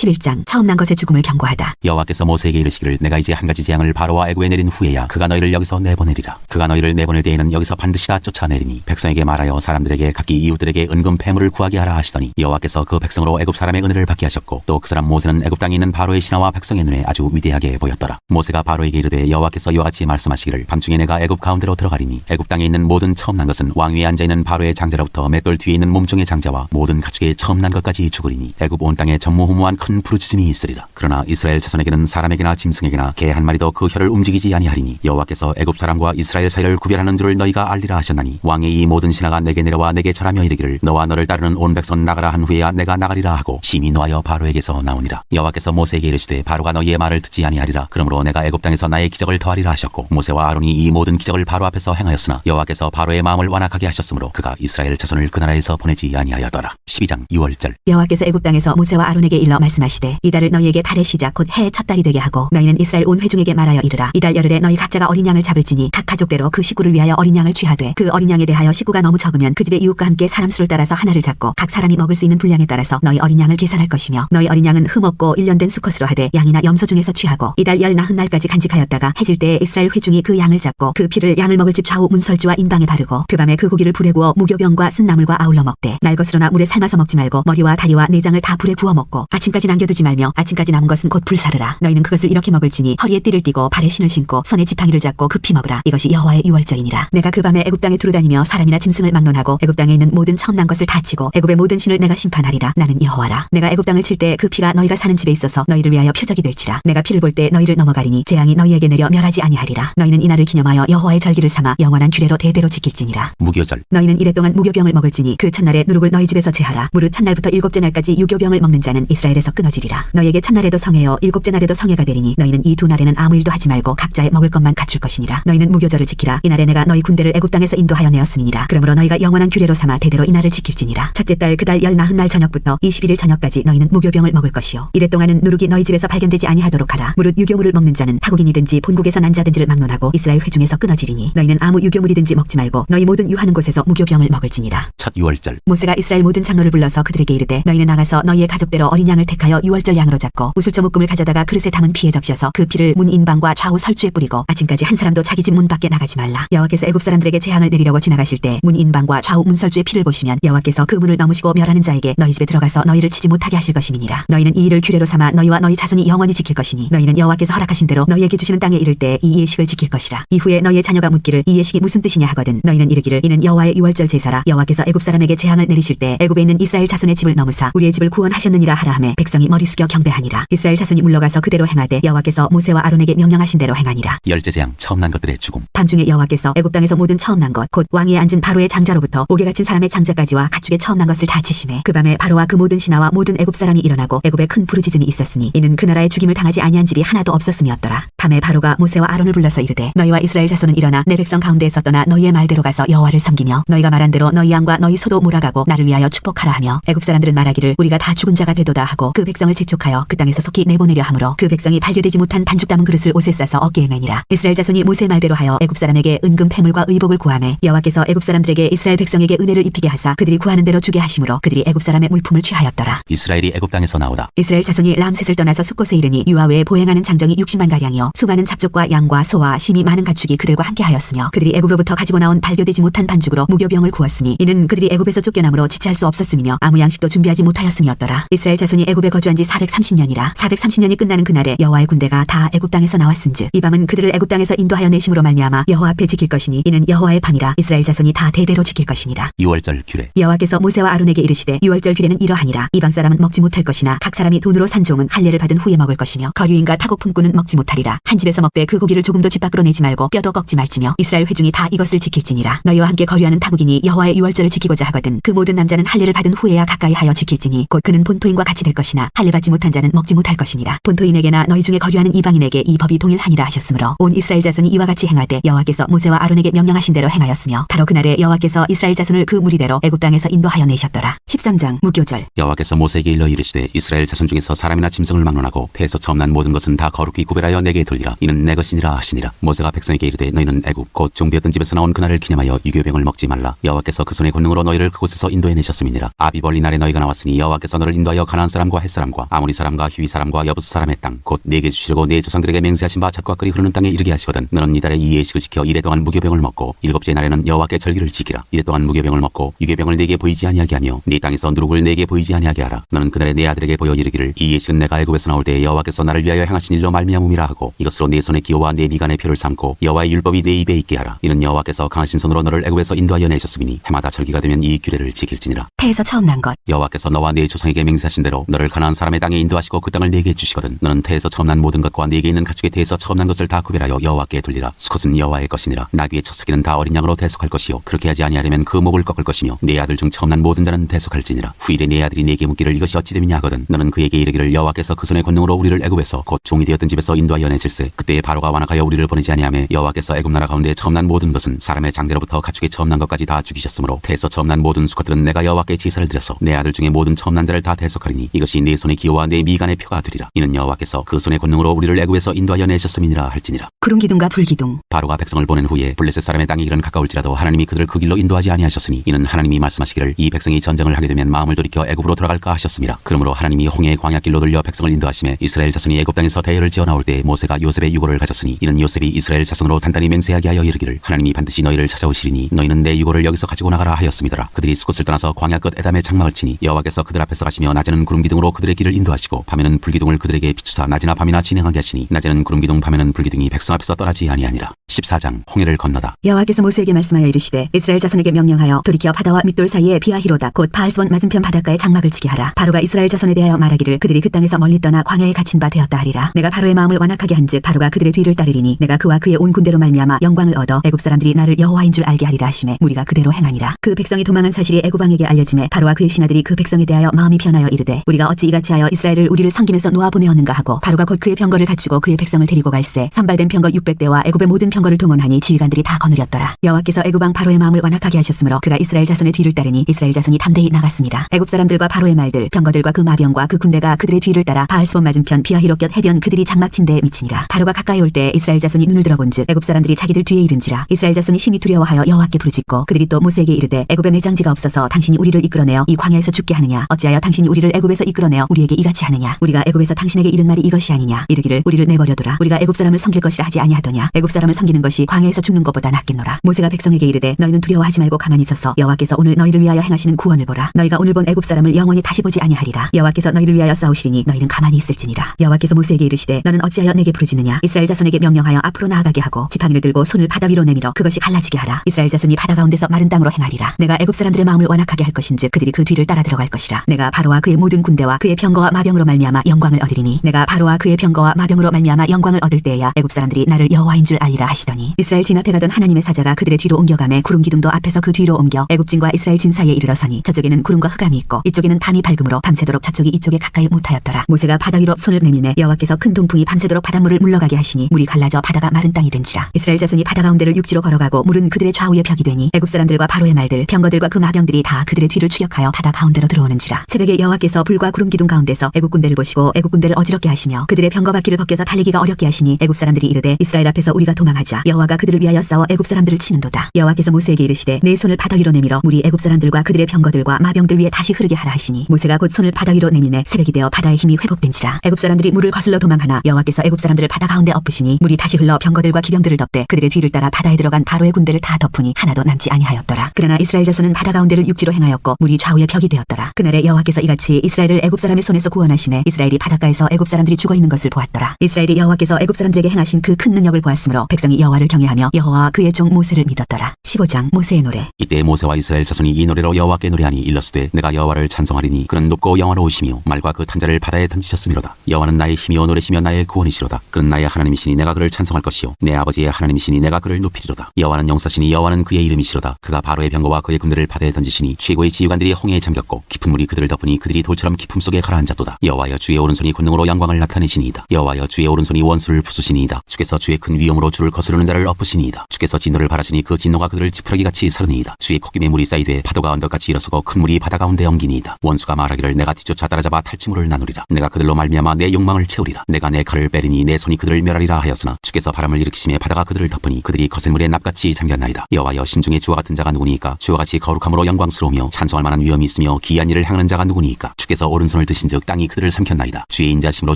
11장 처음 난 것의 죽음을 경고하다. 여호와께서 모세에게 이르시기를 내가 이제 한 가지 재앙을 바로와 애굽에 내린 후에야 그가 너희를 여기서 내보내리라. 그가 너희를 내보낼 때에는 여기서 반드시 다 쫓아내리니 백성에게 말하여 사람들에게 각기 이웃들에게 은금 패물을 구하게 하라 하시더니 여호와께서 그 백성으로 애굽 사람의 은혜를 받게 하셨고 또 그 사람 모세는 애굽 땅에 있는 바로의 신하와 백성의 눈에 아주 위대하게 보였더라. 모세가 바로에게 이르되 여호와께서 이와 같이 말씀하시기를 밤중에 내가 애굽 가운데로 들어가리니 애굽 땅에 있는 모든 처음 난 것은 왕 위에 앉아있는 바로의 장자로부터 맷돌 뒤에 있는 몸종의 장자와 모든 가축의 처음 난 것까지 죽으리니 애굽 온 땅에 전무후무한 큰 부르짖음이 있으리라. 그러나 이스라엘 자손에게는 사람에게나 짐승에게나 개 한 마리도 그 혀를 움직이지 아니하리니 여호와께서 애굽 사람과 이스라엘 사이를 구별하는 줄을 너희가 알리라 하셨나니 왕의 이 모든 신하가 내게 내려와 내게 절하며 이르기를 너와 너를 따르는 온 백성 나가라 한 후에야 내가 나가리라 하고 심히 노하여 바로에게서 나오니라. 여호와께서 모세에게 이르시되 바로가 너희의 말을 듣지 아니하리라. 그러므로 내가 애굽 땅에서 나의 기적을 더하리라 하셨고 모세와 아론이 이 모든 기적을 바로 앞에서 행하였으나 여호와께서 바로의 마음을 완악하게 하셨으므로 그가 이스라엘 자손을 그 나라에서 보내지 아니하였더라. 12장 6월절 여호와께서 애굽 땅에서 모세와 아론에게 일러 말씀하시되 이 달을 너희에게 달의 시작 곧 해의 첫 달이 되게 하고 너희는 이스라엘 온 회중에게 말하여 이르라. 이 달 열흘에 너희 각자가 어린 양을 잡을지니 각 가족대로 그 식구를 위하여 어린 양을 취하되 그 어린 양에 대하여 식구가 너무 적으면 그 집의 이웃과 함께 사람 수를 따라서 하나를 잡고 각 사람이 먹을 수 있는 분량에 따라서 너희 어린 양을 계산할 것이며 너희 어린 양은 흠없고 일련된 수컷으로 하되 양이나 염소 중에서 취하고 이 달 열 나흔 날까지 간직하였다가 해질 때에 이스라엘 회중이 그 양을 잡고 그 피를 양을 먹을 집 좌우 문설주와 인방에 바르고 그 밤에 그 고기를 불에 구워 무교병과 쓴나물과 아울러 먹되 날 것으로나 물에 삶아서 먹지 말고 머리와 다리와 내장을 다 불에 구워 먹고 아침까지 남겨두지 말며 아침까지 남은 것은 곧 불사르라. 너희는 그것을 이렇게 먹을지니 허리에 띠를 띠고 발에 신을 신고 손에 지팡이를 잡고 급히 먹으라. 이것이 여호와의 유월절이니라. 내가 그 밤에 애굽 땅에 두루다니며 사람이나 짐승을 막론하고 애굽 땅에 있는 모든 처음 난 것을 다 치고 애굽의 모든 신을 내가 심판하리라. 나는 여호와라. 내가 애굽 땅을 칠 때 그 피가 너희가 사는 집에 있어서 너희를 위하여 표적이 될지라. 내가 피를 볼 때 너희를 넘어가리니 재앙이 너희에게 내려 멸하지 아니하리라. 너희는 이날을 기념하여 여호와의 절기를 삼아 영원한 규례로 대대로 지킬지니라. 무교절 너희는 이래 동안 무교병을 먹을지니 그 첫날에 누룩을 너희 집에서 제하라. 무릇 첫날부터 일곱째 날까지 유교병을 먹는 자는 이스라엘에서 끊어지리라. 너희에게 첫날에도 성회요 일곱째 날에도 성회가 되리니 너희는 이 두 날에는 아무 일도 하지 말고 각자의 먹을 것만 갖출 것이니라. 너희는 무교절을 지키라. 이날에 내가 너희 군대를 애굽 땅에서 인도하여 내었음이니라. 그러므로 너희가 영원한 규례로 삼아 대대로 이날을 지킬지니라. 첫째 달 그 달 열 나흔 날 저녁부터 21일 저녁까지 너희는 무교병을 먹을 것이요 이래 동안은 누룩이 너희 집에서 발견되지 아니하도록 하라. 무릇 유교물을 먹는 자는 타국인이든지 본국에서 난 자든지를 막론하고 이스라엘 회중에서 끊어지리니 너희는 아무 유교물이든지 먹지 말고 너희 모든 유하는 곳에서 무교병을 먹을지니라. 첫 유월절 모세가 이스라엘 모든 장로를 불러서 그들에게 이르되 너희는 나가서 너희의 가족대로 어린 양을 택하여 유월절 양으로 잡고 우슬초 묶음을 가져다가 그릇에 담은 피에 적셔서 그 피를 문 인방과 좌우 설주에 뿌리고 아침까지 한 사람도 자기 집 문 밖에 나가지 말라. 여호와께서 애굽 사람들에게 재앙을 내리려고 지나가실 때 문 인방과 좌우 문설주의 피를 보시면 여호와께서 그 문을 넘으시고 멸하는 자에게 너희 집에 들어가서 너희를 치지 못하게 하실 것임이니라. 너희는 이 일을 규례로 삼아 너희와 너희 자손이 영원히 지킬 것이니 너희는 여호와께서 허락하신 대로 너희에게 주시는 땅에 이를 때 이 예식을 지킬 것이라. 이후에 너희의 자녀가 묻기를 이 예식이 무슨 뜻이냐 하거든 너희는 이르기를 이는 여호와의 유월절 제사라. 여호와께서 애굽 사람에게 재앙을 내리실 때 애굽에 있는 이스라엘 자손의 집을 넘으사 우리의 집을 구원하셨느니라 하라 하매 백성이 머리 숙여 경배하니라. 이스라엘 자손이 물러가서 그대로 행하되 여호와께서 모세와 아론에게 명령하신 대로 행하니라. 열째 재앙 처음 난 것들의 죽음 밤중에 여호와께서 애굽 땅에서 모든 처음 난 것 곧 왕위에 앉은 바로의 장자로부터 옥에 갇힌 사람의 장자까지와 가축의 처음 난 것을 다 치심해 그 밤에 바로와 그 모든 신하와 모든 애굽 사람이 일어나고 애굽에 큰 부르짖음이 있었으니 이는 그 나라에 죽임을 당하지 아니한 집이 하나도 없었음이었더라. 밤에 바로가 모세와 아론을 불러서 이르되 너희와 이스라엘 자손은 일어나 내 백성 가운데에서 떠나 너희의 말대로 가서 여호와를 섬기며 너희가 말한 대로 너희 양과 너희 소도 몰아가고 나를 위하여 축복하라 하며 애굽 사람들은 말하기를 우리가 다 죽은 자가 되도다 하고 그 백성을 재촉하여 그 땅에서 속히 내보내려 하므로 그 백성이 발교되지 못한 반죽 담은 그릇을 옷에 싸서 어깨에 매니라. 이스라엘 자손이 모세 말대로 하여 애굽 사람에게 은금 패물과 의복을 구하매 여호와께서 애굽 사람들에게 이스라엘 백성에게 은혜를 입히게 하사 그들이 구하는 대로 주게 하심으로 그들이 애굽 사람의 물품을 취하였더라. 이스라엘이 애굽 땅에서 나오다. 이스라엘 자손이 람셋을 떠나서 숫곳에 이르니 유아 외에 보행하는 장정이 60만 가량이요 수많은 잡족과 양과 소와 심히 많은 가축이 그들과 함께하였으며 그들이 애굽으로부터 가지고 나온 발교되지 못한 반죽으로 무교병을 구웠으니 이는 그들이 애굽에서 쫓겨남으로 지체할 수 없었음이며 아무 양식도 준비하지 못하였음이었더라. 이스라엘 자손이 애굽에 거주한 지 430년이라 430년이 끝나는 그날에 여호와의 군대가 다 애굽 땅에서 나왔은즉 이 밤은 그들을 애굽 땅에서 인도하여 내심으로 말미암아 여호와 앞에 지킬 것이니 이는 여호와의 밤이라 이스라엘 자손이 다 대대로 지킬 것이니라. 유월절 규례 여호와께서 모세와 아론에게 이르시되 유월절 규례는 이러하니라. 이방 사람은 먹지 못할 것이나 각 사람이 돈으로 산 종은 할례를 받은 후에 먹을 것이며 거류인과 타국 품꾼은 먹지 못하리라. 한 집에서 먹되 그 고기를 조금도 집 밖으로 내지 말고 뼈도 꺾지 말지며 이스라엘 회중이 다 이것을 지킬지니라. 너희와 함께 거류하는 타국인이 여호와의 유월절을 지키고자 하거든 그 모든 남자는 할례를 받은 후에야 가까이 하여 지킬지니 곧 그는 본토인과 같이 될 것이나 할례 받지 못한 자는 먹지 못할 것이니라. 본토인에게나 너희 중에 거류하는 이방인에게 이 법이 동일하니라 하셨으므로 온 이스라엘 자손이 이와 같이 행하되 여호와께서 모세와 아론에게 명령하신 대로 행하였으며 바로 그날에 여호와께서 이스라엘 자손을 그 무리대로 애굽 땅에서 인도하여 내셨더라. 13장 무교절 여호와께서 모세에게 일러 이르시되 이스라엘 자손 중에서 사람이나 짐승을 막론하고 태에서 처음 난 모든 것은 다 거룩히 구별하여 내게 돌리라. 이는 내 것이니라 하시니라. 모세가 백성에게 이르되 너희는 애굽 곧 종되었던 집에서 나온 그날을 기념하여 유교병을 먹지 말라. 여호와께서 그 손의 권능으로 너희를 그곳에서 인도해 내셨음이니라. 아비벌 이날에 너희가 나왔으니 여호와께서 너를 인도하여 가나안 사람과 헷 사람과 아모리 사람과 히위 사람과 여부스 사람의 땅 곧 내게 주시려고 내 조상들에게 맹세하신 바 젖과 끓이 흐르는 땅에 이르게 하시거든. 너는 이달에 이 예식을 지켜 이래 동안 무교병을 먹고 일곱째 날에는 여호와께 절기를 지키라. 이래 동안 무교병을 먹고 유교병을 내게 보이지 아니하게 하며 네 땅에서 누룩을 내게 보이지 아니하게 하라. 너는 그날에 내 아들에게 보여 이르기를 이 예식은 내가 애굽에서 나올 때에 여호와께서 나를 위하여 행하신 일로 말미암음이라 하고 이것으로 내 손의 기호와 내 미간의 표를 삼고 여호와의 율법이 내 입에 있게 하라. 이는 여호와께서 강하신 손으로 너를 애굽에서 인도하여 내셨음이니 해마다 절기가 되면 이 규례를 지킬지니라. 태에서 처음 난 것. 여호와께서 너와 네 조상에게 맹세하신 대로 너를 가나안 사람의 땅에 인도하시고 그 땅을 내게 주시거든. 너는 태에서 처음 난 모든 것과 네게 있는 가축의 태에서 처음 난 것을 다 구별하여 여호와께 돌리라. 수컷은 여호와의 것이니라. 나귀의 첫 새끼는 다 어린 양으로 대속할 것이요 그렇게 하지 아니하려면 그 목을 꺾을 것이며 네 아들 중 처음 난 모든 자는 대속할지니라. 후일에 네 아들이 네게 묻기를 이것이 어찌 됨이냐 하거든. 너는 그에게 이르기를 여호와께서 그 손의 권능으로 우리를 애굽에서 곧 종이 되었던 집에서 인도하여 내실세. 그때에 바로가 완악하여 우리를 보내지 아니하며 여호와께서 애굽 나라 가운데 처음 난 모든 것은 사람의 장대로부터 가축의 처음 난 것까지 다 죽이셨으므로 태에서 처음 난 모든 수컷들은 내가 여호와께 제사를 드려서 내 아들 중에 모든 처음 난 자를 다 대속하리니 이것이 내 손의 기호와 내 미간의 표가 되리라. 이는 여호와께서 그 손의 권능으로 우리를 애굽에서 인도하여 내셨음이니라 할지니라. 구름 기둥과 불 기둥. 바로가 백성을 보낸 후에 블레셋 사람의 땅이 이른 가까울지라도 하나님이 그들을 그 길로 인도하지 아니하셨으니 이는 하나님이 말씀하시기를 이 백성이 전쟁을 하게 되면 마음을 돌이켜 애굽으로 돌아갈까 하셨습니다. 그러므로 하나님이 홍해의 광야길로 돌려 백성을 인도하심에 이스라엘 자손이 애굽 땅에서 대열을 지어 나올 때 모세가 요셉의 유고를 가졌으니 이는 요셉이 이스라엘 자손으로 단단히 맹세하게 하여 이르기를 하나님이 반드시 너희를 찾아오시리니 너희는 내 유고를 여기서 가지고 나가라 하였음이더라. 그들이 수곳을 떠나서 광야 끝 에담의 장막을 치니 여호와께서 그들 앞에서 가시며 낮에는 구름 기둥으로 그들의 길을 인도하시고 밤에는 불 기둥을 그들에게 비추사 낮이나 밤이나 진행하게 하시니 낮에는 구름 기둥 밤에는 불 기둥이 백성 앞에서 떠나지 아니하니라. 14장 홍해를 건너다. 여호와께서 모세에게 말씀하여 이르시되 이스라엘 자손에게 명령하여 돌이켜 바다와 밑돌 사이에 비아히로다 곧 바알스본 맞은편 바닷가에 장막을 치게 하라. 바로가 이스라엘 자손에 대하여 말하기를 그들이 그 땅에서 멀리 떠나 광야에 갇힌 바 되었다 하리라. 내가 바로의 마음을 완악하게 한즉 바로가 그들의 뒤를 따르리니 내가 그와 그의 온 군대로 말미암아 영광을 얻어 애굽 사람들이 나를 여호와인 줄 알게 하리라 하시매 무리가 그대로 행하니라. 그 백성이 도망한 사실이 애굽 왕에게 알려지매 바로와 그의 신하들이 그 백성에 대하여 마음이 변하여 이르되 우리가 어찌 이같이 하여 이스라엘을 우리를 섬김에서 놓아 보내었는가 하고 바로가 곧 그의 병거를 갖추고 그의 백성을 데리고 갈새 선발된 병거 600대와 애굽의 모든 병거를 동원하니 지휘관들이 다 거느렸더라. 여호와께서 애굽 왕 바로의 마음을 완악하게 하셨으므로 그가 이스라엘 자손의 뒤를 따르니 이스라엘 자손이 담대히 나갔습니다. 애굽 사람들과 바로의 말들 병거들과 그 마병과 그 군대가 그들의 뒤를 따라 바알스본 맞은편 비아히로 곁 해변 그들이 장막 친 데에 미치니라. 바로가 가까이 올 때 이스라엘 자손이 눈을 들어본즉 애굽 사람들이 자기들 뒤에 이른지라. 이스라엘 자손이 심히 두려워하여 여호와께 부르짖고 그들이 또 모세에게 이르되 애굽에 매장지가 없어서 당신이 우리를 이끌어내어 이 광야에서 죽게 하느냐 어찌하여 당신이 우리를 애굽에서 이끌어내어 우리에게 이같이 하느냐 우리가 애굽에서 당신에게 이른 말이 이것이 아니냐 이르기를 우리를 내버려두라 우리가 애굽 사람을 섬길 것이라 하지 아니하더냐 애굽 사람을 섬기는 것이 광야에서 죽는 것보다 낫겠노라. 모세가 백성에게 이르되 너희는 두려워하지 말고 가만히 서서 여호와께서 오늘 너희를 위하여 행하시는 구원을 보라. 너희가 오늘 본 애굽 사람을 영원히 다시 보지 아니하리라. 여호와께서 너희를 위하여 싸우시리니 너희는 가만히 있을지니라. 여호와께서 모세에게 이르시되 너는 어찌하여 내게 부르짖느냐 이스라엘 자손에게 명령하여 앞으로 나아가게 하고 지팡이를 들고 손을 바다 위로 내밀어 그것이 갈라지게 하라. 이스라엘 자손이 바다 가운데서 마른 땅으로 행하리라. 내가 애굽 사람들의 마음을 완악하게 할 것인즉 그들이 그 뒤를 따라 들어갈 것이라. 내가 바로와 그의 모든 군대와 그의 병거와 마병으로 말미암아 영광을 얻으리니 내가 바로와 그의 병거와 마병으로 말미암아 영광을 얻을 때에야 애굽 사람들이 나를 여호와인 줄 알리라 하시더니 이스라엘 진 앞에 가던 하나님의 사자가 그들의 뒤로 옮겨가매 구름 기둥도 앞에서 그 뒤로 옮겨 애굽진과 이스라엘 진 사이에 이르러서니 저쪽에는 구름과 흑암이 있고 이쪽에는 밤이 밝음으로 밤새도록 저쪽이 이쪽에 가까이 못하였더라. 모세가 바다 위로 손을 내밀매 여호와께서 큰 동풍이 밤새도록 바닷물을 물러가게 하시니 물이 갈라져 바다가 마른 땅이 된지라. 이스라엘 자손이 바다 가운데를 육지로 걸어가고 물은 그들의 좌우에 벽이 되니 애굽 사람들과 바로의 말들 병거들과 그 마병들이 다 그들의 뒤를 추격하여 바다 가운데로 들어오는지라. 새벽에 여호와께서 불과 구름 기둥 가운데서 애굽 군대를 보시고 애굽 군대를 어지럽게 하시며 그들의 병거 바퀴를 벗겨서 달리기가 어렵게 하시니 애굽 사람들이 이르되 이스라엘 앞에서 우리가 도망하자 여호와가 그들을 위하여 싸워 애굽 사람들을 치는도다. 여호와께서 모세에게 이르시되 내 손을 바다 위로 내밀어 물이 애굽 사람들과 그들의 병거들과 마병들 위에 다시 흐르게 하라 하시니 모세가 곧 손을 바다 위로 내밀매 새벽이 되어 바다의 힘이 회복된지라. 애굽 사람들이 물을 거슬러 도망하나 여호와께서 애굽 사람들을 바다 가운데 엎으시니 물이 다시 흘러 병거들과 기병들을 덮되 그들의 뒤를 따라 바다에 들어간 바로의 군대를 다 덮으니 하나도 남지 아니하였더라. 그러나 이스라엘 자손은 바다 가운데를 육지로 행하였고 물이 좌우에 벽이 되었더라. 그날에 여호와께서 이같이 이스라엘을 애굽 사람의 손에서 구원하시매 이스라엘이 바닷가에서 애굽 사람들이 죽어 있는 것을 보았더라. 이스라엘이 여호와께서 애굽 사람들에게 행하신 그 큰 능력을 보았으므로 백성이 여호와를 경외하며 여호와와 그의 종 모세를 믿었더라. 15장 모세의 노래. 이때 모세와 이스라엘 자손이 이 노래로 여호와께 노래하니 일러스되 내가 여호와를 찬송하리니 그는 높고 영화로우시며 말과 그 탄자를 바다에 던지셨음이로다. 여호와는 나의 힘이요 노래시며 나의 구원이시로다. 그는 나의 하나님이시니 내가 그를 찬송할 것이요 내 아버지의 하나님이시니 내가 그를 높이리로다. 여호와는 용사시니 여호와는 그의 이름이시로다. 그가 바로의 병거와 그의 군대를 바다에 던지시니 최고의 지휘관들이 홍해에 잠겼고 깊은 물이 그들을 덮으니 그들이 돌처럼 깊음 속에 가라앉았도다. 여호와여 주의 오른손이 권능으로 영광을 나타내시니이다. 여호와여 주의 오른손이 원수를 부수시니이다. 주께서 주의 큰 위엄으로 주를 거스르는 자를 엎으시니이다. 주께서 진노를 바라시니 그 진노가 그들을 지푸라기같이 사르니이다. 주의 콧김에 물이 쌓이되 파도가 언덕같이 일어서고 큰 물이 바다 가운데 엉기니이다. 원수가 말하기를 내가 뒤쫓아 따라잡아 탈취물을 나누리라. 내가 그들로 말미암아 내 욕망을 채우리라. 내가 내 칼을 빼리니 내 손이 그들을 멸하리라 하였으나 주께서 바람을 일으키심에 바다가 그들을 덮으니 그들이 거센 물에 납같이 잠겼나이다. 여호와여 신중에 주와 같은 자가 누구니까 주와 같이 거룩함으로 영광스러우며 찬송할 만한 위엄이 있으며 기이한 일을 행하는 자가 누구니까 주께서 오른손 손을 드신즉 땅이 그들을 삼켰나이다. 주의 인자심으로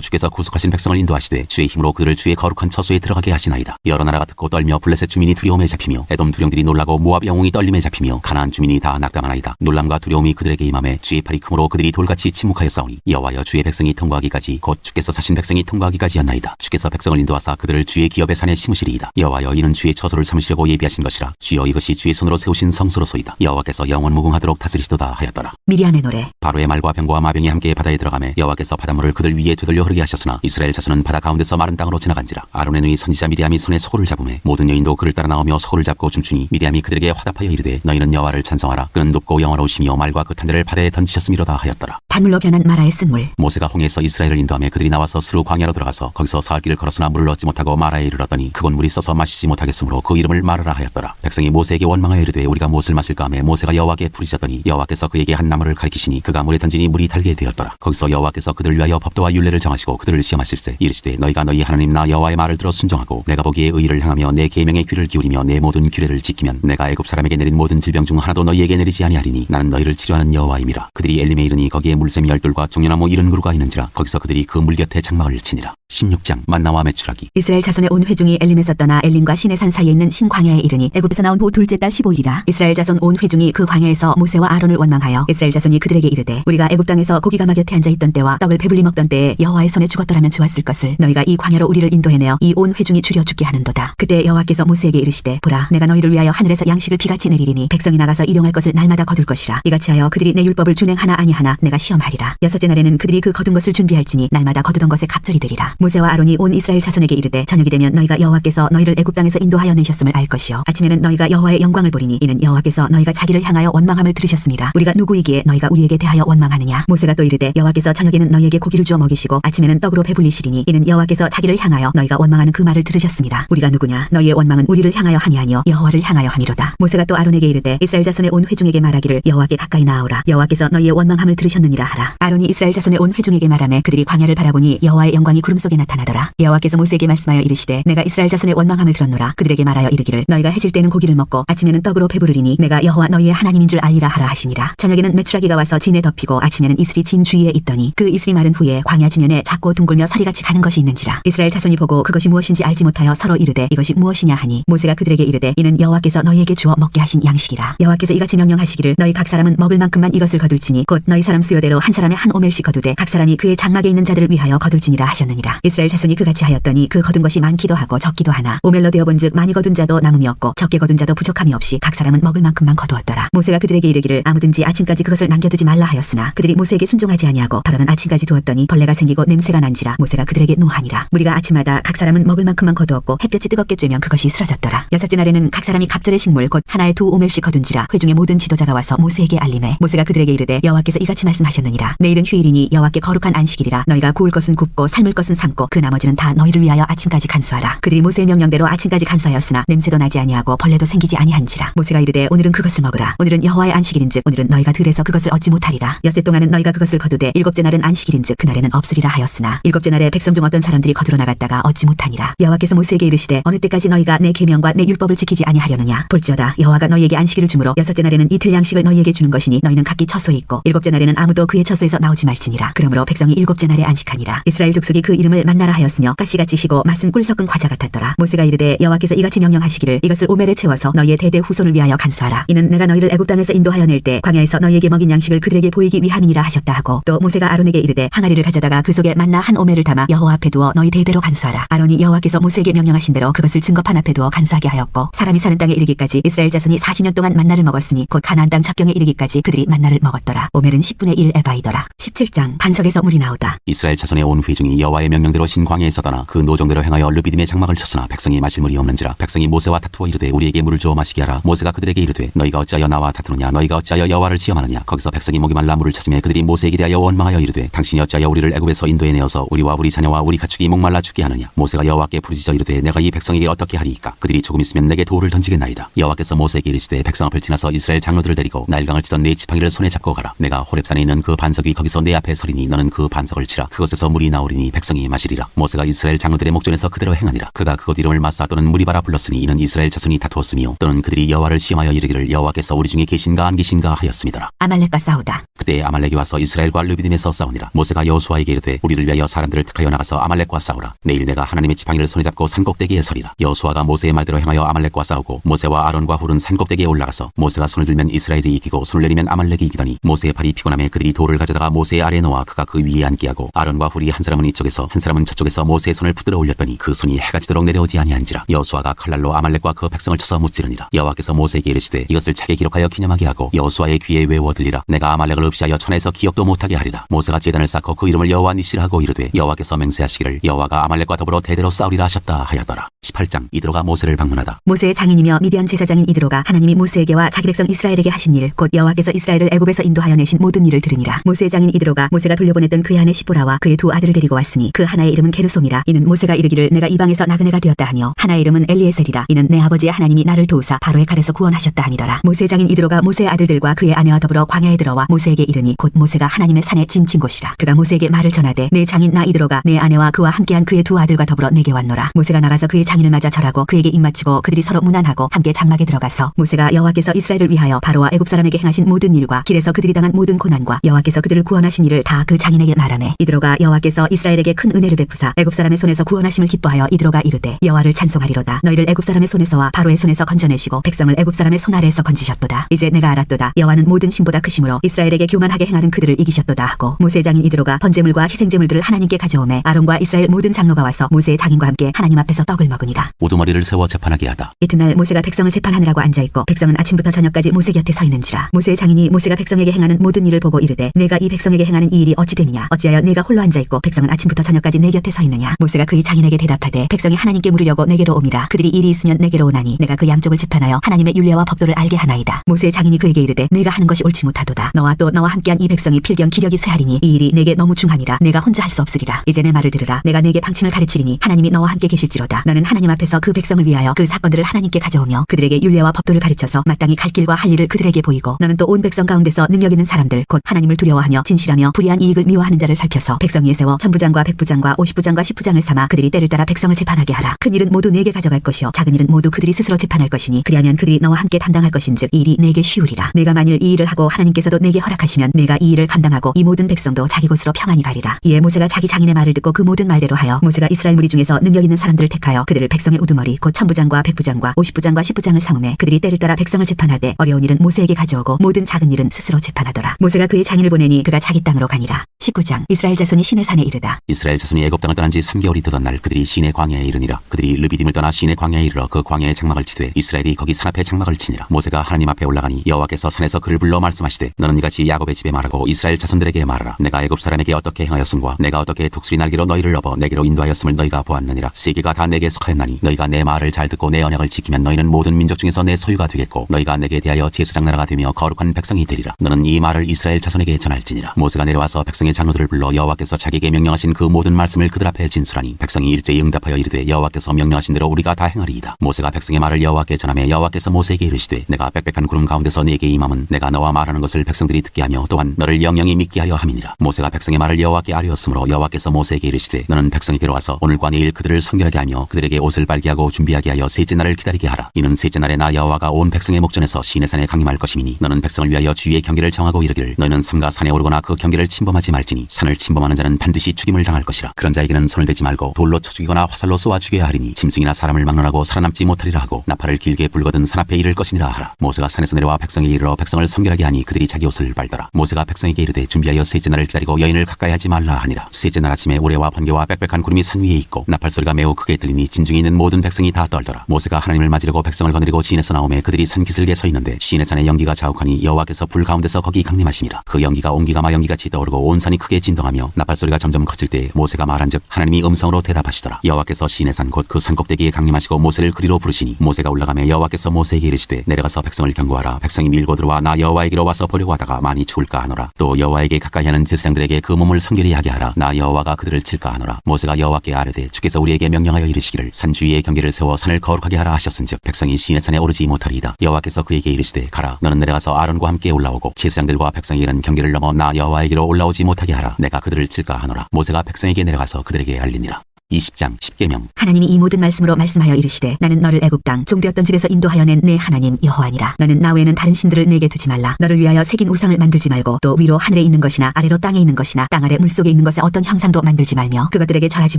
주께서 구속하신 백성을 인도하시되 주의 힘으로 그들을 주의 거룩한 처소에 들어가게 하시나이다. 여러 나라가 듣고 떨며 블레셋 주민이 두려움에 잡히며 에돔 두령들이 놀라고 모압 영웅이 떨림에 잡히며 가나안 주민이 다 낙담하나이다. 놀람과 두려움이 그들에게 임함에 주의 팔이 크므로 그들이 돌같이 침묵하였사오니 여호와여 주의 백성이 통과하기까지 곧 주께서 사신 백성이 통과하기까지였나이다. 주께서 백성을 인도하사 그들을 주의 기업의 산에 심으시리이다. 여호와여 이는 주의 처소를 삼으시려고 예비하신 것이라. 주여 이것이 주의 손으로 세우신 성소로소이다. 여호와께서 영원 무궁하도록 다스리시도다 하였더라. 미리암의 노래. 바로의 말과 병거와 마병이 함께 바다에 들어가매 여호와께서 바닷물을 그들 위에 되돌려 흐르게 하셨으나 이스라엘 자손은 바다 가운데서 마른 땅으로 지나간지라. 아론의 누이 선지자 미리암이 손에 소고를 잡음에 모든 여인도 그를 따라 나오며 소고를 잡고 춤추니 미리암이 그들에게 화답하여 이르되 너희는 여호와를 찬송하라. 그는 높고 영화로우시며 말과 그 탄들을 바다에 던지셨음이로다 하였더라. 단물로 변한 마라의 쓴물. 모세가 홍해에서 이스라엘을 인도하며 그들이 나와서 스루 광야로 들어가서 거기서 사흘 길을 걸었으나 물을 얻지 못하고 마라에 이르렀더니 그곳 물이 써서 마시지 못하겠으므로 그 이름을 마라라 하였더라. 백성이 모세에게 원망하여 이르되 우리가 무엇을 마실까 하며 모세가 여호와께 부르짖었더니 여호와께서 그에게 한 나무를 가리키시니 그가 물에 던지니 물이 달게 되었더라. 거기서 여호와께서 그들을 위하여 법도와 율례를 정하시고 그들을 시험하실세 이르시되 너희가 너희 하나님 나 여호와의 말을 들어 순종하고 내가 보기에 의를 행하며 내 계명에 귀를 기울이며 내 모든 규례를 지키면 내가 애굽 사람에게 내린 모든 질병 중 하나도 너희에게 내리지 아니하리니 나는 너희를 치료하는 여호와임이라. 그들이 엘림에 이르니 거기에 물샘 열둘과 종려나무 70그루가 있는지라. 거기서 그들이 그 물 곁에 장막을 치니라. 16장 만나와 메추라기. 이스라엘 자손의 온 회중이 엘림에서 떠나 엘림과 시내산 사이에 있는 신광야에 이르니 애굽에서 나온 후 둘째 달 15일이라. 이스라엘 자손 온 회중이 그 광야에서 모세와 아론을 원망하여 이스라엘 자손이 그들에게 이르되 우리가 애굽 땅에서 고기가 막 곁에 앉아 있던 때와 떡을 배불리 먹던 때에 여호와의 손에 죽었더라면 좋았을 것을 너희가 이 광야로 우리를 인도해내어 이 온 회중이 줄여 죽게 하는도다. 그때 여호와께서 모세에게 이르시되 보라 내가 너희를 위하여 하늘에서 양식을 비같이 내리리니 백성이 나가서 일용할 것을 날마다 거둘 것이라. 이같이 하여 그들이 내 율법을 준행하나 아니하나 내가 시험하리라. 여섯째 날에는 그들이 그 거둔 것을 준비할지니 날마다 거두던 것에 갑절이 되리라. 모세와 아론이 온 이스라엘 자손에게 이르되 저녁이 되면 너희가 여호와께서 너희를 애굽 땅에서 인도하여 내셨음을 알 것이요 아침에는 너희가 여호와의 영광을 보리니 이는 여호와께서 너희가 자기를 향하여 원망함을 들으셨음이라. 우리가 누구이기에 너희가 우리에게 대하여 원망하느냐. 모세가 또 이르되 여호와께서 저녁에는 너희에게 고기를 주어 먹이시고 아침에는 떡으로 배불리시리니 이는 여호와께서 자기를 향하여 너희가 원망하는 그 말을 들으셨음이라. 우리가 누구냐. 너희의 원망은 우리를 향하여 함이 아니요 여호와를 향하여 함이로다. 모세가 또 아론에게 이르되 이스라엘 자손의 온 회중에게 말하기를 여호와께 가까이 나아오라. 여호와께서 너희의 원망함을 들으셨느니라 하라. 아론이 이스라엘 자손의 온 회중에게 말하매 그들이 광야를 바라보니 여호와의 영광이 구름 속에 나타나더라. 여호와께서 모세에게 말씀하여 이르시되 내가 이스라엘 자손의 원망함을 들었노라. 그들에게 말하여 이르기를 너희가 해질 때는 고기를 먹고 아침에는 떡으로 배부르리니 내가 여호와 너희의 하나님인 줄 알리라 하라 하시니라. 저녁에는 메추라기가 와서 진에 덮이고 아침에는 이슬이 진 주위에 있더니 그 이슬이 마른 후에 광야 지면에 작고 둥글며 서리같이 가는 것이 있는지라. 이스라엘 자손이 보고 그것이 무엇인지 알지 못하여 서로 이르되 이것이 무엇이냐 하니 모세가 그들에게 이르되 이는 여호와께서 너희에게 주어 먹게 하신 양식이라. 여호와께서 이같이 명령하시기를 너희 각 사람은 먹을 만큼만 이것을 거둘지니 곧 너희 사람 수요대로 한 사람에 한 오멜씩 거두되 각 사람이 그의 장막에 있는 자들을 위하여 거둘지니라 하셨느니라. 이스라엘 자손이 그같이 하였더니 그 거둔 것이 많기도 하고 적기도 하나 오멜로 되어본즉 많이 거둔 자도 남음이 없고 적게 거둔 자도 부족함이 없이 각 사람은 먹을 만큼만 거두었더라. 모세가 그들에게 이르기를 아무든지 아침까지 그것을 남겨두지 말라 하였으나 그들이 모세에게 순종하지 아니하고 더러는 아침까지 두었더니 벌레가 생기고 냄새가 난지라. 모세가 그들에게 노하니라. 무리가 아침마다 각 사람은 먹을 만큼만 거두었고 햇볕이 뜨겁게 쬐면 그것이 쓰러졌더라. 여섯째 날에는 각 사람이 갑절의 식물 곧 하나에 2오멜씩 거둔지라. 회중의 모든 지도자가 와서 모세에게 알림해 모세가 그들에게 이르되 여호와께서 이같이 말씀하셨느니라. 내일은 휴일이니 여호와께 거룩한 안식일이라. 너희가 구울 것은 굽고 삶을 것은 삶고 그 나머지는 다 너희를 위하여 아침까지 간수하라. 그들이 모세의 명령대로 아침까지 간수하였으나 냄새도 나지 아니하고 벌레도 생기지 아니한지라. 모세가 이르되 오늘은 그것을 먹으라. 오늘은 여호와의 안식일인즉 오늘은 너희가 들에서 그것을 얻지 못하리라. 엿새 동안은 너희가 그것을 거두되 일곱째 날은 안식일인즉 그날에는 없으리라 하였으나 일곱째 날에 백성 중 어떤 사람들이 거두러 나갔다가 얻지 못하니라. 여호와께서 모세에게 이르시되 어느 때까지 너희가 내 계명과 내 율법을 지키지 아니하려느냐. 볼지어다 여호와가 너희에게 안식일을 주므로 여섯째 날에는 이틀 양식을 너희에게 주는 것이니 너희는 각기 처소에 있고 일곱째 날에는 아무도 그의 처소에서 나오지 말지니라. 그러므로 백성이 일곱째 날에 안식하니라. 이스라엘 족속이 그 이름을 만나라 하였으며 가시같이 희고 맛은 꿀 섞은 과자 같았더라. 모세가 이르되 여호와께서 이같이 명령하시기를 이것을 오멜에 채워서 너희의 대대 후손을 위하여 간수하라. 이는 내가 너희를 애굽 땅에서 인도하여 낼 때 광야에서 너희에게 먹인 양식을 그들에게 보이기 위함이니라 하셨다 하고 또 모세가 아론에게 이르되 항아리를 가져다가 그 속에 만나 한 오멜을 담아 여호와 앞에 두어 너희 대대로 간수하라. 아론이 여호와께서 모세에게 명령하신 대로 그것을 증거판 앞에 두어 간수하게 하였고 사람이 사는 땅에 이르기까지 이스라엘 자손이 40년 동안 만나를 먹었으니 곧 가나안 땅 접경에 이르기까지 그들이 만나를 먹었더라. 오멜은 10분의 1 에바이더라. 17장 반석에서 물이 나오다. 이스라엘 자손의 온 회중이 여호와의 명령대로 신광야에서 떠나 그 노정대로 행하여 르비딤에 장막을 쳤으나 백성이 마실 물이 없는지라. 백성이 모세와 다투어 이르되 우리에게 물을 주어 마시게 하라. 모세가 그들에게 이르되 너희가 어찌하여 나와 다투느냐. 너희가 어찌하여 여호와를 시험하느냐. 거기서 백성이 목이 말라 물을 찾으며 그들이 모세에게 대하여 원망하여 이르되 당신이 어찌하여 우리를 애굽에서 인도해 내어서 우리와 우리 자녀와 우리 가축이 목말라 죽게 하느냐. 모세가 여호와께 부르짖어 이르되 내가 이 백성에게 어떻게 하리이까. 그들이 조금 있으면 내게 돌을 던지겠나이다. 여호와께서 모세에게 이르시되 백성 앞을 지나서 이스라엘 장로들을 데리고 나일강을 치던 네 지팡이를 손에 잡고 가라. 내가 호렙산에 있는 그 반석이 거기서 내 앞에 서리니 너는 그 반석을 치라. 그것에서 물이 나오리니 백성이 강림하시리라. 모세가 이스라엘 장로들의 목전에서 그대로 행하니라. 그가 그곳 이름을 마사 또는 무리바라 불렀으니 이는 이스라엘 자손이 다투었으며 또는 그들이 여호와를 시험하여 이르기를 여호와께서 우리 중에 계신가 안 계신가 하였음이더라. 아말렉과 싸우다. 그때 아말렉이 와서 이스라엘과 르비딤에서 싸우니라. 모세가 여호수아에게 이르되 우리를 위하여 사람들을 택하여 나가서 아말렉과 싸우라. 내일 내가 하나님의 지팡이를 손에 잡고 산꼭대기에 서리라. 여호수아가 모세의 말대로 행하여 아말렉과 싸우고 모세와 아론과 훌은 산꼭대기에 올라가서 모세가 손을 들면 이스라엘이 이기고 손을 내리면 아말렉이 이기더니 모세의 팔이 피곤함에 그들이 돌을 가져다가 모세의 아래에 놓아 그가 그 위에 앉게 하고 아론과 훌이 한 사람은 이쪽에서 한 사람은 저쪽에서 모세의 손을 붙들어 올렸더니 그 손이 해가 지도록 내려오지 아니한지라. 여호수아가 칼날로 아말렉과 그 백성을 쳐서 무찌르니라. 여호와께서 모세에게 이르시되 이것을 책에 기록하여 기념하게 하고 여호수아의 귀에 외워 들리라. 내가 아말렉을 없이하여 천에서 기억도 못하게 하리라. 모세가 제단을 쌓고 그 이름을 여호와 니시라 하고 이르되 여호와께서 맹세하시기를 여호와가 아말렉과 더불어 대대로 싸우리라 하셨다 하였더라. 18장. 이드로가 모세를 방문하다. 모세의 장인이며 미디안 제사장인 이드로가 하나님이 모세에게와 자기 백성 이스라엘에게 하신 일 곧 여호와께서 이스라엘을 애굽에서 인도하여 내신 모든 일을 들으니라. 모세의 장인 이드로가 모세가 돌려보냈던 그의 아내 시보라와 그의 두 아들을 데리고 왔으니 그 하나의 이름은 게르솜이라. 이는 모세가 이르기를 내가 이방에서 나그네가 되었다 하며 하나의 이름은 엘리에셀이라. 이는 내 아버지의 하나님이 나를 도우사 바로의 칼에서 구원하셨다 함이더라. 모세의 장인 이드로가 모세의 아들들과 그의 아내와 더불어 광야에 들어와 모세에게 이르니 곧 모세가 하나님의 산에 진친 곳이라. 그가 모세에게 말을 전하되 내 장인 나 이드로가 내 아내와 그와 함께한 그의 두 아들과 더불어 내게 왔노라. 모세가 나가서 그의 장인을 맞아 절하고 그에게 입맞추고 그들이 서로 문안하고 함께 장막에 들어가서 모세가 여호와께서 이스라엘을 위하여 바로와 애굽 사람에게 행하신 모든 일과 길에서 그들이 당한 모든 고난과 여호와께서 그들을 구원하신 일을 다 그 장인에게 말하매 이드로가 여호와께서 이스라엘에게 큰 은혜를 베푸사 애굽 사람의 손에서 구원하심을 기뻐하여 이드로가 이르되 여호와를 찬송하리로다. 너희를 애굽 사람의 손에서와 바로의 손에서 건져내시고 백성을 애굽 사람의 손 아래에서 건지셨도다. 이제 내가 알았도다. 여호와는 모든 신보다 크심으로 이스라엘에게 교만하게 행하는 그들을 이기셨도다 하고 모세의 장인 이드로가 번제물과 희생제물들을 하나님께 가져오매 아론과 이스라엘 모든 장로가 와서 모세의 장인과 함께 하나님 앞에서 떡을 먹으니라. 우두머리를 세워 재판하게 하다. 이튿날 모세가 백성을 재판하느라고 앉아있고 백성은 아침부터 저녁까지 모세 곁에 서 있는지라. 모세의 장인이 모세가 백성에게 행하는 모든 일을 보고 이르되 내가 이 백성에게 행하는 이 일이 어찌 되느냐. 어찌하여 내가 홀로 앉아있고 백성은 아침부터 저녁까지 내 곁에 서 있느냐. 모세가 그의 장인에게 대답하되 백성이 하나님께 물으려고 내게로 옴이라. 그들이 일이 있으면 내게로 오나니 내가 그 양쪽을 재판하여 하나님의 율례와 법도를 알게 하나이다. 모세의 장인이 그에게 이르되 내가 하는 것이 옳지 못하도다. 너와 또 너와 함께한 이 백성이 필경 기력이 쇠하리니 이 일이 내게 너무 중함이라. 내가 혼자 할 수 없으리라. 이제 내 말을 들으라. 내가 네게 방침을 가르치리니 하나님이 너와 함께 계실지로다. 너는 하나님 앞에서 그 백성을 위하여 그 사건들을 하나님께 가져오며 그들에게 율례와 법도를 가르쳐서 마땅히 갈 길과 할 일을 그들에게 보이고 너는 또 온 백성 가운데서 능력 있는 사람들 곧 하나님을 두려워하며 진실하며 불의한 이익을 미워하는 자를 살펴서 백성 위에 세워 천부장과 백부장과 50부장과 10부장을 삼아 그들이 때를 따라 백성을 재판하게 하라. 큰 일은 모두 네게 가져갈 것이요 작은 일은 모두 그들이 스스로 재판할 것이니 그리하면 그들이 너와 함께 담당할 것인즉 이 일이 내게 쉬우리라. 내가 만일 이 일을 하고 하나님께서도 내게 허락하시면 내가 이 일을 감당하고 이 모든 백성도 자기 곳으로 평안히 가리라. 이에 모세가 자기 장인의 말을 듣고 그 모든 말대로 하여 모세가 이스라엘 무리 중에서 능력 있는 사람들을 택하여 그들을 백성의 우두머리 곧 천부장과 백부장과 50부장과 10부장을 삼음해 그들이 때를 따라 백성을 재판하되 어려운 일은 모세에게 가져오고 모든 작은 일은 스스로 재판하더라. 모세가 그의 장인을 보내니 그가 자기 땅으로 가니라. 19장. 이스라엘 자손이 시내 산에 이르다. 이스라엘 자손이 애굽 땅을 떠난 지 3개월이 되던 날 그들이 시내 광야에 이르니라. 그들이 르비딤을 떠나 시내 광야에 이르러 그 광야에 장막을 치되 이스라엘이 거기 산 앞에 장막을 치니라. 모세가 하나님 앞에 올라가니 여호와께서 산에서 그를 불러 말씀하시되 너는 이같이 야곱의 집에 말하고 이스라엘 자손들에게 말하라. 내가 애굽 사람에게 어떻게 행하였음과 내가 어떻게 독수리 날개로 너희를 업어 내게로 인도하였음을 너희가 보았느니라. 세계가 다 내게 속하였나니 너희가 내 말을 잘 듣고 내 언약을 지키면 너희는 모든 민족 중에서 내 소유가 되겠고 너희가 내게 대하여 제사장 나라가 되며 거룩한 백성이 되리라. 너는 이 말을 이스라엘 자손에게 전할지니라. 모세가 내려와서 백성의 장로들을 불러 여호와께서 자기에게 명령하신 그 모든 말씀을 그들 앞에 진술하니 백성이 일제히 응답하여 이르되 여호와께서 명령하신 대로 우리가 다 행하리이다. 모세가 백성의 말을 여호와께 전하며 여호와께서 모세에게 이르시되 내가 빽빽한 구름 가운데서 네게 임함은 내가 너와 말하는 것을 백성들이 듣게 하며 또한 너를 영영히 믿게 하려 함이니라. 모세가 백성의 말을 여호와께 아뢰었으므로 여호와께서 모세에게 이르시되 너는 백성에게로 와서 오늘과 내일 그들을 성결하게 하며 그들에게 옷을 빨게 하고 준비하게 하여 셋째 날을 기다리게 하라. 이는 셋째 날에 나 여호와가 온 백성의 목전에서 시내산에 강림할 것이니 너는 백성을 위하여 주의 경계를 정하고 이르기를 너희는 삼가 산에 오르거나 그 경계를 침범하지 말지니 산을 침범하는 자는 반드시 죽임을 당할 것이라. 그런 자에게는 손을 대지 말고 돌로 쳐 죽이거나 화살로 쏘아 죽여야 하리니 짐승이나 사람을 막론하고 살아남지 못하리라 하고 나팔을 길게 불거든 산 앞에 이를 것이니라 하라. 모세가 산에서 내려와 백성에게 이르러 백성을 성결하게 하니 그들이 자기 옷을 빨더라. 모세가 백성에게 이르되 준비하여 셋째 날을 기다리고 여인을 가까이 하지 말라 하니라. 셋째 날 아침에 우레와 번개와 빽빽한 구름이 산 위에 있고 나팔 소리가 매우 크게 들리니 진중에 있는 모든 백성이 다 떨더라. 모세가 하나님을 맞으려고 백성을 거느리고 시내에서 나오매 그들이 산 기슭에 서 있는데 시내산의 연기가 자욱하니 여호와께서 불 가운데서 거기 강림하심이라. 그 연기가 옹기가 마연기같이 떠오르고 온 산이 크게 진동하며 나팔 소리가 점점 커질 때 모세가 말한즉 하나님이 음성으로 대답하시더라. 여호와께서 시내산 곧 그 산꼭대기에 강림하시고 모세를 그리로 부르시니 모세가 올라가며 여호와께서 모세에게 이르시되 내려가서 백성을 경고하라. 백성이 밀고 들어와 나 여호와에게로 와서 보려고 하다가 많이 죽을까 하노라. 또 여호와에게 가까이 하는 제사장들에게 그 몸을 성결히 하게 하라. 나 여호와가 그들을 칠까 하노라. 모세가 여호와께 아뢰되 주께서 우리에게 명령하여 이르시기를 만일 산 주위에 경계를 세워 산을 거룩하게 하라 하셨은즉 백성이 시내 산에 오르지 못하리이다. 여호와께서 그에게 이르시되 가라 너는 내려가서 아론과 함께 올라오고 제사장들과 백성이 이른 경계를 넘어 나 여호와에게로 올라오지 못하게 하라. 내가 그들을 칠까 하노라. 모세가 백성에게 내려가서 그들에게 알리니라. 20장 10계명. 하나님이 이 모든 말씀으로 말씀하여 이르시되 나는 너를 애굽 땅 종되었던 집에서 인도하여 낸 내 하나님 여호와니라. 너는 나 외에는 다른 신들을 내게 두지 말라. 너를 위하여 새긴 우상을 만들지 말고 또 위로 하늘에 있는 것이나 아래로 땅에 있는 것이나 땅 아래 물속에 있는 것의 어떤 형상도 만들지 말며 그것들에게 절하지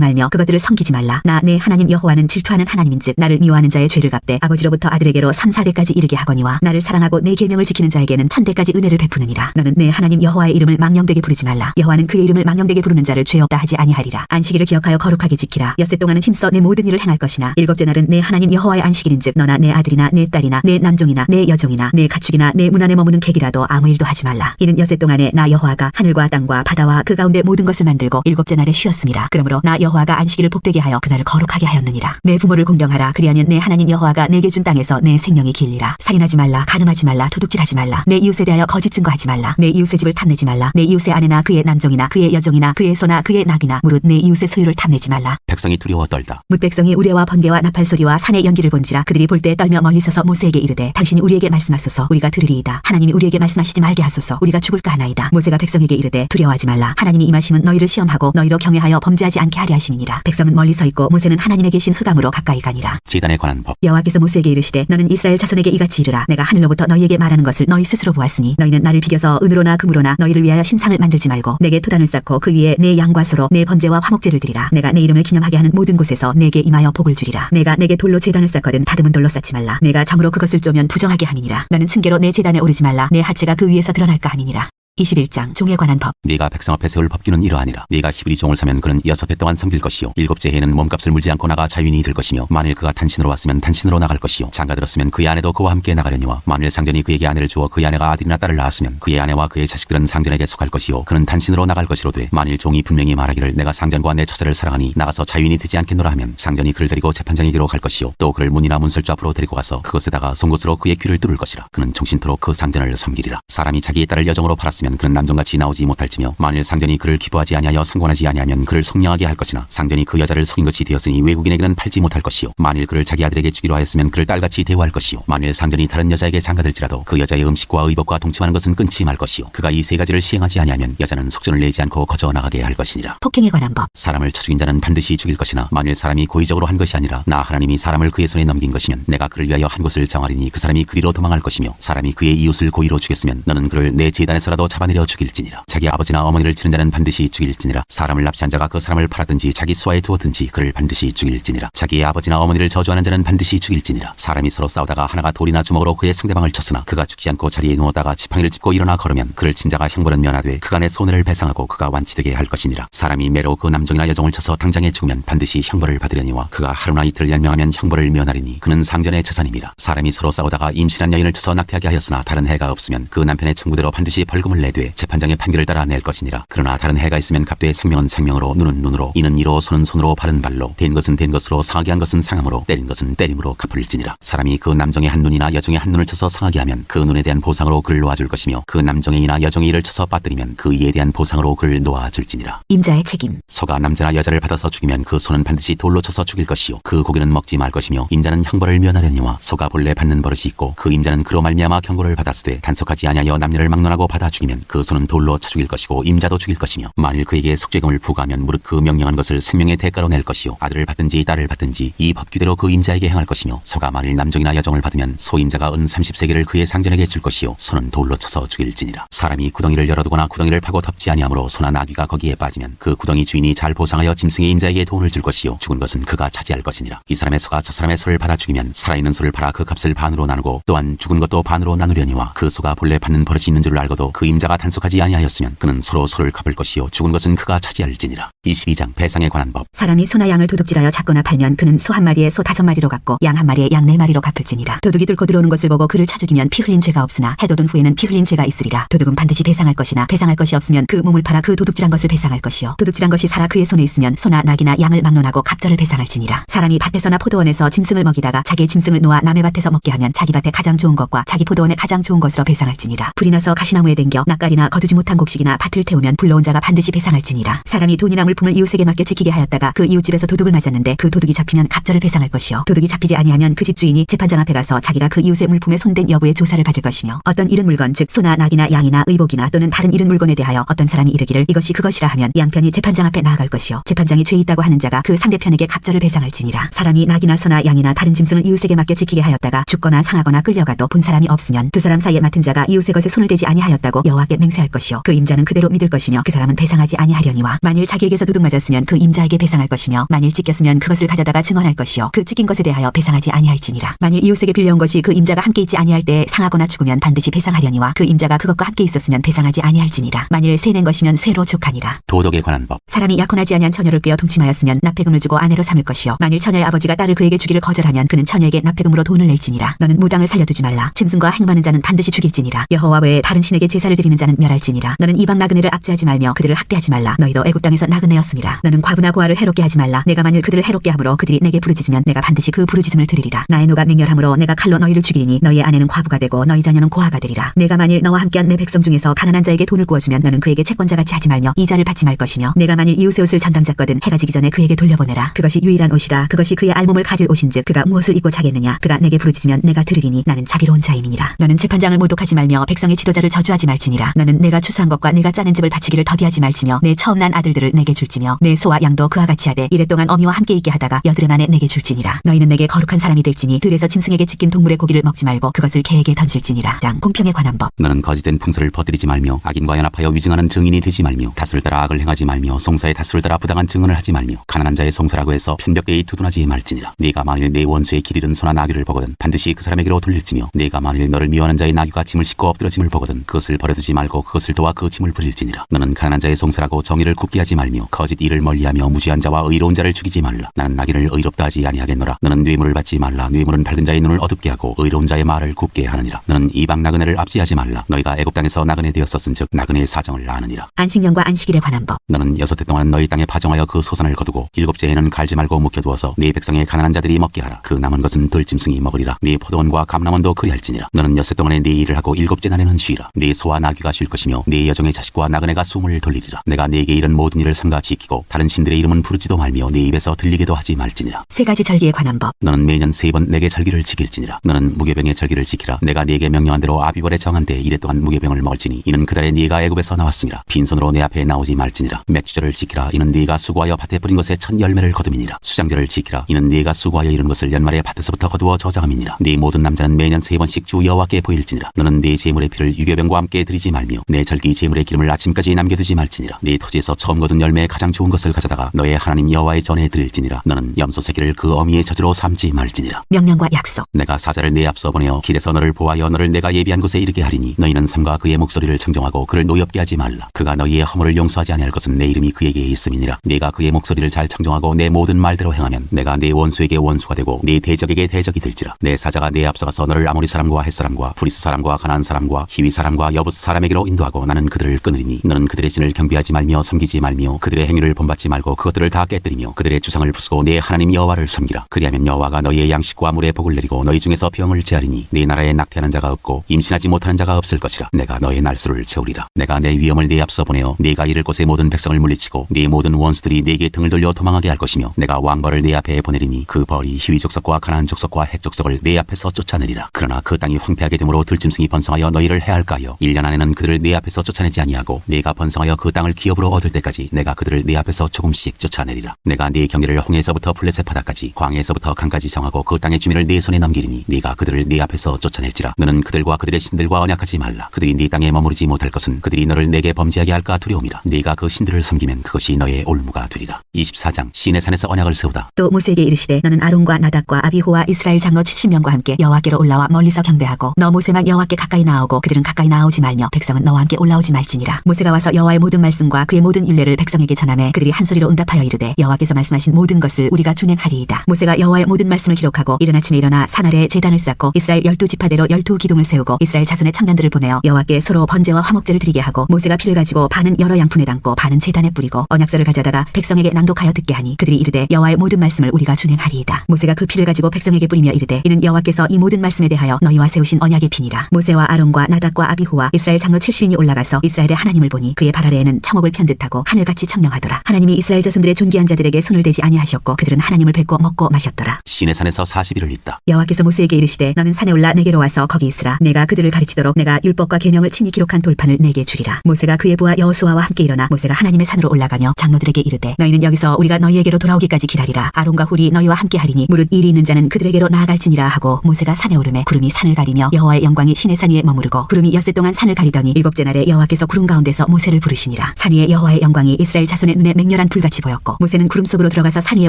말며 그것들을 섬기지 말라. 나 내 하나님 여호와는 질투하는 하나님인즉 나를 미워하는 자의 죄를 갚되 아버지로부터 아들에게로 3-4대까지 이르게 하거니와 나를 사랑하고 내 계명을 지키는 자에게는 1000대까지 은혜를 베푸느니라. 너는 내 하나님 여호와의 이름을 망령되게 부르지 말라. 여호와는 그의 이름을 망령되게 부르는 자를 죄 없다 하지 아니하리라. 안식일을 기억하여 거룩하게 지키라. 엿새 동안은 힘써 내 모든 일을 행할 것이나 일곱째 날은 내 하나님 여호와의 안식일인즉 너나 내 아들이나 내 딸이나 내 남종이나 내 여종이나 내 가축이나 내 문 안에 머무는 객이라도 아무 일도 하지 말라. 이는 엿새 동안에 나 여호와가 하늘과 땅과 바다와 그 가운데 모든 것을 만들고 일곱째 날에 쉬었음이라. 그러므로 나 여호와가 안식일을 복되게 하여 그날을 거룩하게 하였느니라. 내 부모를 공경하라. 그리하면 내 하나님 여호와가 내게 준 땅에서 내 생명이 길리라. 살인하지 말라. 간음하지 말라. 도둑질하지 말라. 내 이웃에 대하여 거짓 증거하지 말라. 내 이웃의 집을 탐내지 말라. 내 이웃의 아내나 그의 남종이나 그의 여종이나 그의 소나 그의 낙이나 무릇 내 이웃의 소유를 탐내지 말라. 백성이 두려워 떨다. 뭇 백성이 우레와 번개와 나팔 소리와 산의 연기를 본지라. 그들이 볼 때 떨며 멀리 서서 모세에게 이르되 당신이 우리에게 말씀하소서. 우리가 들으리이다. 하나님이 우리에게 말씀하시지 말게 하소서. 우리가 죽을까 하나이다. 모세가 백성에게 이르되 두려워하지 말라. 하나님이 임하심은 너희를 시험하고 너희로 경외하여 범죄하지 않게 하려 하심이니라. 백성은 멀리 서 있고 모세는 하나님에 계신 흑암으로 가까이 가니라. 제단에 관한 법. 여호와께서 모세에게 이르시되 너는 이스라엘 자손에게 이같이 이르라. 내가 하늘로부터 너희에게 말하는 것을 너희 스스로 보았으니 너희는 나를 비겨서 은으로나 금으로나 너희를 위하여 신상을 만들지 말고 내게 토단을 쌓고 그 위에 내 양과 소로 내 번제와 화목제를 드리라. 내가 내 이름을 기념하게 하는 모든 곳에서 내게 임하여 복을 주리라. 내가 내게 돌로 제단을 쌓거든 다듬은 돌로 쌓지 말라. 내가 정으로 그것을 쪼면 부정하게 함이니라. 나는 층계로 내 제단에 오르지 말라. 내 하체가 그 위에서 드러날까 함이니라. 21장 종에 관한 법. 네가 백성 앞에 세울 법규는 이러하니라. 네가 히브리 종을 사면 그는 6해 동안 섬길 것이요 7째 해에는 몸값을 물지 않고 나가 자유인이 될 것이며 만일 그가 단신으로 왔으면 단신으로 나갈 것이요 장가 들었으면 그의 아내도 그와 함께 나가려니와 만일 상전이 그에게 아내를 주어 그의 아내가 아들이나 딸을 낳았으면 그의 아내와 그의 자식들은 상전에게 속할 것이요 그는 단신으로 나갈 것이로되 만일 종이 분명히 말하기를 내가 상전과 내 처자를 사랑하니 나가서 자유인이 되지 않겠노라 하면 상전이 그를 데리고 재판장에게로 갈 것이요 또 그를 문이나 문설주 앞으로 데리고 가서 그것에다가 송곳으로 그의 귀를 뚫을 것이라. 그는 종신토록 그 상전을 섬기리라. 사람이 자기의 딸을 여종으로 팔았으면 그는 남종같이 나오지 못할지며 만일 상전이 그를 기부하지 아니하여 상관하지 아니하면 그를 속량하게 할 것이나 상전이 그 여자를 속인 것이 되었으니 외국인에게는 팔지 못할 것이요 만일 그를 자기 아들에게 주기로 하였으면 그를 딸같이 대우할 것이요 만일 상전이 다른 여자에게 장가들지라도 그 여자의 음식과 의복과 동침하는 것은 끊지 말 것이요 그가 이 세 가지를 시행하지 아니하면 여자는 속전을 내지 않고 거저 나가게 할 것이니라. 폭행에 관한 법. 사람을 쳐 죽인 자는 반드시 죽일 것이나 만일 사람이 고의적으로 한 것이 아니라 나 하나님이 사람을 그의 손에 넘긴 것이면 내가 그를 위하여 한 곳을 정하리니 그 사람이 그리로 도망할 것이며 사람이 그의 이웃을 고의로 죽였으면 너는 그를 내 제단에서라도 잡아내려 죽일지니라. 자기 아버지나 어머니를 치는 자는 반드시 죽일지니라. 사람을 납치한 자가 그 사람을 팔았든지 자기 수하에 두었든지 그를 반드시 죽일지니라. 자기의 아버지나 어머니를 저주하는 자는 반드시 죽일지니라. 사람이 서로 싸우다가 하나가 돌이나 주먹으로 그의 상대방을 쳤으나 그가 죽지 않고 자리에 누웠다가 지팡이를 짚고 일어나 걸으면 그를 친 자가 형벌은 면하되 그가 내 손해를 배상하고 그가 완치되게 할 것이니라. 사람이 매로 그 남종이나 여종을 쳐서 당장에 죽으면 반드시 형벌을 받으려니와 그가 하루나 이틀 연명하면 형벌을 면하리니 그는 상전의 재산임이라. 사람이 서로 싸우다가 임신한 여인을 쳐서 낙태하게 하였으나 다른 해가 없으면 그 남편의 청구대로 반드시 벌금을 내되 재판장의 판결을 따라 낼 것이니라. 그러나 다른 해가 있으면 값되 생명은 생명으로 눈은 눈으로 이는 이로 손은 손으로 발은 발로 된 것은 된 것으로 상하게 한 것은 상함으로 때린 것은 때림으로 갚을지니라. 사람이 그 남종의 한 눈이나 여종의 한 눈을 쳐서 상하게 하면 그 눈에 대한 보상으로 그를 놓아줄 것이며 그 남종의 이나 여종의 이를 쳐서 빠뜨리면 그 이에 대한 보상으로 그를 놓아줄지니라. 임자의 책임. 소가 남자나 여자를 받아서 죽이면 그 소는 반드시 돌로 쳐서 죽일 것이요 그 고기는 먹지 말 것이며 임자는 형벌을 면하려니와 소가 본래 받는 버릇이 있고 그 임자는 그로 말미암아 경고를 받았으되 단속하지 아니하여 남녀를 막론하고 받아 죽이면 그 소는 돌로 쳐 죽일 것이고 임자도 죽일 것이며 만일 그에게 속죄금을 부과하면 무릇 그 명령한 것을 생명의 대가로 낼 것이요 아들을 받든지 딸을 받든지 이 법규대로 그 임자에게 행할 것이며 소가 만일 남종이나 여종을 받으면 소 임자가 은 30세겔을 그의 상전에게 줄 것이요 소는 돌로 쳐서 죽일지니라. 사람이 구덩이를 열어두거나 구덩이를 파고 덮지 아니하므로 소나 나귀가 거기에 빠지면 그 구덩이 주인이 잘 보상하여 짐승의 임자에게 돈을 줄 것이요 죽은 것은 그가 차지할 것이니라. 이 사람의 소가 저 사람의 소를 받아 죽이면 살아있는 소를 팔아 그 값을 반으로 나누고 또한 죽은 것도 반으로 나누려니와 그 소가 본래 받는 버릇이 있는 줄 알고도 그 임자가 단속하지 아니하였으면 그는 서로 소를 갚을 것이요 죽은 것은 그가 차지할지니라. 22장 배상에 관한 법. 사람이 소나 양을 도둑질하여 잡거나 팔면 그는 소 한 마리에 소 5마리로 갚고 양 한 마리에 양 4마리로 갚을지니라. 도둑이 뚫고 들어오는 것을 보고 그를 쳐 죽이면 피 흘린 죄가 없으나 해돋은 후에는 피 흘린 죄가 있으리라. 도둑은 반드시 배상할 것이나 배상할 것이 없으면 그 몸을 팔아 그 도둑질한 것을 배상할 것이요 도둑질한 것이 살아 그의 손에 있으면 소나 낙이나 양을 막론하고 갑절을 배상할지니라. 사람이 밭에서나 포도원에서 짐승을 먹이다가 자기의 짐승을 놓아 남의 밭에서 먹게 하면 자기 밭에 가장 좋은 것과 자기 포도원에 가장 좋은 것으로 배상할지니라. 불이 나서 가시나무에 댕겨 낯갈이나 거두지 못한 곡식이나 밭을 태우면 불러온 자가 반드시 배상할지니라. 사람이 돈이나 물품을 이웃에게 맡겨 지키게 하였다가 그 이웃집에서 도둑을 맞았는데 그 도둑이 잡히면 갑절을 배상할 것이요 도둑이 잡히지 아니하면 그 집 주인이 재판장 앞에 가서 자기가 그 이웃의 물품에 손댄 여부의 조사를 받을 것이며 어떤 이른 물건 즉 소나 낙이나 양이나 의복이나 또는 다른 이른 물건에 대하여 어떤 사람이 이르기를 이것이 그것이라 하면 양편이 재판장 앞에 나아갈 것이요 재판장이 죄 있다고 하는 자가 그 상대편에게 갑절을 배상할지니라. 사람이 낙이나 소나 양이나 다른 짐승을 이웃에게 맡겨 지키게 하였다가 죽거나 상하거나 끌려가도 본 사람이 없으면 두 사람 사이에 맡은 자가 이웃의 것에 손을 대지 아니하였다고 여호와께 맹세할 것이요 그 임자는 그대로 믿을 것이며 그 사람은 배상하지 아니하려니와 만일 자기에게서 도둑 맞았으면 그 임자에게 배상할 것이며 만일 찢겼으면 그것을 가져다가 증언할 것이요 그 찢긴 것에 대하여 배상하지 아니할지니라. 만일 이웃에게 빌려온 것이 그 임자가 함께 있지 아니할 때 상하거나 죽으면 반드시 배상하려니와 그 임자가 그것과 함께 있었으면 배상하지 아니할지니라. 만일 세낸 것이면 세로 족하니라. 도덕에 관한 법. 사람이 약혼하지 아니한 처녀를 꿰어 동침하였으면 납폐금을 주고 아내로 삼을 것이요 만일 처녀의 아버지가 딸을 그에게 주기를 거절하면 그는 처녀에게 납폐금으로 돈을 낼지니라. 너는 무당을 살려두지 말라. 짐승과 행음하는 자는 반드시 죽일지니라. 여호와 외에 다른 신에게 제사를 드리는 자는 멸할지니라. 너는 이방 나그네를 압제하지 말며 그들을 학대하지 말라. 너희도 애굽 땅에서 나그네였음이라. 너는 과부나 고아를 해롭게 하지 말라. 내가 만일 그들을 해롭게 함으로 그들이 내게 부르짖으면 내가 반드시 그 부르짖음을 들으리라. 나의 노가 맹렬함으로 내가 칼로 너희를 죽이리니 너희의 아내는 과부가 되고 너희 자녀는 고아가 되리라. 내가 만일 너와 함께한 내 백성 중에서 가난한 자에게 돈을 구워주면 너는 그에게 채권자같이 하지 말며 이자를 받지 말 것이며 내가 만일 이웃의 옷을 전당 짰거든 해가 지기 전에 그에게 돌려보내라. 그것이 유일한 옷이라. 그것이 그의 알몸을 가릴 옷인즉 그가 무엇을 입고 자겠느냐. 그가 내게 부르짖으면 내가 들으리니 나는 자비로운 자임이니라. 너는 재판장을 모독하지 말며 백성의 지도자를 저주하지 말지니라. 너는 내가 추수한 것과 내가 짜낸 집을 바치기를 더디하지 말지며 내 처음 난 아들들을 내게 줄지며 내 소와 양도 그와 같이 하되 이랫동안 어미와 함께 있게 하다가 여드레 만에 내게 줄지니라. 너희는 내게 거룩한 사람이 될지니 들에서 짐승에게 찢긴 동물의 고기를 먹지 말고 그것을 개에게 던질지니라. 장 공평에 관한 법. 너는 거짓된 풍설을 퍼뜨리지 말며 악인과 연합하여 위증하는 증인이 되지 말며 다수를 따라 악을 행하지 말며 송사의 다수를 따라 부당한 증언을 하지 말며 가난한 자의 송사라고 해서 편벽되이 두둔하지 말지니라. 네가 만일 내 원수의 길 잃은 소나 나귀를 보거든 반드시 그 사람에게로 돌릴지며 네가 만일 너를 미워하는 자의 나귀가 짐을 싣고 엎드러짐을 보거든 그것을 버려두지 말고 그것을 도와 그 짐을 부릴지니라. 너는 가난한 자의 송사라고 정의를 굽게 하지 말며 거짓 일을 멀리하며 무지한 자와 의로운 자를 죽이지 말라. 나는 악인을 의롭다 하지 아니하겠노라. 너는 뇌물을 받지 말라. 뇌물은 밝은 자의 눈을 어둡게 하고 의로운 자의 말을 굽게 하느니라. 너는 이방 나그네를 압제하지 말라. 너희가 애굽 땅에서 나그네 되었었은즉 나그네의 사정을 아느니라. 안식년과 안식일에 관한 법. 너는 6해 동안 너희 땅에 파종하여 그 소산을 거두고 7째에는 갈지 말고 묵혀두어서 네 백성의 가난한 자들이 먹게 하라. 그 남은 것은 들짐승이 먹으리라. 네 포도원과 감람원도 그리할지니라. 너는 6해 동안에 네 일을 하고 7째 날에는 쉬라. 네 소와 나귀가 쉴 것이며 네 여종의 자식과 나그네가 숨을 돌리리라. 내가 네게 이른 모든 일을 삼가 지키고 다른 신들의 이름은 부르지도 말며 네 입에서 들리게도 하지 말지니라. 세 가지 절기에 관한 법. 너는 매년 3번 내게 절기를 지킬지니라. 너는 무교병의 절기를 지키라. 내가 네게 명령한 대로 아비벌에 정한 때 이래 동안 무교병을 먹을지니 이는 그달에 네가 애굽에서 나왔음이라. 빈손으로 내 앞에 나오지 말지니라. 맥주절을 지키라. 이는 네가 수고하여 밭에 뿌린 것의 첫 열매를 거둠이니라. 수장절을 지키라. 이는 네가 수고하여 이룬 것을 연말에 밭에서부터 거두어 저장함이니라. 네 모든 남자는 매년 3번씩 주 여호와께 보일지니라. 너는 네 제물의 피를 유교병과 함께 드리지 말며 내 절기 제물의 기름을 아침까지 남겨두지 말지니라. 네 토지에서 처음 거둔 열매의 가장 좋은 것을 가져다가 너의 하나님 여호와의 전에 드릴지니라. 너는 염소 새끼를 그 어미의 젖으로 삼지 말지니라. 명령과 약속. 내가 사자를 네 앞서 보내어 길에서 너를 보하여 너를 내가 예비한 곳에 이르게 하리니 너희는 삼가 그의 목소리를 청정하고 그를 노엽게 하지 말라. 그가 너희의 허물을 용서하지 아니할 것은 내 이름이 그에게 있음이니라. 네가 그의 목소리를 잘 청정하고 내 모든 말대로 행하면 내가 네 원수에게 원수가 되고 네 대적에게 대적이 될지라. 내 사자가 네 앞서가서 너를 아모리 사람과 헷 사람과 브리스 사람과 가나안 사람과 히위 사람과 여부스 사람에게로 인도하고 나는 그들을 끊으리니 너는 그들의 신을 경배하지 말며 섬기지 말며 그들의 행위를 본받지 말고 그것들을 다 깨뜨리며 그들의 주상을 부수고 내 하나님 여호와를 섬기라. 그리하면 여호와가 너희의 양식과 물의 복을 내리고 너희 중에서 병을 제하리니 네 나라에 낙태하는 자가 없고 임신하지 못하는 자가 없을 것이라. 내가 너의 날수를 채우리라. 내가 내 위엄을 네 앞서 보내어 네가 이를 곳의 모든 백성을 물리치고 네 모든 원수들이 네게 등을 돌려 도망하게 할 것이며 내가 왕벌을 네 앞에 보내리니 그 벌이 히위 족속과 가나안 족속과 헷 족속을 네 앞에서 쫓아내리라. 그러나 그 땅이 황폐하게 되므로 들짐승이 번성하여 너희를 해할까 하여 1년 안에는 그들을 네 앞에서 쫓아내지 아니하고 네가 번성하여 그 땅을 기업으로 얻을 때까지 내가 그들을 네 앞에서 조금씩 쫓아내리라. 내가 네 경계를 홍해에서부터 블레셋 바다까지 광해에서부터 강까지 정하고 그 땅의 주민을 네 손에 넘기리니 네가 그들을 네 앞에서 쫓아낼지라. 너는 그들과 그들의 신들과 언약하지 말라. 그들이 네 땅에 머무르지 못할 것은 그들이 너를 내게 범죄하게 할까 두려움이라. 네가 그 신들을 섬기면 그것이 너의 올무가 되리라. 24장 시내산에서 언약을 세우다. 또 모세에게 이르시되 너는 아론과 나답과 아비후와 이스라엘 장로 70명과 함께 여호와께로 올라와 멀리서 경배하고 너 모세만 여호와께 가까이 나아오고 그들은 가까이 나아오지 말며 백성은 너와 함께 올라오지 말지니라. 모세가 와서 여호와의 모든 말씀과 그의 모든 율례를 백성에게 전하매 그들이 한 소리로 응답하여 이르되 여호와께서 말씀하신 모든 것을 우리가 준행하리이다. 모세가 여호와의 모든 말씀을 기록하고 이른 아침에 일어나 산 아래에 제단을 쌓고 이스라엘 12지파대로 12기둥을 세우고 이스라엘 자손의 청년들을 보내어 여호와께 서로 번제와 화목제를 드리게 하고 모세가 피를 가지고 반은 여러 양푼에 담고 반은 제단에 뿌리고 언약서를 가져다가 백성에게 낭독하여 듣게 하니 그들이 이르되 여호와의 모든 말씀을 우리가 준행하리이다. 모세가 그 피를 가지고 백성에게 뿌리며 이르되 이는 여호와께서 이 모든 말씀에 대하여 너희와 세우신 언약의 피니라. 모세와 아론과 나답과 아비후와 이스라엘 이스라엘 장로 70인이 올라가서 이스라엘의 하나님을 보니 그의 발 아래에는 청옥을 편듯하고 하늘같이 청명하더라. 하나님이 이스라엘 자손들의 존귀한 자들에게 손을 대지 아니하셨고 그들은 하나님을 뵙고 먹고 마셨더라. 시내 산에서 40일을 있다. 여호와께서 모세에게 이르시되 너는 산에 올라 내게로 와서 거기 있으라. 내가 그들을 가르치도록 내가 율법과 계명을 친히 기록한 돌판을 내게 주리라. 모세가 그의 부하 여호수아와 함께 일어나 모세가 하나님의 산으로 올라가며 장로들에게 이르되 너희는 여기서 우리가 너희에게로 돌아오기까지 기다리라. 아론과 훌이 너희와 함께 하리니 무릇 일이 있는 자는 그들에게로 나아갈지니라 하고 모세가 산에 오르매 구름이 산을 가리며 여호와의 영광이 시내 산 위에 머무르고 구름이 엿새 동안 산을 가리더니 일곱째 날에 여호와께서 구름 가운데서 모세를 부르시니라. 산 위에 여호와의 영광이 이스라엘 자손의 눈에 맹렬한 불같이 보였고 모세는 구름 속으로 들어가서 산 위에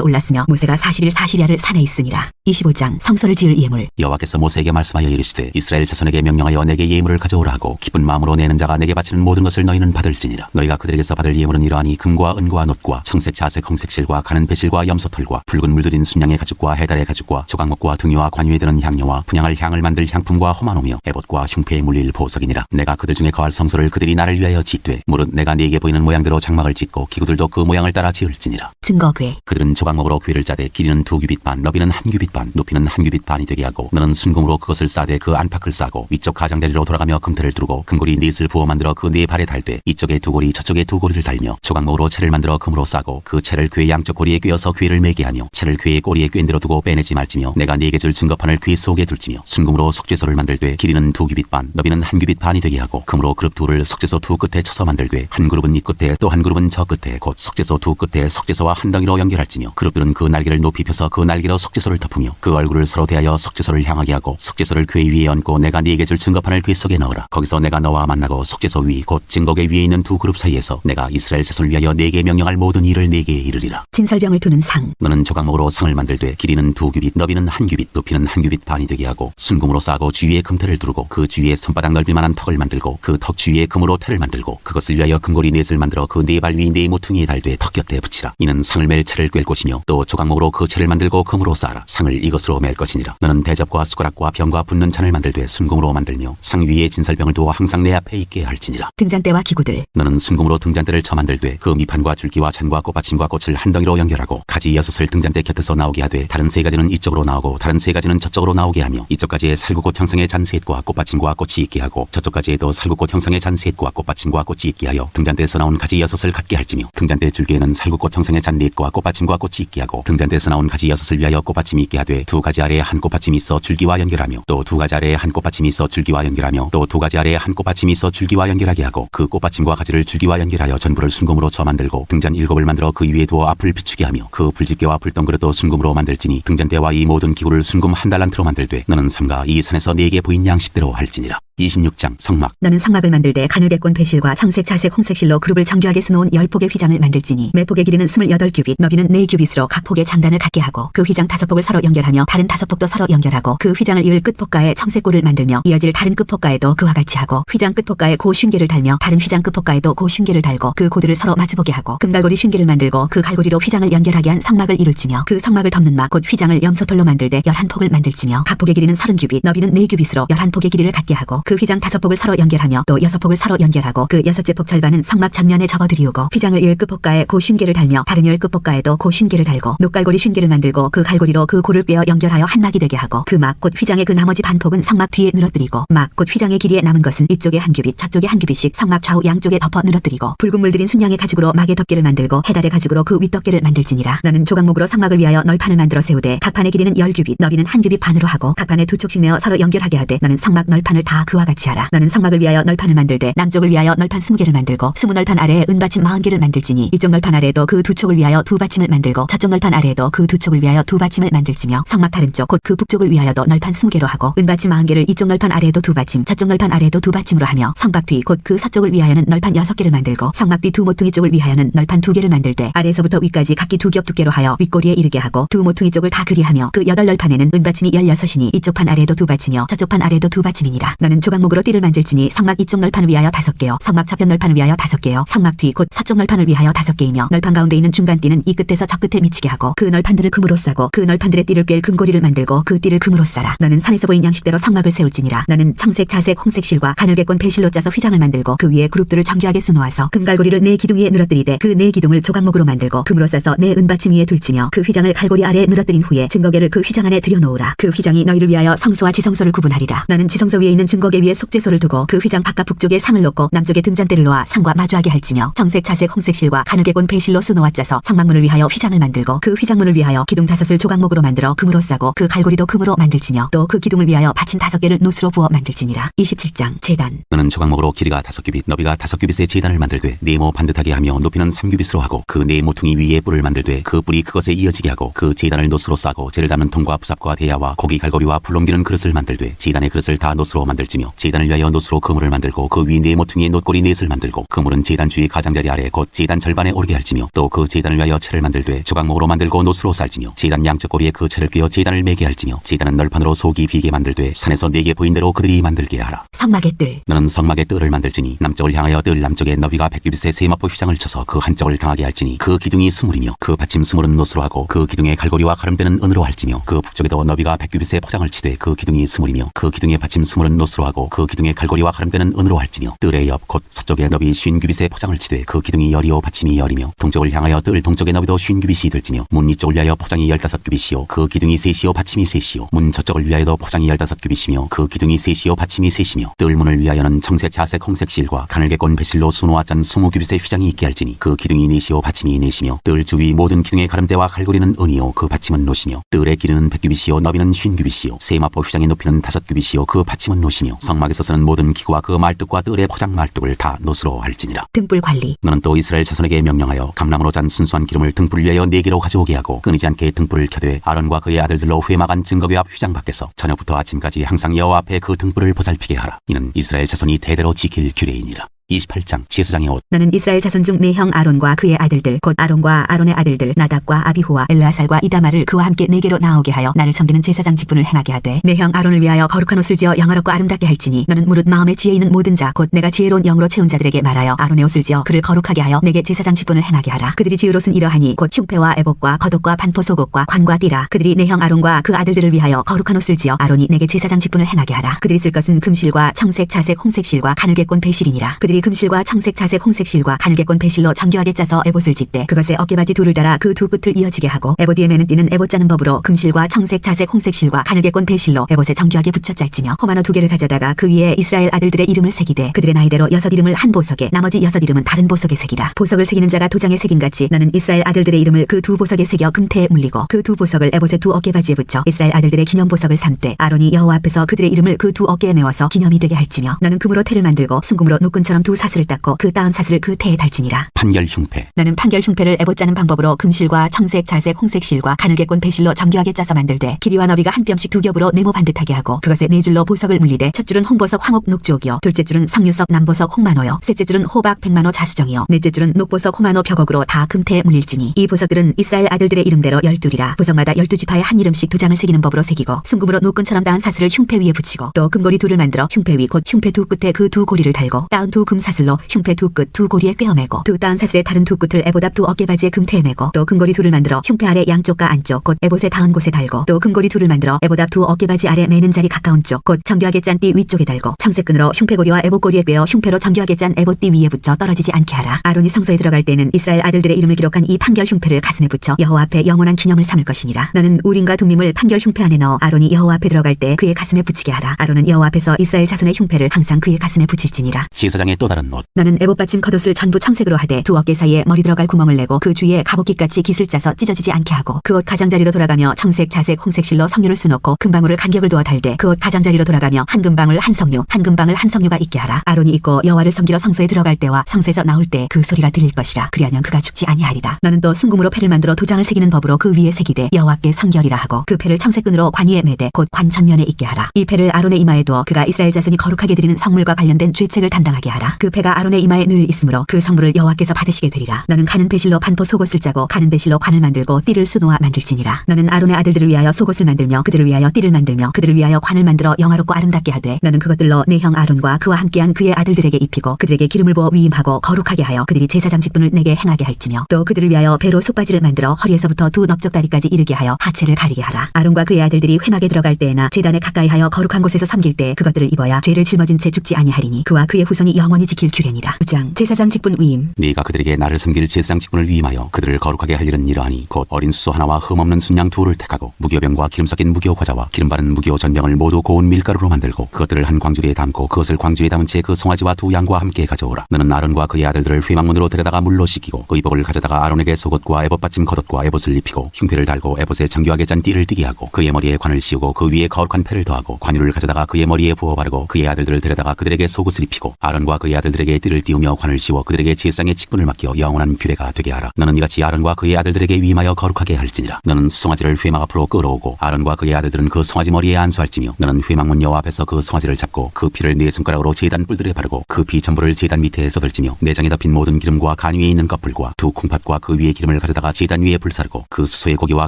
올랐으며 모세가 40일 40야를 산에 있으니라. 25장 성소를 지을 예물. 여호와께서 모세에게 말씀하여 이르시되 이스라엘 자손에게 명령하여 내게 예물을 가져오라 하고 기쁜 마음으로 내는 자가 내게 바치는 모든 것을 너희는 받을지니라. 너희가 그들에게서 받을 예물은 이러하니 금과 은과 놋과 청색 자색 홍색 실과 가는 배실과 염소털과 붉은 물들인 순양의 가죽과 해달의 가죽과 조각목과 등유와 관유에 드는 향료와 분향할 향을 만들 향품과 호마노며 에봇과 흉패에 물릴 보석이니라. 내가 그들 중에 거할 성소를 그들이 나를 위하여 짓되 무릇 내가 네게 보이는 모양대로 장막을 짓고 기구들도 그 모양을 따라 지을지니라. 증거궤. 그들은 조각목으로 궤를 짜되 길이는 2규빗 반 너비는 1규빗 반 높이는 1규빗 반이 되게 하고 너는 순금으로 그것을 싸되 그 안팎을 싸고 위쪽 가장자리로 돌아가며 금태를 두르고 금고리 넷을 부어 만들어 그 네 발에 달되 이쪽에 2고리 저쪽에 2고리를 달며 조각목으로 채를 만들어 금으로 싸고 그 채를 궤 양쪽 고리에 꿰어서 궤를 매게 하며 채를 궤의 꼬리에 꿰인 대로 두고 빼내지 말지며 내가 네게 줄 증거판을 궤 속에 둘지며 순금으로 속죄소를 만들되 길이는 2규빗 반 너비는 1규빗 반이 되게 하고 금으로 그룹 둘을 속죄소 두 끝에 쳐서 만들되 한 그룹은 이 끝에 또 한 그룹은 저 끝에 곧 속죄소 두 끝에 속죄소와 한 덩이로 연결할지며 그룹들은 그 날개를 높이 펴서 그 날개로 속죄소를 덮으며 그 얼굴을 서로 대하여 속죄소를 향하게 하고 속죄소를 궤 위에 얹고 내가 네게 줄 증거판을 궤 속에 넣으라. 거기서 내가 너와 만나고 속죄소 위 곧 증거궤 위에 있는 두 그룹 사이에서 내가 이스라엘 자손을 위하여 네게 명령할 모든 일을 네게 이르리라. 진설병을 두는 상. 너는 조각목으로 상을 만들되 길이는 2규빗 너비는 1규빗 높이는 1규빗 반이 되게 하고 순금으로 싸고 주위에 금태를 두르고 그 주위에 손바닥 넓이만한 턱을 만들고 그 턱 주위에 금으로 태를 만들고 그것을 위하여 금고리 넷을 만들어 그 네 발 위 네 모퉁이에 달되 턱 곁에 붙이라. 이는 상을 맬 채를 꿰 곳이며 또 조각목으로 그 채를 만들고 금으로 싸라. 상을 이것으로 맬 것이니라. 너는 대접과 숟가락과 병과 붓는 잔을 만들되 순금으로 만들며 상 위에 진설병을 두어 항상 내 앞에 있게 할지니라. 등잔대와 기구들. 너는 순금으로 등잔대를 쳐 만들되 그 밑판과 줄기와 잔과 꽃받침과 꽃을 한 덩이로 연결하고 가지 6을 등잔대 곁에서 나오게 하되 다른 3가지는 이쪽으로 나오고 다른 3가지는 저쪽으로 나오게 하며 이쪽 가지에 살구꽃 형상의 잔셋과 꽃받침과 꽃이 있게 하고 저쪽 가지에도 살구꽃 형상의 잔셋과 꽃받침과 꽃이 있게 하여 등잔대에서 나온 가지 6을 갖게 할지며 등잔대 줄기에는 살구꽃 형상의 잔넷과 꽃받침과 꽃이 있게 하고 등잔대에서 나온 가지 6을 위하여 꽃받침이 있게 하되 2가지 아래에 한 꽃받침이 있어 줄기와 연결하며 또 2가지 아래에 한 꽃받침이 있어 줄기와 연결하며 또 2가지 아래에 한 꽃받침이 있어 줄기와 연결하게 하고 그 꽃받침과 가지를 줄기와 연결하여 전부를 순금으로 쳐 만들고 등잔 7을 만들어 그 위에 두어 앞을 비추게 하며 그 불집게와 불덩그릇도 순금으로 만들지니 등잔대와 이 모든 기구를 순금 한 달란트로 만들되 너는 삼가 이 산에서 네게 보인 양식대로 할지니라. 26장 성막. 너는 성막을 만들되 가늘게 꼰 배실과 청색 자색 홍색 실로 그룹을 정교하게 수놓은 10폭의 휘장을 만들지니 매 폭의 길이는 28규빗 너비는 4규빗으로 각 폭에 장단을 갖게 하고 그 휘장 5폭을 서로 연결하며 다른 5폭도 서로 연결하고 그 휘장을 이을 끝폭가에 청색골을 만들며 이어질 다른 끝폭가에도 그와 같이 하고 휘장 끝폭가에 고 쉰개를 달며 다른 휘장 끝폭가에도 고 쉰개를 달고 그 고들을 서로 마주보게 하고 금갈고리 쉰개를 만들고 그 갈고리로 휘장을 연결하게 한 성막을 이룰지며 그 성막을 덮는 막 곧 휘장을 염소털로 만들되 11폭을 만들지며 각 폭의 길이는 30규빗 너비는 4규빗으로 11폭의 길이를 갖게 하고 그 휘장 5폭을 서로 연결하며 또 6폭을 서로 연결하고 그 6째 폭 절반은 성막 전면에 접어들이우고 휘장을 이을 끝폭가에 고 쉰개를 달며 다른 이을 끝폭가에도 고 쉰개를 달고 녹갈고리 쉰개를 만들고 그 갈고리로 그 고를 꿰어 연결하여 한 막이 되게 하고 그 막 곧 휘장의 그 나머지 반폭은 성막 뒤에 늘어뜨리고 막 곧 휘장의 길이에 남은 것은 이쪽에 1규빗 저쪽에 1규빗씩 성막 좌우 양쪽에 덮어 늘어뜨리고 붉은 물들인 순양의 가죽으로 막의 덮개를 만들고 해달의 가죽으로 그 윗덮개를 만들지니라. 너는 조각목으로 성막을 위하여 널판을 만들어 세우되 각 판의 길이는 10규빗 너비는 1규빗 반으로 하고 각 판에 2촉씩 내어 서로 연결하게 하되 너는 성막 널판을 다 그와 같이 하라. 너는 성막을 위하여 널판을 만들되 남쪽을 위하여 널판 20개를 만들고 20널판 아래에 은받침 40개를 만들지니 이쪽 널판 아래에도 그 2촉을 위하여 2받침을 만들고 저쪽 널판 아래에도 그 2촉을 위하여 2받침을 만들지며 성막 다른 쪽 곧 그 북쪽을 위하여도 널판 20개로 하고 은받침 40개를 이쪽 널판 아래에도 2받침 저쪽 널판 아래에도 2받침으로 하며 성막 뒤 곧 그 서쪽을 위하여는 널판 6개를 만들고 성막 뒤 두 모퉁이 쪽을 위하여는 널판 2개를 만들되 아래에서부터 위까지 각기 2겹 두께로 하여 윗꼬리에 이르게 하고 두 모퉁이 쪽을 다 그리하며 그 8널판에는 은받침이 16이니 이쪽 판 아래에도 2받침이요 저쪽 판 아래에도 2받침이니라. 너는 조각목으로 띠를 만들지니 성막 이쪽 널판을 위하여 5개요 성막 저편 널판을 위하여 5개요 성막 뒤 곧 서쪽 널판을 위하여 5개이며 널판 가운데 있는 중간 띠는 이 끝에서 저 끝에 미치게 하고 그 널판들을 금으로 싸고 그 널판들의 띠를 꿰 금고리를 만들고 그 띠를 금으로 싸라. 너는 산에서 보인 양식대로 성막을 세울지니라. 너는 청색 자색 홍색 실과 가늘게 꼰 배실로 짜서 휘장을 만들고 그 위에 그룹들을 정교하게 수놓아서 금갈고리를 4기둥 위에 늘어뜨리되 그 4기둥을 조각목으로 만들고 금으로 싸서 4은받침 위에 둘지며 그 휘장을 갈고리 아래에 늘어뜨린 후에 증거궤를 그 휘장 안에 들여놓으라. 그 휘장이 너희를 위하여 성소와 지성소를 구분하리라. 너는 지성소 위에 있는 증거궤 회중목에 위에 속죄소를 두고 그 휘장 바깥 북쪽에 상을 놓고 남쪽에 등잔대를 놓아 상과 마주하게 할지며 청색 자색 홍색실과 가늘게 꼰 배실로 수놓아 짜서 성막문을 위하여 휘장을 만들고 그 휘장문을 위하여 기둥 5을 조각목으로 만들어 금으로 싸고 그 갈고리도 금으로 만들지며 또 그 기둥을 위하여 받침 5개를 노스로 부어 만들지니라. 27장 제단. 너는 조각목으로 길이가 5규빗 너비가 5규빗의 제단을 만들되 네모 반듯하게 하며 높이는 3규빗으로 하고 그 네 모퉁이 위에 뿔을 만들되 그 뿔이 그것에 이어지게 하고 그 제단을 노스로 싸고 재를 담는 통과 부삽과 대야와 고기 갈고리와 불 옮기는 그릇을 만들되 제단의 그릇을 다 노스로 만들지며 제단을 위하여 노스로 그물을 만들고 그 위 네 모퉁이의 놋고리 넷을 만들고 그물은 제단 주위 가장자리 아래 곧 제단 절반에 오르게 할지며 또 그 제단을 위하여 채를 만들되 조각목으로 만들고 노스로 쌀지며 제단 양쪽 고리에 그 채를 끼워 제단을 매게 할지며 제단은 널판으로 속이 비게 만들되 산에서 4개 보인 대로 그들이 만들게 하라. 성막의 뜰. 너는 성막의 뜰을 만들지니 남쪽을 향하여 뜰 남쪽에 너비가 100규빗의 세마포 휘장을 쳐서 그 한쪽을 당하게 할지니 그 기둥이 스물이며 그 받침 스물은 노스로 하고 그 기둥의 갈고리와 가름대는 은으로 할지며 그 북쪽에도 너비가 100규빗의 포장을 치되 그 기둥이 스물이며 그 기둥의 받침 스물은 노스로 하고 그 기둥의 갈고리와 가름대는 은으로 할지며 뜰의 옆 곧 서쪽에 너비 50규빗의 포장을 치되 그 기둥이 열이요 받침이 열이며 동쪽을 향하여 뜰 동쪽의 너비도 50규빗이 들지며 문 이쪽을 위하여 포장이 15규빗이요 그 기둥이 셋이요 받침이 셋이요 문 저쪽을 위하여도 포장이 15규빗이며 그 기둥이 셋이요 받침이 셋이며 뜰 문을 위하여는 청색 자색 홍색 실과 가늘게 꼰 배실로 수놓아 짠 20규빗의 휘장이 있게 할지니 그 기둥이 넷이요 받침이 넷이며 뜰 주위 모든 기둥의 가름대와 갈고리는 은이요 그 받침은 노시며 뜰의 길이는 100규빗이요 너비는 50규빗이요 세마포 휘장의 높이는 5규빗이요 그 받침은 노시며 성막에서 쓰는 모든 기구와 그 말뚝과 뜰의 포장 말뚝을 다 노스로 할지니라. 등불 관리. 너는 또 이스라엘 자손에게 명령하여 감람으로 짠 순수한 기름을 등불을 위하여 4개로 가져오게 하고 끊이지 않게 등불을 켜되 아론과 그의 아들들로 회막한 증거궤 앞 휘장 밖에서 저녁부터 아침까지 항상 여호와 앞에 그 등불을 보살피게 하라. 이는 이스라엘 자손이 대대로 지킬 규례이니라. 28장 제사장의 옷. 너는 이스라엘 자손 중 네 형 아론과 그의 아들들 곧 아론과 아론의 아들들 나답과 아비후와 엘르아살과 이다말을 그와 함께 4개로 나오게 하여 나를 섬기는 제사장 직분을 행하게 하되 내 형 아론을 위하여 거룩한 옷을 지어 영화롭고 아름답게 할지니 너는 무릇 마음에 지혜 있는 모든 자 곧 내가 지혜로운 영으로 채운 자들에게 말하여 아론의 옷을 지어 그를 거룩하게 하여 내게 제사장 직분을 행하게 하라. 그들이 지을 옷은 이러하니 곧 흉패와 애복과 겉옷과 반포 속옷과 관과 띠라. 그들이 내 형 아론과 그 아들들을 위하여 거룩한 옷을 지어 아론이 내게 제사장 직분을 행하게 하라. 그들이 쓸 것은 금실과 청색 자색 홍색 실과 가늘게 꼰 배실이니라. 그들이 금실과 청색 자색 홍색 실과 가늘게 꼰 배실로 정교하게 짜서 에봇을 짓되 그것에 어깨바지 둘을 달아 그 두 끝을 이어지게 하고 에봇 위에 매는 띠는 에봇 짜는 법으로 금실과 청색 자색 홍색 실과 가늘게 꼰 배실로 에봇에 정교하게 붙여 짤지며 호마노 2개를 가져다가 그 위에 이스라엘 아들들의 이름을 새기되 그들의 나이대로 6 이름을 한 보석에 나머지 6 이름은 다른 보석에 새기라. 보석을 새기는 자가 도장에 새김같이 너는 이스라엘 아들들의 이름을 그 두 보석에 새겨 금태에 물리고 그 두 보석을 에봇의 두 어깨바지에 붙여 이스라엘 아들들의 기념 보석을 삼되 아론이 여호와 앞에서 그들의 이름을 그 두 어깨에 메워서 기념이 되게 할지며 너는 금으로 태를 만들고 순금으로 노끈처럼 두 사슬을 닦고 그 따은 사슬을 그 태에 달지니라. 판결 흉패. 너는 판결 흉패를 에봇 짜는 방법으로 금실과 청색 자색 홍색 실과 가늘게 꼰 배실로 정교하게 짜서 만들되 길이와 너비가 한 뼘씩 2겹으로 네모 반듯하게 하고 그것에 4줄로 보석을 물리되 첫 줄은 홍보석 황옥 녹조옥이요 둘째 줄은 석류석 남보석 홍만호요 셋째 줄은 호박 백만호 자수정이요 넷째 줄은 녹보석 호만호 벽옥으로 다 금태에 물릴지니 이 보석들은 이스라엘 아들들의 이름대로 12이라. 보석마다 12지파에 한 이름씩 도장을 새기는 법으로 새기고 순금으로 노끈처럼 따은 사슬을 흉패 위에 붙이고 또 금고리 둘을 만들어 흉패 위 곧 흉패 두 끝에 그 두 고리를 달고 따은 두 금사슬로 흉패 두 끝 두 고리에 꿰어매고 두 따은 사슬의 다른 두 끝을 에봇 앞 두 어깨바지에 금태에 매고 또 금고리 둘을 만들어 흉패 아래 양쪽과 안쪽 곧 에봇의 닿은 곳에 달고 또 금고리 둘을 만들어 에봇 앞 두 어깨바지 아래 매는 자리 가까운 쪽 곧 정교하게 짠 띠 위쪽에 달고 청색끈으로 흉패고리와 에봇고리에 꿰어 흉패로 정교하게 짠 에봇 띠 위에 붙여 떨어지지 않게 하라. 아론이 성소에 들어갈 때는 이스라엘 아들들의 이름을 기록한 이 판결 흉패를 가슴에 붙여 여호와 앞에 영원한 기념을 삼을 것이니라. 너는 우림과 둠밈을 판결 흉패 안에 넣어 아론이 여호와 앞에 들어갈 때 그의 가슴에 붙이게 하라. 아론은 여호와 앞에서 이스라엘 자손의 흉패를 항상 그의 가슴에 붙일지니라. 제사장의 또 다른 옷. 너는 에봇 받침 겉옷을 전부 청색으로 하되 두 어깨 사이에 머리 들어갈 구멍을 내고 그 주위에 갑옷깃같이 깃을 짜서 찢어지지 않게 하고 그 옷 가장자리로 돌아가며 청색 자색 홍색 실로 석류를 수놓고 금방울을 간격을 두어 달되 그 옷 가장자리로 돌아가며 한 금방울 한 석류 한 금방울 한 석류가 있게 하라. 아론이 입고 여호와를 섬기러 성소에 들어갈 때와 성소에서 나올 때 그 소리가 들릴 것이라. 그리하면 그가 죽지 아니하리라. 너는 또 순금으로 패를 만들어 도장을 새기는 법으로 그 위에 새기되 여호와께 성결이라 하고 그 패를 청색끈으로 관 위에 매되 곧 관 전면에 있게 하라. 이 패를 아론의 이마에 두어 그가 이스라엘 자손이 거룩하게 드리는 성물과 관련된 죄책을 담당하게 하라. 그 패가 아론의 이마에 늘 있으므로 그 성물을 여호와께서 받으시게 되리라. 너는 가는 배실로 반포 속옷을 짜고 가는 배실로 관을 만들고 띠를 수놓아 만들지니라. 너는 아론의 아들들을 위하여 속옷을 만들며 그들을 위하여 띠를 만들며 그들을 위하여 관을 만들어 영화롭고 아름답게 하되 너는 그것들로 내 형 아론과 그와 함께한 그의 아들들에게 입히고 그들에게 기름을 부어 위임하고 거룩하게 하여 그들이 제사장 직분을 내게 행하게 할지며 또 그들을 위하여 배로 속바지를 만들어 허리에서부터 두 넓적다리까지 이르게 하여 하체를 가리게 하라. 아론과 그의 아들들이 회막에 들어갈 때에나 제단에 가까이 하여 거룩한 곳에서 섬길 때 그것들을 입어야 죄를 짊어진 채 죽지 아니하리니 그와 그의 후손이 영원히 영원히 지킬 규례니라. 9장 제사장 직분 위임. 네가 그들에게 나를 섬길 제사장 직분을 위임하여 그들을 거룩하게 할 일은 이러하니 곧 어린 수소 하나와 흠없는 순양 둘을 택하고 무교병과 기름 섞인 무교 과자와 기름 바른 무교 전병을 모두 고운 밀가루로 만들고 그것들을 한 광주리에 담고 그것을 광주에 담은 채 그 송아지와 두 양과 함께 가져오라. 너는 아론과 그의 아들들을 회막문으로 데려다가 물로 씻기고 그 의복을 가져다가 아론에게 속옷과 에봇 받침 겉옷과 에봇을 입히고 흉패를 달고 에봇에 정교하게 짠 띠를 띠게 하고 그의 머리에 관을 씌우고 그 위에 거룩한 패를 더하고 관유를 가져다가 그의 머리에 부어 바르고 그의 아들들을 데려다가 그들에게 속옷을 입히고 아론과 그의 아들들에게 띠를 띄우며 관을 씌워 그들에게 제사장의 직분을 맡겨 영원한 규례가 되게 하라. 너는 이같이 아론과 그의 아들들에게 위임하여 거룩하게 할지니라. 너는 수송아지를 회막 앞으로 끌어오고 아론과 그의 아들들은 그 송아지 머리에 안수할지며 너는 회막문 여호와 앞에서 그 송아지를 잡고 그 피를 네 손가락으로 제단 뿔들에 바르고 그 피 전부를 제단 밑에 쏟을지며 내장에 덮인 모든 기름과 간 위에 있는 껍질과 두 콩팥과 그 위에 기름을 가져다가 제단 위에 불사르고 그 수소의 고기와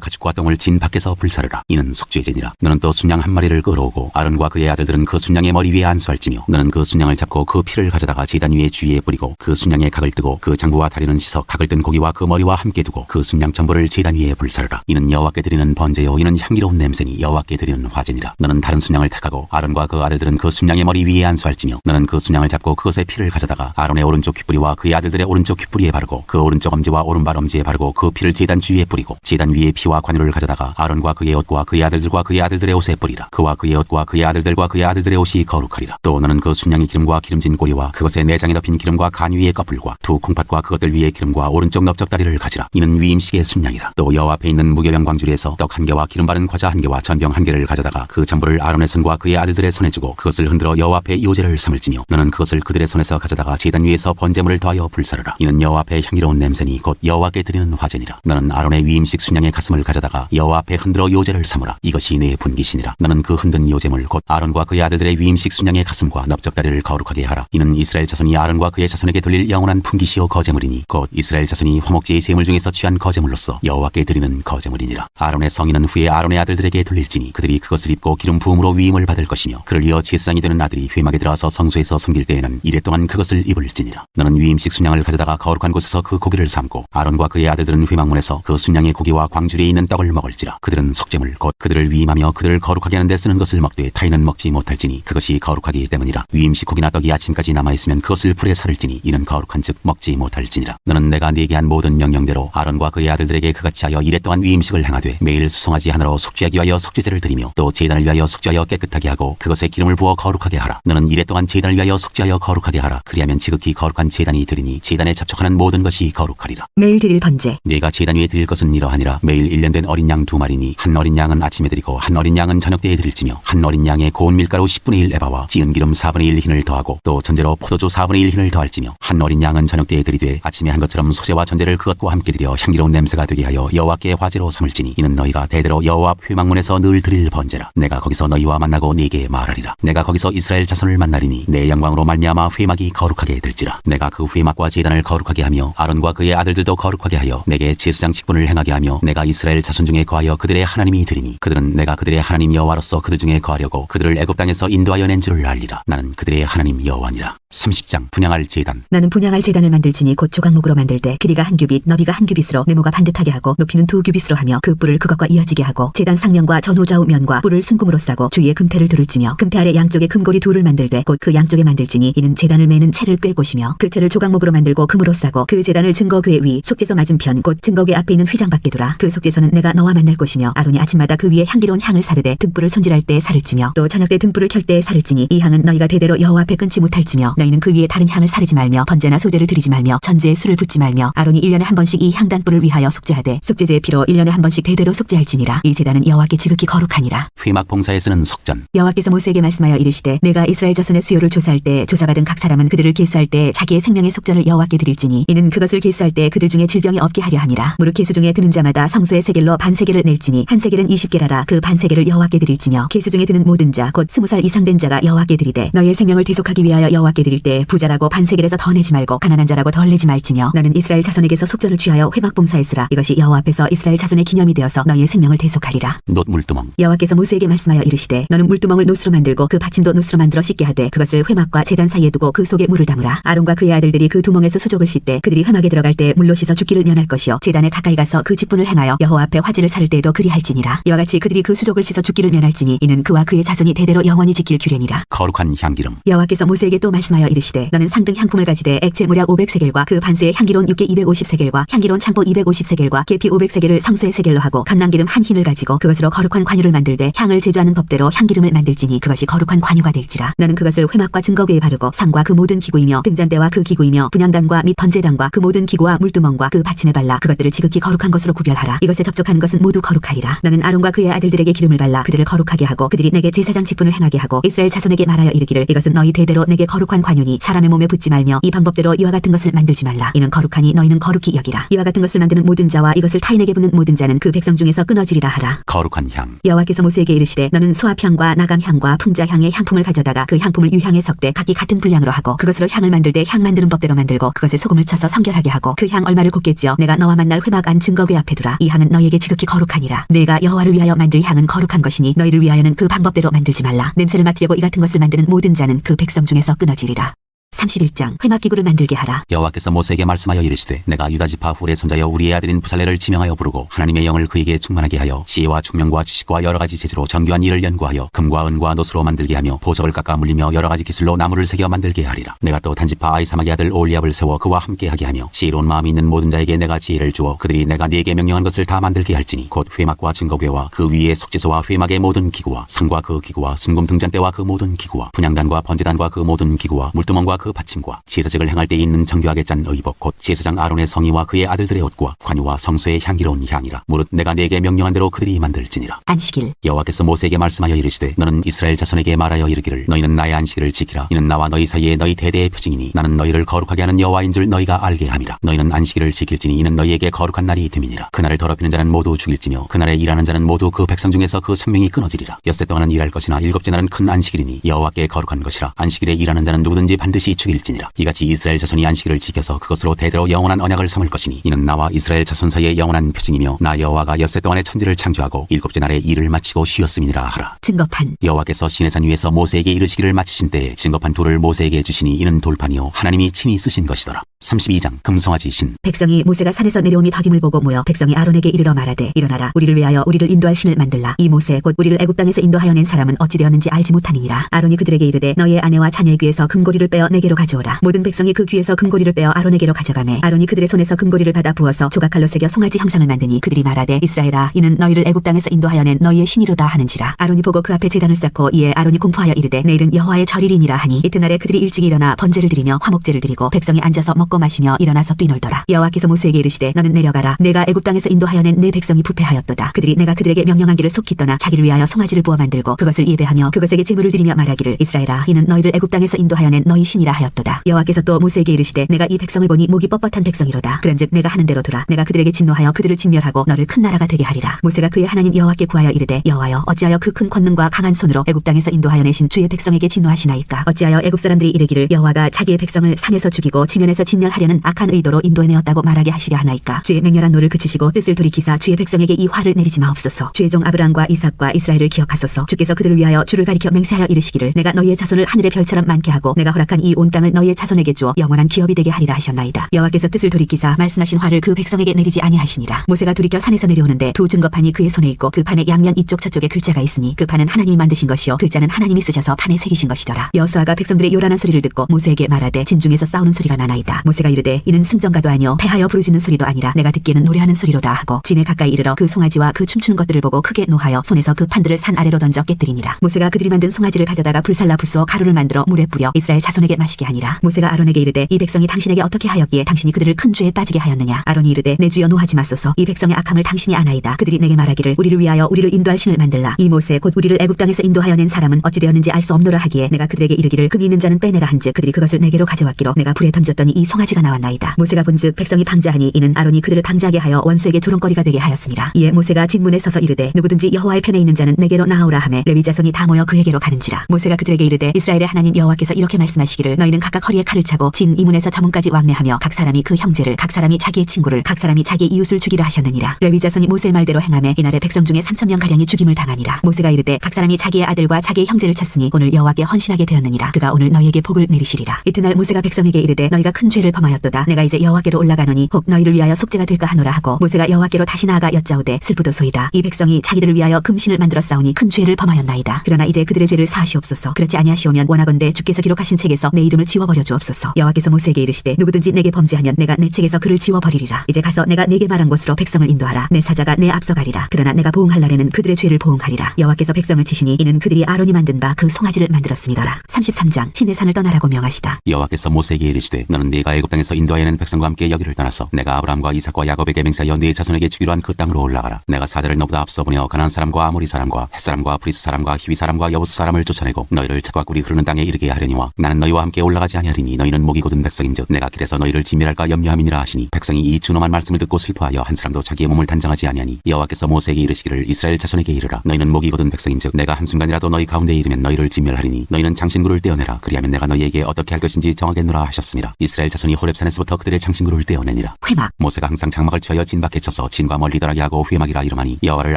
가축과 똥을 진 밖에서 불사르라. 이는 속죄 제니라. 너는 또 순양 한 마리를 끌어오고 아론과 그의 아들들은 그 순양의 머리 위에 안수할지며 너는 그 순양을 잡고 그 피를 가져다가 제단 위에 주위에 뿌리고 그 순양의 각을 뜨고 그 장부와 다리는 씻어 각을 뜬 고기와 그 머리와 함께 두고 그 순양 전부를 제단 위에 불사르라. 이는 여호와께 드리는 번제요 이는 향기로운 냄새니 여호와께 드리는 화제니라. 너는 다른 순양을 택하고 아론과 그 아들들은 그 순양의 머리 위에 안수할지며 너는 그 순양을 잡고 그것의 피를 가져다가 아론의 오른쪽 귓뿌리와 그의 아들들의 오른쪽 귓뿌리에 바르고 그 오른쪽 엄지와 오른발 엄지에 바르고 그 피를 제단 주위에 뿌리고 제단 위에 피와 관유를 가져다가 아론과 그의 옷과 그의 아들들과 그의 아들들의 옷에 뿌리라. 그와 그의 옷과 그의 아들들과 그의 아들들의 옷이 거룩하리라. 또 너는 그 순양의 기름과 기름진 꼬리와 그것의 내장에 덮인 기름과 간 위의 껍질과 두 콩팥과 그것들 위에 기름과 오른쪽 넓적다리를 가지라. 이는 위임식의 순양이라. 또 여호와 앞에 있는 무교병 광주리에서 떡 한 개와 기름 바른 과자 한 개와 전병 한 개를 가져다가 그 전부를 아론의 손과 그의 아들들의 손에 주고 그것을 흔들어 여호와 앞에 요제를 삼을지며 너는 그것을 그들의 손에서 가져다가 제단 위에서 번제물을 더하여 불사르라. 이는 여호와 앞에 향기로운 냄새니 곧 여호와께 드리는 화제니라. 너는 아론의 위임식 순양의 가슴을 가져다가 여호와 앞에 흔들어 요제를 삼으라. 이것이 내 분깃이니라. 너는 그 흔든 요제물 곧 아론과 그의 아들들의 위임식 순양의 가슴과 넓적다리를 거룩하게 하라. 이는 이스라엘 자손이 아론과 그의 자손에게 돌릴 영원한 분깃이요 거제물이니 곧 이스라엘 자손이 화목제의 제물 중에서 취한 거제물로서 여호와께 드리는 거제물이니라. 아론의 성인은 후에 아론의 아들들에게 돌릴지니 그들이 그것을 입고 기름 부음으로 위임을 받을 것이며 그를 이어 제사장이 되는 아들이 회막에 들어와서 성소에서 섬길 때에는 이레 동안 그것을 입을지니라. 너는 위임식 순양을 가져다가 거룩한 곳에서 그 고기를 삶고 아론과 그의 아들들은 회막문에서 그 순양의 고기와 광주리에 있는 떡을 먹을지라. 그들은 속죄물 곧 그들을 위임하며 그들을 거룩하게 하는 데 쓰는 것을 먹되 타인은 먹지 못할지니 그것이 거룩하기 때문이라. 위임식 고기나 떡이 아침까지 남아있으면 그것을 불에 살을지니 이는 거룩한즉 먹지 못할지니라. 너는 내가 네게 한 모든 명령대로 아론과 그의 아들들에게 그같이 하여 이레 동안 위임식을 행하되 매일 수송아지 하나로 속죄하기 위하여 속죄제를 드리며 또 제단을 위하여 속죄하여 깨끗하게 하고 그것에 기름을 부어 거룩하게 하라. 너는 이레 동안 제단을 위하여 속죄하여 거룩하게 하라. 그리하면 지극히 거룩한 제단이 드리니 제단에 접촉하는 모든 것이 거룩하리라. 매일 드릴 번제. 네가 제단 위에 드릴 것은 이러하니라. 매일 1년 된 어린 양 2마리니 한 어린 양은 아침에 드리고 한 어린 양은 저녁 때에 드릴지며 한 어린 양에 고운 밀가루 10분의 1 에바와 지은 기름 4분의 1 흰을 더하고 또 전제로 포도주 4분의 1 흰을 더할지며 한 어린 양은 저녁 때에 드리되 아침에 한 것처럼 소제와 전제를 그것과 함께 드려 향기로운 냄새가 되게 하여 여호와께 화제로 삼을지니 이는 너희가 대대로 여호와 앞 회막문에서 늘 드릴 번제라. 내가 거기서 너희와 만나고 네게 말하리라. 내가 거기서 이스라엘 자손을 만나리니 내 영광으로 말미암아 회막이 거룩하게 될지라. 내가 그 회막과 제단을 거룩하게 하며 아론과 그의 아들들도 거룩하게 하여 내게 제사장 직분을 행하게 하며 내가 이스라엘 자손 중에 거하여 그들의 하나님이 되리니 그들은 내가 그들의 하나님 여호와로서 그들 중에 거하려고 그들을 애굽 땅에서 인도하여 낸 줄을 알리라. 나는 그들의 하나님 여호와니라. 30장 분향할 제단. 나는 분향할 제단을 만들지니 곧 조각목으로 만들 때 길이가 한 규빗 너비가 한 규빗으로 네모가 반듯하게 하고 높이는 2규빗으로 하며 그 뿔을 그것과 이어지게 하고 제단 상면과 전후 좌우 면과 뿔을 순금으로 싸고 주위에 금태를 두를지며 금태 아래 양쪽에 금고리 둘을 만들되 곧 그 양쪽에 만들지니 이는 제단을 매는 채를 꿰을 곳이며 그 채를 조각목으로 만들고 금으로 싸고 그 제단을 증거궤 위 속죄소 맞은편 곧 증거궤 앞에 있는 휘장 밖에 두라. 그 속죄소는 내가 너와 만날 곳이며 아론이 아침마다 그 위에 향기로운 향을 사르되 등불을 손질할 때 사를지며 또 저녁 때 등불을 켤 때 사를지니 이 향은 너희가 대대로 여호와 앞에 끊지 못할지며 너희는 그 위에 다른 향을 사르지 말며 번제나 소제를 드리지 말며 전제에 술을 붓지 말며 아론이 1년에 한 번씩 이 향단불을 위하여 속죄하되 속죄제의 피로 1년에 한 번씩 대대로 속죄할지니라. 이 제단은 여호와께 지극히 거룩하니라. 회막 봉사에 쓰는 속전. 여호와께서 모세에게 말씀하여 이르시되 내가 이스라엘 자손의 수요를 조사할 때 조사받은 각 사람은 그들을 계수할 때 자기의 생명의 속전을 여호와께 드릴지니 이는 그것을 계수할 때 그들 중에 질병이 없게 하려 하니라. 무릇 계수 중에 드는 자마다 성소의 세겔로 반세겔을 낼지니 한 세겔은 20개라라. 그 반세겔을 여호와께 드릴지며 계수 중에 드는 모든 자 곧 20살 이상 된 자가 여호와께 드리되 너희의 생명을 대속하기 위하여 여호와께 드릴 때 부자라고 반세겔에서 더 내지 말고 가난한 자라고 덜 내지 말지며 너는 이스라엘 자손에게서 속전을 취하여 회막 봉사했으라. 이것이 여호와 앞에서 이스라엘 자손의 기념이 되어서 너희의 생명을 대속하리라. 놋 물두멍. 여호와께서 모세에게 말씀하여 이르시되 너는 물두멍을 놋으로 만들고 그 받침도 놋으로 만들어 씻게 하되 그것을 회막과 제단 사이에 두고 그 속에 물을 담으라. 아론과 그의 아들들이 그 두멍에서 수족을 씻되 그들이 회막에 들어갈 때 물로 씻어 죽기를 면할 것이요 제단에 가까이 가서 그 직분을 행하여 여호와 앞에 화제를 사를 때에도 그리할지니라. 이와 같이 그들이 그 수족을 씻어 죽기를 면할지니 이는 그와 그의 자손이 대대로 영원히 지킬 규례니라. 거룩한 향기름. 여호와께서 모세에게 또 말씀하여 말씀하여 이르시되 너는 상등 향품을 가지되 액체 모략 500세겔과 그 반수의 향기로운 육개 250세겔과 향기로운 창포 250세겔과 계피 500세겔을 성소의 세겔로 하고 감람기름 한 흰을 가지고 그것으로 거룩한 관유를 만들되 향을 제조하는 법대로 향기름을 만들지니 그것이 거룩한 관유가 될지라. 너는 그것을 회막과 증거궤에 바르고 상과 그 모든 기구이며 등잔대와 그 기구이며 분향단과 및 번제단과 그 모든 기구와 물두멍과 그 받침에 발라 그것들을 지극히 거룩한 것으로 구별하라. 이것에 접촉한 것은 모두 거룩하리라. 너는 아론과 그의 아들들에게 기름을 발라 그들을 거룩하게 하고 그들이 내게 제사장 직분을 행하게 하고 이스라엘 자손에게 말하여 이르기를 이것은 너희 대대로 내게 거룩한 관유니 사람의 몸에 붓지 말며 이 방법대로 이와 같은 것을 만들지 말라. 이는 거룩하니 너희는 거룩히 여기라. 이와 같은 것을 만드는 모든 자와 이것을 타인에게 붓는 모든 자는 그 백성 중에서 끊어지리라 하라. 거룩한 향. 여호와께서 모세에게 이르시되 너는 수압향과 나감향과 풍자향의 향품을 가져다가 그 향품을 유향에 섞되 각기 같은 분량으로 하고 그것으로 향을 만들 때 향 만드는 법대로 만들고 그것에 소금을 쳐서 성결하게 하고 그 향 얼마를 곱게 찌어 내가 너와 만날 회막 안 증거궤 앞에 두라. 이 향은 너희에게 지극히 거룩하니라. 내가 여호와를 위하여 만들 향은 거룩한 것이니 너희를 위하여는 그 방법대로 만들지 말라. 냄새를 맡으려고 이 같은 것을 만드는 모든 자는 그 백성 중에서 끊어지리라. 31장 회막기구를 만들게 하라. 여호와께서 모세에게 말씀하여 이르시되 내가 유다지파 훌의 손자여 우리의 아들인 부살레를 지명하여 부르고 하나님의 영을 그에게 충만하게 하여 지혜와 총명과 지식과 여러 가지 재주로 정교한 일을 연구하여 금과 은과 노수로 만들게 하며 보석을 깎아 물리며 여러 가지 기술로 나무를 새겨 만들게 하리라. 내가 또 단지파 아이사막의 아들 올리압을 세워 그와 함께하게 하며 지혜로운 마음이 있는 모든 자에게 내가 지혜를 주어 그들이 내가 네게 명령한 것을 다 만들게 할지니 곧 회막과 증거궤와 그 위에 속죄소와 회막의 모든 기구와 상과 그 기구와 순금 등잔대와 그 모든 기구와 분향단과 번제단과 그 모든 기구와 물두멍과 그 받침과 제사직을 행할 때 있는 정교하게 짠 의복 곧 제사장 아론의 성의와 그의 아들들의 옷과 관유와 성소의 향기로운 향이라. 무릇 내가 네게 명령한 대로 그들이 만들지니라. 안식일. 여호와께서 모세에게 말씀하여 이르시되 너는 이스라엘 자손에게 말하여 이르기를 너희는 나의 안식일을 지키라. 이는 나와 너희 사이에 너희 대대의 표징이니 나는 너희를 거룩하게 하는 여호와인 줄 너희가 알게 함이라. 너희는 안식일을 지킬지니 이는 너희에게 거룩한 날이 됨이니라. 그날을 더럽히는 자는 모두 죽일지며 그날에 일하는 자는 모두 그 백성 중에서 그 생명이 끊어지리라. 엿새 동안은 일할 것이나 일곱째 날은 큰 안식일이니 여호와께 거룩한 것이라. 안식일에 일하는 자는 누구든지 반드시 죽일지니라. 이같이 이스라엘 자손이 안식일을 지켜서 그것으로 대대로 영원한 언약을 삼을 것이니 이는 나와 이스라엘 자손 사이의 영원한 표징이며 나 여호와가 엿새 동안에 천지를 창조하고 일곱째 날에 일을 마치고 쉬었음이니라 하라. 증거판. 여호와께서 시내산 위에서 모세에게 이르시기를 마치신 때에 증거판 둘을 모세에게 주시니 이는 돌판이요 하나님이 친히 쓰신 것이더라. 32장 금송아지 신. 백성이 모세가 산에서 내려오니 더김을 보고 모여 백성이 아론에게 이르러 말하되 일어나라 우리를 위하여 우리를 인도할 신을 만들라. 이 모세 곧 우리를 애굽 땅에서 인도하여 낸 사람은 어찌 되었는지 알지 못함이니라. 아론이 그들에게 이르되 너희의 아내와 자녀의 귀에서 금고리를 빼어 내게로 가져오라. 모든 백성이 그 귀에서 금고리를 빼어 아론에게로 가져가매 아론이 그들의 손에서 금고리를 받아 부어서 조각칼로 새겨 송아지 형상을 만드니 그들이 말하되 이스라엘아 이는 너희를 애굽 땅에서 인도하여 낸 너희의 신이로다 하는지라. 아론이 보고 그 앞에 제단을 쌓고 이에 아론이 공포하여 이르되 내일은 여호와의 절일이니라 하니 이튿날에 그들이 일찍 일어나 번제를 드리며 화목제를 드리고 백성이 앉아서 먹고 마시며 일어나서 뛰놀더라. 여호와께서 모세에게 이르시되 너는 내려가라. 내가 애굽 땅에서 인도하여 낸 내 백성이 부패하였도다. 그들이 내가 그들에게 명령한 길을 속히 떠나 자기를 위하여 송아지를 부어 만들고 그것을 예배하며 그것에게 제물을 드리며 말하기를 이스라엘아 이는 너희를 애굽 땅에서 인도하여 낸 너희 신이라 하였도다. 여호와께서 또 모세에게 이르시되 내가 이 백성을 보니 목이 뻣뻣한 백성이로다. 그런즉 내가 하는 대로 두라. 내가 그들에게 진노하여 그들을 진멸하고 너를 큰 나라가 되게 하리라. 모세가 그의 하나님 여호와께 구하여 이르되 여호와여 어찌하여 그 큰 권능과 강한 손으로 애굽 땅에서 인도하여 내신 주의 백성에게 진노하시나이까. 어찌하여 애굽 사람들이 이르기를 여호와가 자기의 백성을 산에서 죽이고 지면에서 진멸하려는 악한 의도로 인도해내었다고 말하게 하시려 하나이까. 주의 맹렬한 노를 그치시고 뜻을 돌이키사 주의 백성에게 이 화를 내리지 마옵소서. 주의 종 아브라함과 이삭과 이스라엘을 기억하소서. 주께서 그들을 위하여 주를 가리켜 맹세하여 이르시기를 내가 너희의 자손을 하늘의 별처럼 많게 하고 내가 허락한 이 온 땅을 너희의 자손에게 주어 영원한 기업이 되게 하리라 하셨나이다. 여호와께서 뜻을 돌이키사 말씀하신 화를 그 백성에게 내리지 아니하시니라. 모세가 돌이켜 산에서 내려오는데 두 증거판이 그의 손에 있고 그 판의 양면 이쪽 저쪽에 글자가 있으니 그 판은 하나님이 만드신 것이요 글자는 하나님이 쓰셔서 판에 새기신 것이더라. 여호수아가 백성들의 요란한 소리를 듣고 모세에게 말하되 진중에서 싸우는 소리가 나나이다. 모세가 이르되 이는 승전가도 아니요 패하여 부르짖는 소리도 아니라 내가 듣기에는 노래하는 소리로다 하고 진에 가까이 이르러 그 송아지와 그 춤추는 것들을 보고 크게 노하여 손에서 그 판들을 산 아래로 던져 깨뜨리니라. 모세가 그들이 만든 송아지를 가져다가 불살라 부수어 가루를 만들어 물에 뿌려 이스라엘 자손에게 마시게 하니라. 모세가 아론에게 이르되 이 백성이 당신에게 어떻게 하였기에 당신이 그들을 큰 죄에 빠지게 하였느냐. 아론이 이르되 내 주여 노하지 마소서. 이 백성의 악함을 당신이 아나이다. 그들이 내게 말하기를 우리를 위하여 우리를 인도할 신을 만들라. 이 모세 곧 우리를 애굽 땅에서 인도하여 낸 사람은 어찌 되었는지 알 수 없노라 하기에 내가 그들에게 이르기를 금이 있는 자는 빼내라 한즉 그들이 그것을 내게로 가져왔기로 내가 불에 던졌더니 이 송아지가 나왔나이다. 모세가 본즉 백성이 방자하니 이는 아론이 그들을 방자하게 하여 원수에게 조롱거리가 되게 하였습니다. 이에 모세가 진문에 서서 이르되 누구든지 여호와의 편에 있는 자는 내게로 나아오라 하매 레위 자손이 다 모여 그에게로 가는지라. 모세가 그들에게 이르되 이스라엘의 하나님 여호와께서 이렇게 말씀하시기를 너희는 각각 허리에 칼을 차고 진 이문에서 저문까지 왕래하며 각 사람이 그 형제를 각 사람이 자기의 친구를 각 사람이 자기 이웃을 죽이라 하셨느니라. 레위 자손이 모세의 말대로 행하매 이날에 백성 중에 3,000명 가량이 죽임을 당하니라. 모세가 이르되 각 사람이 자기의 아들과 자기의 형제를 쳤으니 오늘 여호와께 헌신하게 되었느니라. 그가 오늘 너희에게 복을 내리시리라. 이튿날 모세가 백성에게 이르되 너희가 큰 죄를 범하였도다. 내가 이제 여호와께로 올라가노니 혹 너희를 위하여 속죄가 될까 하노라 하고 모세가 여호와께로 다시 나아가 여짜오되 슬프도소이다. 이 백성이 자기들을 위하여 금신을 만들어 싸우니 큰 죄를 범하였나이다. 그러나 이제 그들의 죄를 사하시옵소서. 그렇지 아니하시오면 원하건대 주께서 기록하신 책에서 내 이름을 지워버려 주옵소서. 여호와께서 모세에게 이르시되 누구든지 내게 범죄하면 내가 내 책에서 그를 지워버리리라. 이제 가서 내가 내게 말한 곳으로 백성을 인도하라. 내 사자가 내 앞서 가리라. 그러나 내가 보응할 날에는 그들의 죄를 보응하리라. 여호와께서 백성을 치시니 이는 그들이 아론이 만든 바 그 송아지를 만들었습니다라. 33장 신의 산을 떠나라고 명하시다. 여호와께서 모세에게 이르시되 너는 네가 애굽 땅에서 인도하여낸 백성과 함께 여기를 떠나서 내가 아브라함과 이삭과 야곱에게 맹세하여 네 자손에게 주기로 한 그 땅으로 올라가라. 내가 사자를 너보다 앞서 보내어 가나안 사람과 아모리 사람과 헷 사람과 브리스 사람과 히위 사람과 여부스 사람을 쫓아내고 너희를 젖과 꿀이 흐르는 땅에 이르게 하려니와 나는 너희와 함께 올라가지 아니하리니 너희는 목이 곧은 백성인즉 내가 길에서 너희를 진멸할까 염려함이니라 하시니 백성이 이 준엄한 말씀을 듣고 슬퍼하여 한 사람도 자기의 몸을 단장하지 아니하니 여호와께서 모세에게 이르시기를 이스라엘 자손에게 이르라. 너희는 목이 곧은 백성인즉 내가 한순간이라도 너희 가운데에 이르면 너희를 진멸하리니 너희는 장신구를 떼어내라. 그리하면 내가 너희에게 어떻게 할 것인지 정하겠노라 하셨습니다. 이스라엘 자손이 호렙산에서부터 그들의 장신구를 떼어내니라. 회막. 모세가 항상 장막을 취하여 진박에 쳐서 진과 멀리 떠나게 하고 회막이라 이름하니 여호와를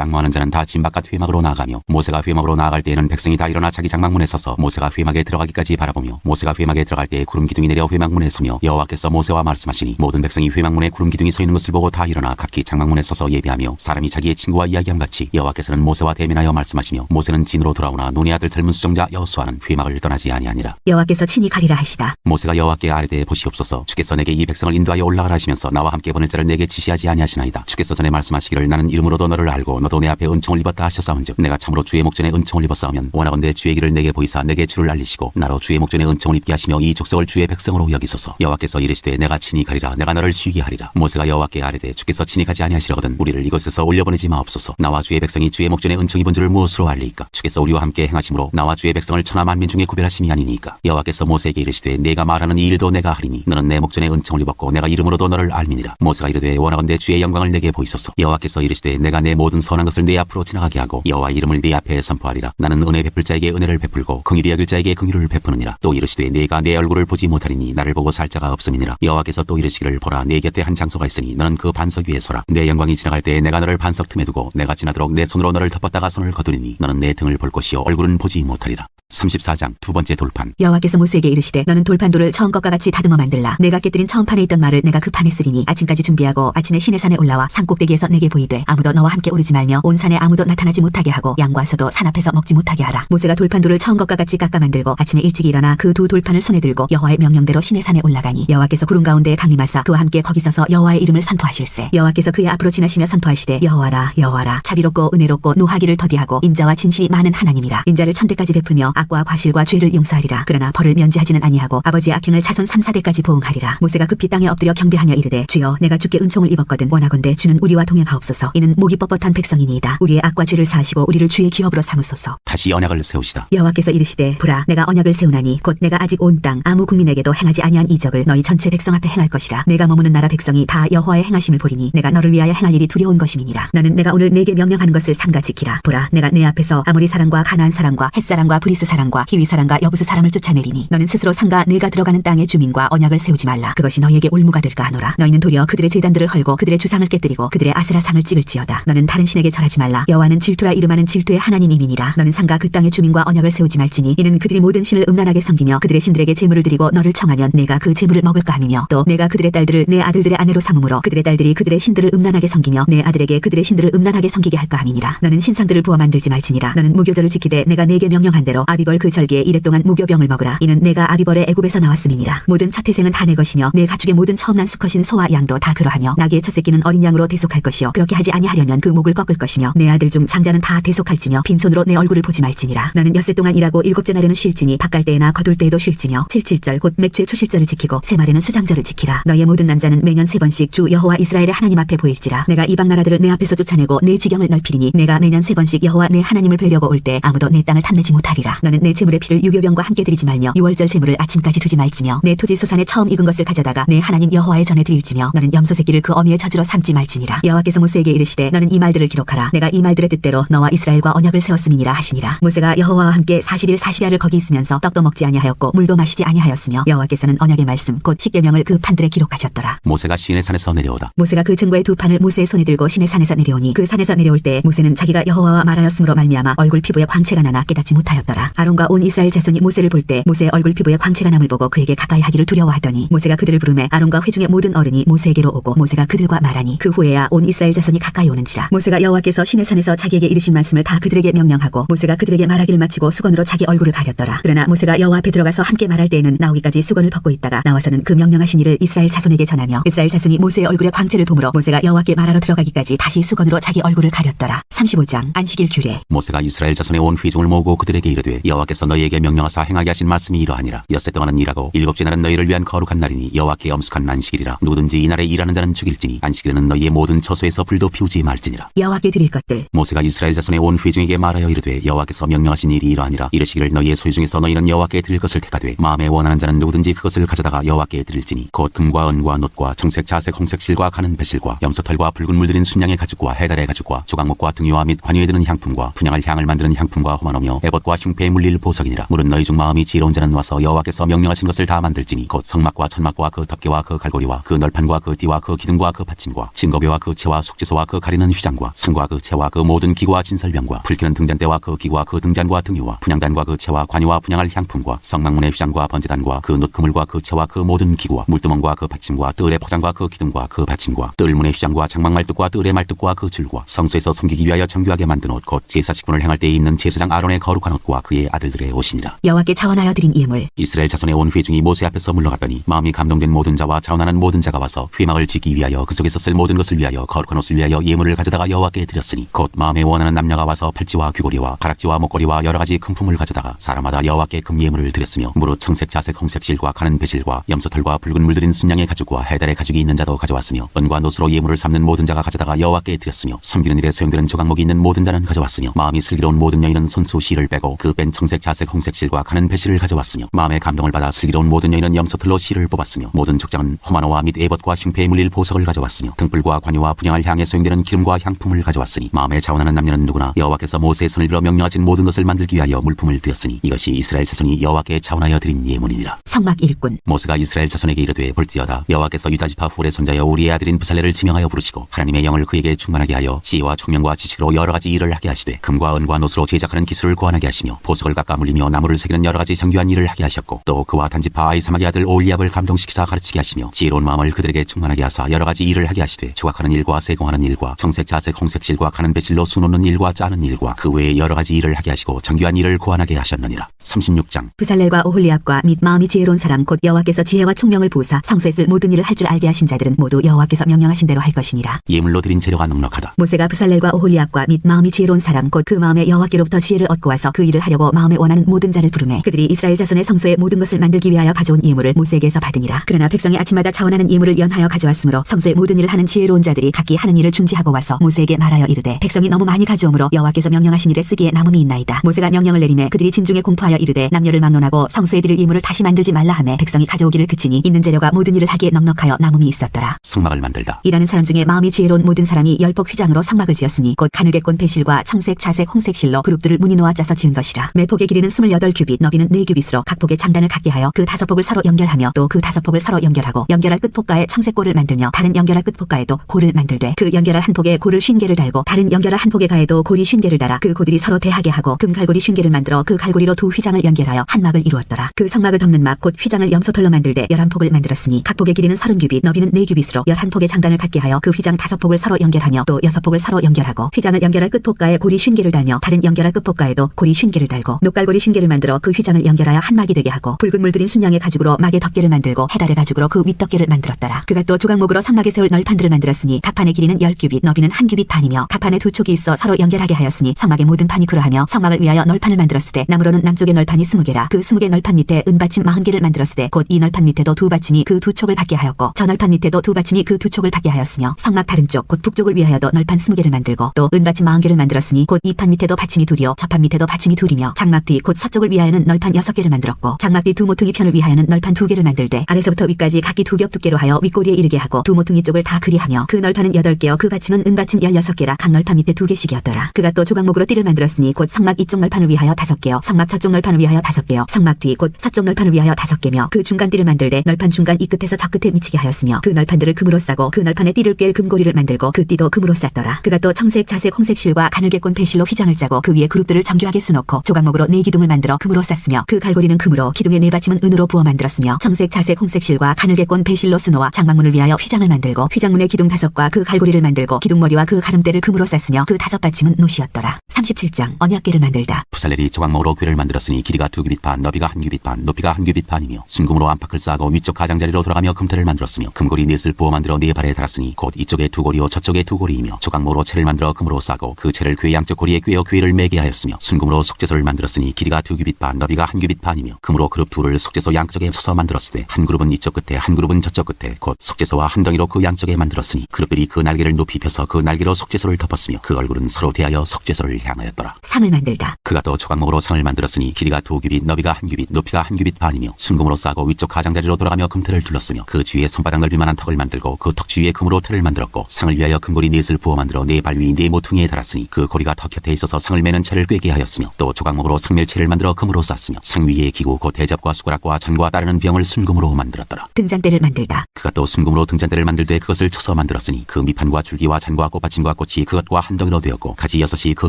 앙모하는 자는 다 진박갓 회막으로 나아가며 모세가 회막으로 나아갈 때에는 백성이 다 일어나 자기 장막문에 서서 모세가 회막에 들어가기까지 바라보며 모세가 회막에 들어갈 때에 구름 기둥이 내려 회막문에 서며 여호와께서 모세와 말씀하시니 모든 백성이 회막문에 구름 기둥이 서 있는 것을 보고 다 일어나 각기 장막문에 서서 예배하며 사람이 자기의 친구와 이야기함같이 여호와께서는 모세와 대면하여 말씀하시며 모세는 진으로 돌아오나 눈의 아들 젊은 수정자 여호수아는 회막을 떠나지 아니하니라. 여호와께서 친히 가리라 하시다. 모세가 여호와께 아뢰되 보시옵소서 주께서 내게 이 백성을 인도하여 올라가라 하시면서 나와 함께 보낼 자를 내게 지시하지 아니하시나이다. 주께서 전에 말씀하시기를 나는 이름으로도 너를 알고 너도 내 앞에 은총을 입었다 하셨사온즉 내가 참으로 주의 목전에 은총을 입었사오면 원하건대 주의 길을 내게 보이사 내게 주를 알리시고 나로 주의 목전에 은총을 입게 하시며 이 족속을 주의 백성으로 여기소서. 여호와께서 이르시되 내가 친히 가리라. 내가 너를 쉬게 하리라. 모세가 여호와께 아뢰되 주께서 친히 가지 아니하시려거든 우리를 이곳에서 올려보내지 마옵소서. 나와 주의 백성이 주의 목전에 은총 입은 줄을 무엇으로 알리이까? 주께서 우리와 함께 행하심으로 나와 주의 백성을 천하 만민 중에 구별하심이 아니니까. 여호와께서 모세에게 이르시되 내가 말하는 이 일도 내가 하리니 너는 내 목전에 은총을 입었고 내가 이름으로도 너를 알미니라. 모세가 이르되 원하건대 주의 영광을 내게 보이소서. 여호와께서 이르시되 내가 내 모든 선한 것을 내 앞으로 지나가게 하고 여호와 이름을 네 앞에 선포하리라. 나는 은혜 베풀 자에게 은혜를 베풀고 긍휼히 여길 자에게 긍휼을 베푸느니라. 또 이르시되 내가 내 얼굴을 보지 못하리니 나를 보고 살 자가 없음이니라. 여호와께서 또 이르시기를 보라 내 곁에 한 장소가 있으니 너는 그 반석 위에 서라. 내 영광이 지나갈 때에 내가 너를 반석 틈에 두고 내가 지나도록 내 손으로 너를 덮었다가 손을 거두리니 너는 내 등을 볼 것이요 얼굴은 보지 못하리라. 34장 두 번째 돌판. 여호와께서 모세에게 이르시되 너는 돌판돌을 처음 것과 같이 다듬어 만들라. 내가 깨뜨린 처음 판에 있던 말을 내가 그 판에 쓰리니 아침까지 준비하고 아침에 시내 산에 올라와 산 꼭대기에서 내게 보이되 아무도 너와 함께 오르지 말며 온 산에 아무도 나타나지 못하게 하고 양과 소도 산 앞에서 먹지 못하게 하라. 모세가 돌판돌을 처음 것과 같이 깎아 만들고 아침에 일찍 일어나 그 두 돌판을 손에 들고 여호와의 명령대로 시내 산에 올라가니 여호와께서 구름 가운데에 강림하사 그와 함께 거기 서서 여호와의 이름을 선포하실세. 여호와께서 그의 앞으로 지나시며 선포하시되 여호와라 여호와라 자비롭고 은혜롭고 노하기를 더디하고 인자와 진실이 많은 하나님이라. 인자를 천대까지 베풀며 악과 과실과 죄를 용서하리라. 그러나 벌을 면제하지는 아니하고 아버지의 악행을 자손 3, 4대까지 보응하리라. 모세가 급히 땅에 엎드려 경배하며 이르되 주여 내가 주께 은총을 입었거든 원하건대 주는 우리와 동행하옵소서. 이는 목이 뻣뻣한 백성이니이다. 우리의 악과 죄를 사하시고 우리를 주의 기업으로 삼으소서. 다시 언약을 세우시다. 여호와께서 이르시되 보라 내가 언약을 세우나니 곧 내가 아직 온 땅 아무 국민에게도 행하지 아니한 이적을 너희 전체 백성 앞에 행할 것이라. 내가 머무는 나라 백성이 다 여호와의 행하심을 보리니 내가 너를 위하여 행할 일이 두려운 것임이니라. 너는 내가 오늘 내게 명령하는 것을 삼가 지키라. 보라 내가 내 앞에서 아모리 사람과 가나안 사람과 헷 사람과 브리스 사람과 히위 사람과 여부스 사람을 쫓아내리니 너는 스스로 삼가 내가 들어가는 땅의 주민과 언약을 세우지 말라. 그것이 너희에게 올무가 될까 하노라. 너희는 도리어 그들의 제단들을 헐고 그들의 주상을 깨뜨리고 그들의 아세라상을 찍을지어다. 너는 다른 신에게 절하지 말라. 여호와는 질투라 이름하는 질투의 하나님이니라. 너는 삼가 그 땅의 주민과 언약을 세우지 말지니 이는 그들이 모든 신을 음란하게 섬기며 그들의 신들에게 제물을 드리고 너를 청하면 내가 그 제물을 먹을까 함이며 또 내가 그들의 딸들을 내 아들들의 아내로 삼음으로 그들의 딸들이 그들의 신들을 음란하게 섬기며 내 아들에게 그들의 신들을 음란하게 섬기게 할까 함이니라. 너는 신상들을 부어 만들지 말지니라. 너는 무교절을 지키되 내가 내게 명령한 대로 아비벌 그 절기에 이랫동안 무교병을 먹으라. 이는 내가 아비벌의 애굽에서 나왔음이니라. 모든 첫 태생은 다 내 것이며 내 가축의 모든 처음 난 수컷인 소와 양도 다 그러하며 나귀의 첫 새끼는 어린 양으로 대속할 것이요 그렇게 하지 아니하려면 그 목을 꺾을 것이며 내 아들 중 장자는 다 대속할지며 빈손으로 내 얼굴을 보지 말지니라. 너는 엿새 동안 일하고 일곱째 날에는 쉴지니 밭갈 때에나 거둘 때에도 쉴지며 칠칠절 곧 맥주의 초실절을 지키고 새말에는 수장절을 지키라. 너희의 모든 남자는 매년 3번씩 주 여호와 이스라엘의 하나님 앞에 보일지라. 내가 이방 나라들을 내 앞에서 쫓아내고 내 지경을 넓히리니 내가 매년 3번씩 여호와 내 하나님을 뵈려고 올 때 아무도 내 땅을 탐내지 못하리라. 너는 내 제물의 피를 유교병과 함께 드리지 말며 유월절 제물을 아침까지 두지 말지며 내 토지 소산에 처음 익은 것을 가져다가 내 하나님 여호와의 전에 드릴지며 너는 염소 새끼를 그 어미의 젖으로 삼지 말지니라. 여호와께서 모세에게 이르시되 너는 이 말들을 기록하라. 내가 이 말들의 뜻대로 너와 이스라엘과 언약을 세웠음이니라 하시니라. 모세가 여호와와 함께 40일 40야를 거기 있으면서 떡도 먹지 아니하였고 물도 마시지 아니하였으며 여호와께서는 언약의 말씀 곧 십계명을 그 판들에 기록하셨더라. 모세가 시내 산에서 내려오다. 모세가 그 증거의 두 판을 모세의 손에 들고 시내 산에서 내려오니 그 산에서 내려올 때 모세는 자기가 여호와와 말하였으므로 말미암아 얼굴 피부에 광채가 나나 깨닫지 못하였더라. 하였더라. 아론과 온 이스라엘 자손이 모세를 볼 때 모세의 얼굴 피부에 광채가 남을 보고 그에게 가까이 하기를 두려워하더니 모세가 그들을 부르매 아론과 회중의 모든 어른이 모세에게로 오고 모세가 그들과 말하니 그 후에야 온 이스라엘 자손이 가까이 오는지라. 모세가 여호와께서 시내 산에서 자기에게 이르신 말씀을 다 그들에게 명령하고 모세가 그들에게 말하기를 마치고 수건으로 자기 얼굴을 가렸더라. 그러나 모세가 여호와 앞에 들어가서 함께 말할 때에는 나오기까지 수건을 벗고 있다가 나와서는 그 명령하신 일을 이스라엘 자손에게 전하며 이스라엘 자손이 모세의 얼굴에 광채를 보므로 모세가 여호와께 말하러 들어가기까지 다시 수건으로 자기 얼굴을 가렸더라. 35장 안식일 규례. 모세가 이스라엘 자손의 온 회중을 모으고 그들에게 이르되 여호와께서 너희에게 명령하사 행하게 하신 말씀이 이러하니라. 엿새 동안은 일하고 일곱째 날은 너희를 위한 거룩한 날이니 여호와께 엄숙한 안식일이라. 누구든지 이날에 일하는 자는 죽일지니 안식일에는 너희의 모든 처소에서 불도 피우지 말지니라. 여호와께 드릴 것들. 모세가 이스라엘 자손의 온 회중에게 말하여 이르되 여호와께서 명령하신 일이 이러하니라. 이르시기를 너희의 소유 중에서 너희는 여호와께 드릴 것을 택하되 마음에 원하는 자는 누구든지 그것을 가져다가 여호와께 드릴지니 곧 금과 은과 놋과 청색 자색 홍색 실과 가는 배실과 염소털과 붉은 물들인 순양의 가죽과 해달의 가죽과 조각목과 등유와 및 관유에 드는 향품과 분향할 향을 만드는 향품과 호마노며 에봇과 흉패에 물릴 보석이니라. 물은 너희 중 마음이 지혜로운 자는 와서 여호와께서 명령하신 것을 다 만들지니 곧 성막과 천막과 그 덮개와 그 갈고리와 그 널판과 그 띠와 그 기둥과 그 받침과 증거배와 그 채와 숙제소와 그 가리는 휘장과 상과 그 채와 그 모든 기구와 진설병과 불키는 등잔대와 그 기구와 그 등잔과 등유와 분향단과 그 채와 관유와 분향할 향품과 성막문의 휘장과 번제단과 그 놋그물과 그 채와 그 모든 기구와 물두멍과 그 받침과 뜰의 포장과 그 기둥과 그 받침과 뜰문의 휘장과 장막 말뚝과 뜰의 말뚝과 그 줄과 성소에서 섬기기 위하여 정교하게 만든 옷 곧 제사 직분을 행할 때에 입는 제사장 아론의 거룩한 옷과 그의 아들들의 옷이니라. 여호와께 자원하여 드린 예물. 이스라엘 자손의 온 회중이 모세 앞에서 물러갔더니 마음이 감동된 모든 자와 자원하는 모든 자가 와서 회막을 짓기 위하여 그 속에서 쓸 모든 것을 위하여 거룩한 옷을 위하여 예물을 가져다가 여호와께 드렸으니 곧 마음에 원하는 남녀가 와서 팔찌와 귀고리와 가락지와 목걸이와 여러 가지 금품을 가져다가 사람마다 여호와께 금예물을 드렸으며 무릇 청색 자색 홍색 실과 가는 배실과 염소털과 붉은 물들인 순양의 가죽과 해달의 가죽이 있는 자도 가져왔으며 은과 놋으로 예물을 삼는 모든 자가 가져다가 여호와께 드렸으며 섬기는 일에 소용되는 조각목이 있는 모든 자는 가져왔으며 마음이 슬기로운 모든 여인은 손수 실을 빼고 그 뺀 청색 자색 홍색 실과 가는 배실을 가져왔으며 마음의 감동을 받아 슬기로운 모든 여인은 염소털로 실을 뽑았으며 모든 족장은 호마노와 및 에봇과 흉패에 물릴 보석을 가져왔으며 등불과 관유와 분향할 향에 소용되는 기름과 향품을 가져왔으니 마음에 자원하는 남녀는 누구나 여호와께서 모세의 손을 빌어 명령하신 모든 것을 만들기 위하여 물품을 드렸으니 이것이 이스라엘 자손이 여호와께 자원하여 드린 예물이니라. 성막 일꾼. 모세가 이스라엘 자손에게 이르되 볼지어다 여호와께서 유다지파 훌의 손자여 우리의 아들인 부살레를 지명하여 부르시고 하나님의 영을 그에게 충만하게 하여 지혜와 총명과 지식으로 여러 가지 일을 하게 하시되 금과 은과 놋으로 제작하는 기술을 고안하게 하시며 보석을 깎아 물리며 나무를 새기는 여러 가지 정교한 일을 하게 하셨고 또 그와 단지파 아이사막의 아들 오홀리압을 감동시키사 가르치게 하시며 지혜로운 마음을 그들에게 충만하게 하사 여러 가지 일을 하게 하시되 조각하는 일과 세공하는 일과 청색 자색 홍색 실과 가는 배실로 수놓는 일과 짜는 일과 그 외에 여러 가지 일을 하게 하시고 정교한 일을 고안하게 하셨느니라. 36장. 부살렐과 오홀리압과 및 마음이 지혜로운 사람 곧 여호와께서 지혜와 총명을 부으사 성소에 쓸 모든 일을 할 줄 알게 하신 자들은 모두 여호와께서 명령하신 대로 할 것이니라. 예물로 드린 재료가 넉넉하다. 모세가 부살렐과 오홀리압과 및 마음이 지혜로운 사람 곧 그 마음에 여호와께로부터 지혜를 얻고 와서 그 일을 하려고 마음에 원하는 모든 자를 부르매 그들이 이스라엘 자손의 성소의 모든 것을 만들기 위하여 가져온 예물을 모세에게서 받으니라. 그러나 백성이 아침마다 자원하는 예물을 연하여 가져왔으므로 성소의 모든 일을 하는 지혜로운 자들이 각기 하는 일을 준지하고 와서 모세에게 말하여 이르되 백성이 너무 많이 가져오므로 여호와께서 명령하신 일에 쓰기에 남음이 있나이다. 모세가 명령을 내리매 그들이 진중에 공포하여 이르되 남녀를 막론하고 성소에 드릴 예물을 다시 만들지 말라 하매 백성이 가져오기를 그치니 있는 재료가 모든 일을 하기에 넉넉하여 남음이 있었더라. 성막을 만들다. 일하는 사람 중에 마음이 지혜로운 모든 사람이 열폭 휘장으로 성막을 지었으니 곧 가늘게꼰 배실과 청색 자색 홍색 실로 그룹들을 무늬 놓아 짜서 지은 것이라. 매 폭의 길이는 28규빗 너비는 4규빗으로 각 폭의 장단을 갖게 하여 그 5폭을 서로 연결하며 또 그 5폭을 서로 연결하고 연결할 끝폭가에 청색골을 만들며 다른 연결할 끝폭가에도 골을 만들되 그 연결할 한 폭에 골을 50개를 달고 다른 연결할 한 폭의 가에도 골이 50개를 달아 그 고들이 서로 대하게 하고 금갈고리 50개를 만들어 그 갈고리로 두 휘장을 연결하여 한 막을 이루었더라. 그 성막을 덮는 막 곧 휘장을 염소털로 만들되 11폭을 만들었으니 각 폭의 길이는 30규빗 너비는 4규빗으로 11폭의 장단을 갖게 하여 그 휘장 5폭을 서로 연결하며 또 6폭을 서로 연결하고 휘장을 연결할 끝폭가에 골이 50개를 달며 다른 연결할 끝폭가에도 골이 50개를 달고 녹갈고리 50개를 만들어 그 휘장을 연결하여 한 막이 되게 하고 붉은 물들인 순양의 가죽으로 막의 덮개를 만들고 해달의 가죽으로 그 윗덮개를 만들었더라. 그가 또 조각목으로 성막에 세울 널판들을 만들었으니 갑판의 길이는 10규빗 너비는 1규빗 반이며 갑판에 두 촉이 있어 서로 연결하게 하였으니 성막의 모든 판이 그러하며 성막을 위하여 널판을 만들었으되 나무로는 남쪽의 널판이 20개라 그 20개 널판 밑에 은받침 40개를 만들었으되 곧 이 널판 밑에도 두 받침이 그 두 촉을 받게 하였고 저 널판 밑에도 두 받침이 그 두 촉을 받게 하였으며 성막 다른 쪽 곧 북쪽을 위하여도 널판 20개를 만들고 또 은받침 40개를 만들었으니 곧 이 판 밑에도 받침이 둘이요 저 판 밑에도 받침이 둘이며 장막 뒤 곧 서쪽을 위하여는 널판 6개를 만들었고 장막 뒤 두 모퉁이 편을 위하여는 널판 2개를 만들되 아래서부터 위까지 각기 2겹 두께로 하여 윗꼬리에 이르게 하고 두 모퉁이 쪽을 다 그리하며 그 널판은 8개요 그 받침은 은받침 16개라 각 널판 밑에 2개씩이었더라. 그가 또 조각목으로 띠를 만들었으니 곧 성막 이쪽 널판을 위하여 5개요 성막 저쪽 널판을 위하여 5개요 성막 뒤 곧 서쪽 널판을 위하여 5개며 그 중간 띠를 만들되 널판 중간 이 끝에서 저 끝에 미치게 하였으며 그 널판들을 금으로 싸고 그 널판에 띠를 꿰 금고리를 만들고 그 띠도 금으로 쌌더라. 그가 또 청색 자색 홍색 실과 가늘게꼰 배실로 휘장을 짜고 그 위에 그룹들을 정교하게 수놓고 조각 조각목으로 네 기둥을 만들어 금으로 쌌으며 그 갈고리는 금으로 기둥의 네 받침은 은으로 부어 만들었으며 청색 자색 홍색 실과 가늘게 꼰 배실로 수노와 장막문을 위하여 휘장을 만들고 휘장문의 기둥 5과 그 갈고리를 만들고 기둥머리와 그 가름대를 금으로 쌌으며 그 5받침은 노시였더라. 37장 언약궤를 만들다. 부살렐이 조각목으로 궤를 만들었으니 길이가 2규빗 반, 너비가 1규빗 반, 높이가 1규빗 반이며 순금으로 안팎을 쌓고 위쪽 가장자리로 돌아가며 금테를 만들었으며 금고리 넷을 부어 만들어 네 발에 달았으니 곧 이쪽에 2고리요 저쪽에 2고리이며 조각목으로 채를 만들어 금으로 싸고 그 채를 궤 양쪽 고리에 꿰어 궤를 매게 하였으며 순금으로 속죄소를 만들었으니 길이가 2규빗 반, 너비가 1규빗 반이며 금으로 그룹 둘을 속죄소 양쪽에 쳐서 만들었으되 한 그룹은 이쪽 끝에 한 그룹은 저쪽 끝에 곧 속죄소와 한 덩이로 그 양쪽에 만들었으니 그룹들이 그 날개를 높이 펴서 그 날개로 속죄소를 덮었으며 그 얼굴은 서로 대하여 속죄소를 향하였더라. 상을 만들다. 그가 또 조각목으로 상을 만들었으니 길이가 2규빗, 너비가 1규빗, 높이가 1규빗 반이며 순금으로 싸고 위쪽 가장자리로 돌아가며 금테를 둘렀으며 그 주위에 손바닥 넓이 만한 턱을 만들고 그 턱 주위에 금으로 테를 만들었고 상을 위하여 금고리 넷을 부어 만들어 네 발 위 네 모퉁이에 달았으니 그 고리가 턱 곁에 있어서 상을 매는 채를 꿰게 하였으며 또 조각목으로 상멸채를 만들어 금으로 쌌으며 상 위에 기구 곧 대접과 숟가락과 잔과 따르는 병을 순금으로 만들었더라. 등잔대를 만들다. 그가 또 순금으로 등잔대를 만들되 그것을 쳐서 만들었으니 그 밑판과 줄기와 잔과 꽃받침과 꽃이 그것과 한 덩이로 되었고 가지 6이 그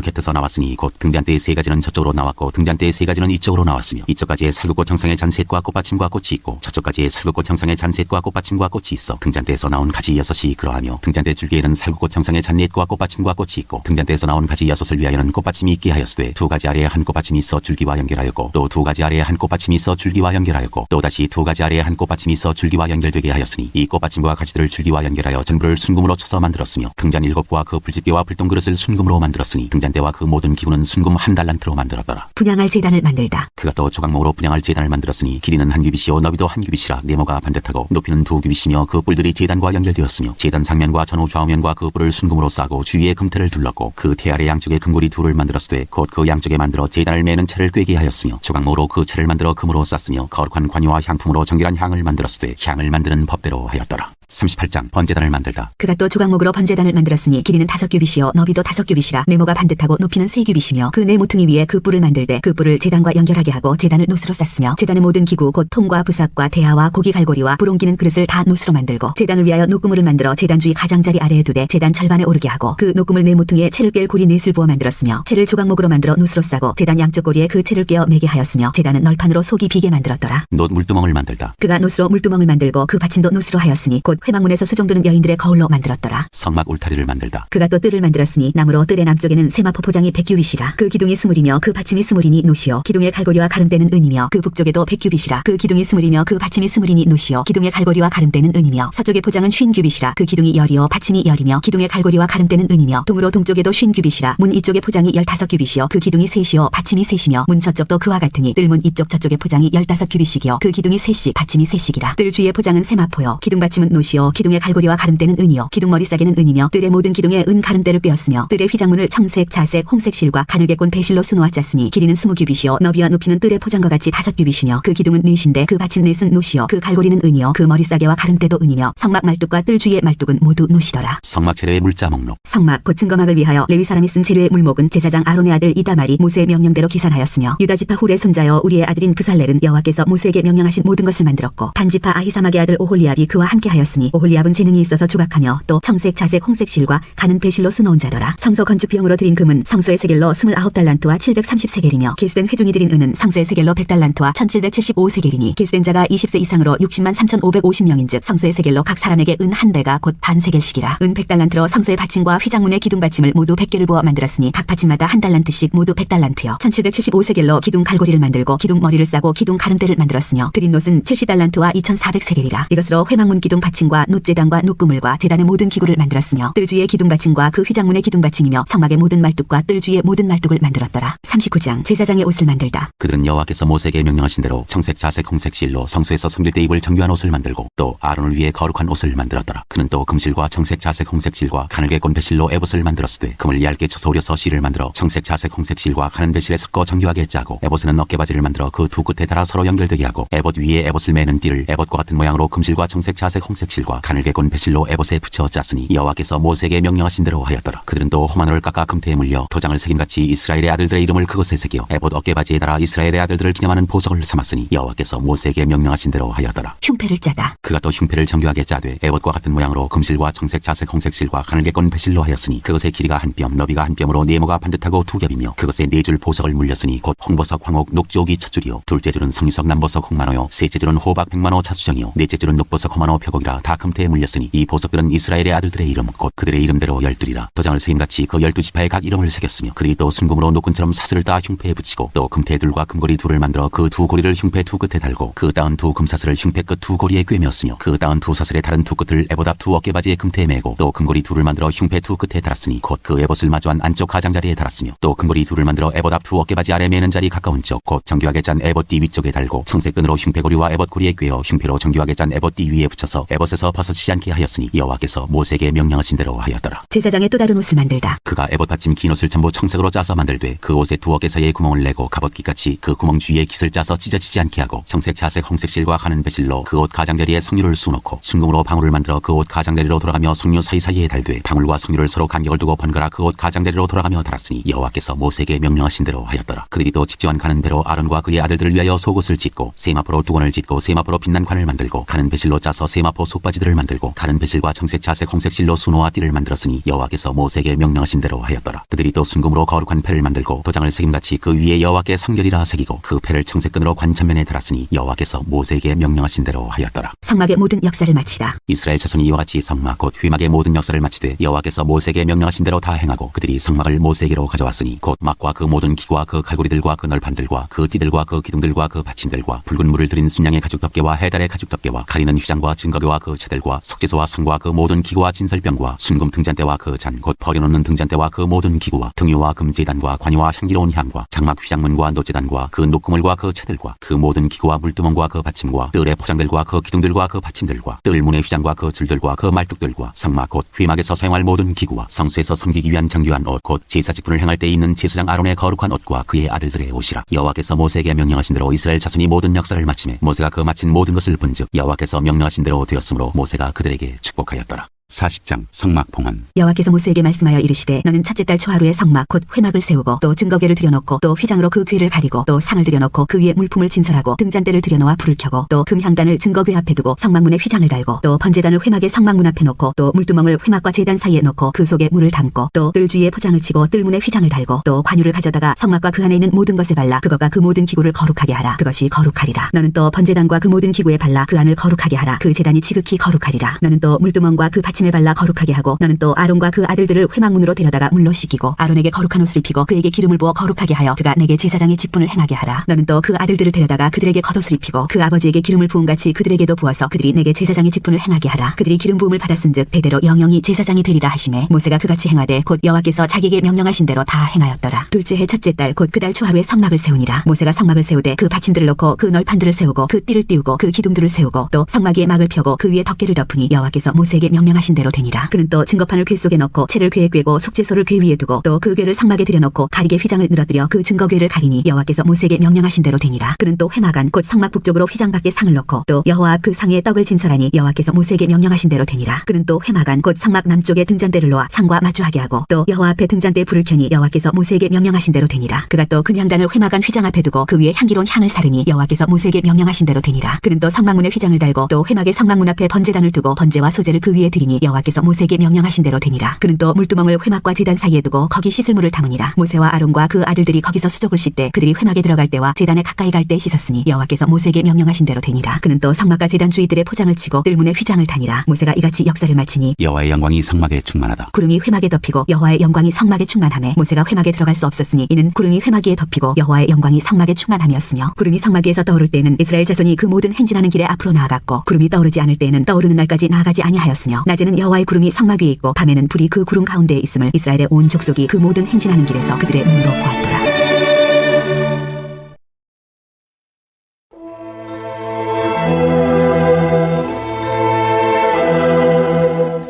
곁에서 나왔으니 곧 등잔대의 3가지는 저쪽으로 나왔고 등잔대의 3가지는 이쪽으로 나왔으며 이쪽까지의 살구꽃 형상의 잔셋과 꽃받침과 꽃이 있고 저쪽까지의 살구꽃 형상의 잔셋과 꽃받침과 꽃이 있어 등잔대에서 나온 가지 6이 그러하며 등잔대 줄기에는 살구꽃 형상의 잔넷과 꽃받침과 꽃이 있고 등잔대에서 나온 가지 6을 위하여는 꽃받침이 있게 하였으되 2가지 아래에 한 꽃받침이 있어 줄기와 연결하였고 또 2가지 아래에 한 꽃받침이 있어 줄기와 연결하였고 또 다시 2가지 아래에 한 꽃받침이 있어 줄기와 연결되게 하였으니 이 꽃받침과 가지들을 줄기와 연결하여 전부를 순금으로 쳐서 만들었으며 등잔 7개와 그 불집게와 불똥그릇을 순금으로 만들었으니 등잔대와 그 모든 기구는 순금 1달란트로 만들었더라. 분양할 제단을 만들다. 그가 또 조각목으로 분양할 제단을 만들었으니 길이는 1규빗이요 너비도 1규빗이라 네모가 반듯하고 높이는 2규빗이며 그 뿔들이 제단과 연결되었으며 제단 상면과 전후 좌우면과 그 뿔을 순금으로 싸고 주위에 금테를 둘렀고 그 테 아래 양쪽에 금고리 둘을 만들었으되 곧 그 양쪽에 만들어 제단을 매는 채를 꿰게 하였으며 조각목으로 그 채를 만들어 금으로 쌌으며 거룩한 관유와 향품으로 정결한 향을 만들었으되 향을 만드는 법대로 하였더라. 38장 번제단을 만들다. 그가 또 조각목으로 번제단을 만들었으니 길이는 5규빗이요 너비도 5규빗이라 네모가 반듯하고 높이는 3규빗이며 그 네 모퉁이 위에 그 뿔을 만들되 그 뿔을 제단과 연결하게 하고 제단을 노스로 쌌으며 제단의 모든 기구 곧 통과 부삭과 대하와 고기 갈고리와 불 옮기는 그릇을 다 노스로 만들고 제단을 위하여 노구물을 만들어 제단 주위 가장자리 아래에 두되 제단 절반에 오르게 하고 그 노구물 네 모퉁이에 채를 꿰 고리 넷을 부어 만들었으며 채를 조각목으로 만들어 노스로 싸고 제단 양쪽 고리에 그 채를 꿰어 매게 하였으며 제단은 널판으로 속이 비게 만들었더라. 놋 물두멍을 만들다. 그가 노스로 물두멍을 만들고 그 받침도 노스로 하였으니 곧 회막문에서 수종드는 여인들의 거울로 만들었더라. 성막 울타리를 만들다. 그가 또 뜰을 만들었으니 나무로 뜰의 남쪽에는 세마포 포장이 100규빗이라 그 기둥이 20이며 그 받침이 20이니 노시오 기둥의 갈고리와 가름대는 은이며 그 북쪽에도 100규빗이라 그 기둥이 20이며 그 받침이 20이니 노시오 기둥의 갈고리와 가름대는 은이며 서쪽의 포장은 50규빗이라 그 기둥이 10이요 받침이 10이며 기둥의 갈고리와 가름대는 은이며 동으로 동쪽에도 50규빗이라 문 이쪽의 포장이 15규빗이요 그 기둥이 3이요 받침이 3이며 문 저쪽도 그와 같으니 뜰문 이쪽 저쪽의 포장이 15규빗이요 그 기둥이 3씩 받침이 3씩이라 뜰 주위의 포장은 세마포요 기둥 받침은 노시오 기둥의 갈고리와 가름대는 은이요 기둥 머리 싸개는 은이며 뜰의 모든 기둥에 은 가름대를 꿰었으며 뜰의 휘장문을 청색 자색 홍색 실과 가늘게 꼰 배실로 수놓아 짰으니 길이는 20규빗이요 너비와 높이는 뜰의 포장과 같이 5규빗이며 그 기둥은 넷인데 그 받침 넷은 노시요 그 갈고리는 은이요 그 머리 싸개와 가름대도 은이며 성막 말뚝과 뜰 주위의 말뚝은 모두 노시더라. 성막 재료의 물자 목록. 성막 곧 증거막을 위하여 레위 사람이 쓴 재료의 물목은 제사장 아론의 아들 이다말이 모세의 명령대로 기산하였으며 유다지파 훌의 손자여 우리의 아들인 부살렐은 여호와께서 모세에게 명령하신 모든 것을 만들었고 단지파 아히사막의 아들 오홀리압이 그와 함께하였으니 오홀리압은 재능이 있어서 조각하며 또 청색 자색 홍색 실과 가는 배실로 수놓은 자더라. 성소 건축 비용으로 드린 금은 성소의 세겔로 29달란트와 730세겔이며 계수된 회중이 드린 은은 성소의 세겔로 100달란트와 1775세겔이니 계수된 자가 20세 이상으로 60만 3,550명인즉 성소의 세겔로 각 사람에게 은 한 배가 곧 반세겔씩이라. 은 100달란트로 성소의 받침과 휘장문의 기둥 받침을 모두 100개를 부어 만들었으니 각 받침마다 한 달란트씩 모두 100달란트요 1775세겔로 기둥 갈고리를 만들고 기둥 머리를 싸고 기둥 가름대를 만들었으며 드린 놋은 70달란트와 2400세겔이라. 이것으로 회막문 기둥 받침과 놋제단과 놋구물과 제단의 모든 기구를 만들었으며 뜰 주위의 기둥 받침과 그 휘장문의 기둥 받침이며 성막의 모든 말뚝과 뜰 주위의 모든 말뚝을 만들었더라. 39장 제사장의 옷을 만들다. 그들은 여호와께서 모세에게 명령하신 대로 청색 자색 홍색 실로 성소에서 섬길 때 입을 정교한 옷을 만들고 또 아론을 위해 거룩한 옷을 만들었더라. 그는 또 금실과 청색 자색 홍색 실과 가늘게 꼰 배실로 에봇을 만들었으되 금을 얇게 쳐서 오려서 실을 만들어 청색 자색 홍색 실과 가는 배실에 섞어 정교하게 짜고 에봇에는 어깨바지를 만들어 그 두 끝에 달아 서로 연결되게 하고 에봇 위에 에봇을 매는 띠를 에봇과 같은 모양으로 금실과 청색 자색 홍색 홍색실과 가늘게 꼰 배실로 에봇에 붙여 짰으니 여호와께서 모세에게 명령하신 대로 하였더라. 그들은 또 호마노를 깎아 금태에 물려 도장을 새김같이 이스라엘의 아들들의 이름을 그것에 새겨 에봇 어깨바지에 달아 이스라엘의 아들들을 기념하는 보석을 삼았으니 여호와께서 모세에게 명령하신 대로 하였더라. 흉패를 짜다. 그가 또 흉패를 정교하게 짜되 에봇과 같은 모양으로 금실과 청색 자색 홍색실과 가늘게 꼰 배실로 하였으니 그것의 길이가 한 뼘 너비가 한 뼘으로 네모가 반듯하고 두 겹이며 그것에 네 줄 보석을 물렸으니 곧 홍보석 황옥 녹지옥이 첫 줄이요 둘째 줄은 성유석 남보석 홍만호요 셋째 줄은 호박 백만호 차수정이요 넷째 줄은 녹보석 호만호 표곡이라 다 금태에 물렸으니 이 보석들은 이스라엘의 아들들의 이름 곧 그들의 이름대로 열둘이라. 도장을 새김같이 그 12지파의 각 이름을 새겼으며 그들이 또 순금으로 노끈처럼 사슬을 따 흉패에 붙이고 또 금태 둘과 금고리 둘을 만들어 그 두 고리를 흉패 두 끝에 달고 그 따은 두 금사슬을 흉패 끝 두 고리에 꿰매었으며 그 따은 두 사슬의 다른 두 끝을 에봇 앞 두 어깨바지에 금태에 매고 또 금고리 둘을 만들어 흉패 두 끝에 달았으니 곧 그 에봇을 마주한 안쪽 가장자리에 달았으며 또 금고리 둘을 만들어 에봇 앞 두 어깨바지 아래 매는 자리 가까운 쪽 곧 정교하게 짠 에봇 띠 위쪽에 달고 청색끈으로 흉패고리와 에봇 고리에 꿰어 흉패로 정교하게 짠 에봇 띠 위에 붙여서 에봇에서 벗어지지 않게 하였으니 여호와께서 모세에게 명령하신 대로 하였더라. 제사장의 또 다른 옷을 만들다. 그가 에봇 받침 긴 옷을 전부 청색으로 짜서 만들되 그 옷의 두 어깨 사이에 구멍을 내고 갑옷깃같이 그 구멍 주위에 깃을 짜서 찢어지지 않게 하고 청색 자색 홍색실과 가는 배실로 그 옷 가장자리에 성류를 수놓고 순금으로 방울을 만들어 그 옷 가장자리로 돌아가며 성류 사이사이에 달되 방울과 성류를 서로 간격을 두고 번갈아 그 옷 가장자리로 돌아가며 달았으니 여호와께서 모세에게 명령하신 대로 하였더라. 그들이 또 직지완 가는 배로 아론과 그의 아들들을 위하여 속옷을 짓고 세마포로 두건을 짓고 세마포로 빛난 관을 만들고 가는 배실로 짜서 세마포 속바지들을 만들고 가는 배실과 청색 자색 홍색실로 수노와 띠를 만들었으니 여호와께서 모세에게 명령하신 대로 하였더라. 그들이 또 순금으로 거룩한 패를 만들고 도장을 새김같이 그 위에 여호와께 성결이라 새기고 그 패를 청색끈으로 관 전면에 달았으니 여호와께서 모세에게 명령하신 대로 하였더라. 성막의 모든 역사를 마치다. 이스라엘 자손이 이와 같이 성막 곧 회막의 모든 역사를 마치되 여호와께서 모세에게 명령하신 대로 다 행하고 그들이 성막을 모세에게로 가져왔으니 곧 막과 그 모든 기구와 그 갈고리들과 그 널판들과 그 띠들과 그 기둥들과 그 받침들과 붉은 물을 들인 순양의 가죽덮개와 해달의 가죽덮개와 가리는 휘장과 증거교와 그 채들과 석재소와 상과 그 모든 기구와 진설병과 순금 등잔대와 그 잔 곧 버려놓는 등잔대와 그 모든 기구와 등유와 금제단과 관유와 향기로운 향과 장막 휘장문과 노제단과 그 녹그물과 그 채들과 그 모든 기구와 물두멍과 그 받침과 뜰의 포장들과 그 기둥들과 그 받침들과 뜰문의 휘장과 그 줄들과 그 말뚝들과 성막 곧 회막에서 사용할 모든 기구와 성소에서 섬기기 위한 정교한 옷 곧 제사 직분을 행할 때 입는 제사장 아론의 거룩한 옷과 그의 아들들의 옷이라. 여호와께서 모세에게 명령하신 대로 이스라엘 자손이 모든 역사를 마치매 모세가 그 마친 모든 것을 본즉 여호와께서 명령하신 대로 되었으므로 모세가 그들에게 축복하였더라. 40장 성막 봉헌. 여호와께서 모세에게 말씀하여 이르시되 너는 첫째 달 초하루에 성막 곧 회막을 세우고 또 증거궤를 들여놓고 또 휘장으로 그 궤를 가리고 또 상을 들여놓고 그 위에 물품을 진설하고 등잔대를 들여놓아 불을 켜고 또 금향단을 증거궤 앞에 두고 성막문에 휘장을 달고 또 번제단을 회막의 성막문 앞에 놓고 또 물두멍을 회막과 제단 사이에 놓고 그 속에 물을 담고 또 뜰 주위에 포장을 치고 뜰문에 휘장을 달고 또 관유를 가져다가 성막과 그 안에 있는 모든 것에 발라 그거가 그 모든 기구를 거룩하게 하라. 그것이 거룩하리라. 너는 또 번제단과 그 모든 기구에 발라 그 안을 거룩하게 하라. 그 제단이 지극히 거룩하리라. 너는 또 물두멍과 그 받침에 발라 거룩하게 하고 너는 또 아론과 그 아들들을 회막문으로 데려다가 물로 씻기고 아론에게 거룩한 옷을 입히고 그에게 기름을 부어 거룩하게 하여 그가 내게 제사장의 직분을 행하게 하라. 너는 또 그 아들들을 데려다가 그들에게 겉옷을 입히고 그 아버지에게 기름을 부은 같이 그들에게도 부어서 그들이 내게 제사장의 직분을 행하게 하라. 그들이 기름 부음을 받았은즉 대대로 영영이 제사장이 되리라 하시매 모세가 그같이 행하되 곧 여호와께서 자기에게 명령하신 대로 다 행하였더라. 둘째 해 첫째 달 곧 그 달 초하루에 성막을 세우니라. 모세가 성막을 세우되 그 받침들을 놓고 그 널판들을 세우고 그 띠를 띄우고 그 기둥들을 세우고 또 성막 위에 막을 펴고 그 위에 덮개를 덮으니 여호와께서 모세에게 명령하신 대로 되니라. 그는 또 증거판을 궤 속에 넣고 채를 궤에 꿰고 속죄소를 궤 위에 두고 또 그 궤를 성막에 들여놓고 가리개 휘장을 늘어뜨려 그 증거궤를 가리니 여호와께서 모세에게 명령하신 대로 되니라. 그는 또 회막안 곧 성막 북쪽으로 휘장 밖에 상을 놓고 또 여호와 앞 그 상에 떡을 진설하니 여호와께서 모세에게 명령하신 대로 되니라. 그는 또 회막안 곧 성막 남쪽에 등잔대를 놓아 상과 마주하게 하고 또 여호와 앞에 등잔대에 불을 켜니 여호와께서 모세에게 명령하신 대로 되니라. 그가 또 금향단을 회막안 휘장 앞에 두고 그 위에 향기로운 향을 사르니 여호와께서 모세에게 명령하신 대로 되니라. 그는 또 성막문에 휘장을 달고 또 회막의 성막문 앞에 번제단을 두고 번제와 소제를 그 위에 드리니 여호와께서 모세에게 명령하신 대로 되니라. 그는 또 물두멍을 회막과 제단 사이에 두고 거기 씻을 물을 담으니라. 모세와 아론과 그 아들들이 거기서 수족을 씻되 그들이 회막에 들어갈 때와 제단에 가까이 갈 때 씻었으니 여호와께서 모세에게 명령하신 대로 되니라. 그는 또 성막과 제단 주위들의 포장을 치고 뜰문에 휘장을 다니라. 모세가 이같이 역사를 마치니 여호와의 영광이 성막에 충만하다. 구름이 회막에 덮이고 여호와의 영광이 성막에 충만하매 모세가 회막에 들어갈 수 없었으니 이는 구름이 회막 위에 덮이고 여호와의 영광이 성막에 충만함이었으며 구름이 성막 위에서 떠오를 때에는 이스라엘 자손이 그 모든 행진하는 길에 앞으로 나아갔고 구름이 떠오르지 않을 때에는 떠오르는 날까지 나아가지 아니하였으며 낮에는 여호와의 구름이 성막 위에 있고 밤에는 불이 그 구름 가운데에 있음을 이스라엘의 온 족속이 그 모든 행진하는 길에서 그들의 눈으로 보았더라.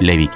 레위기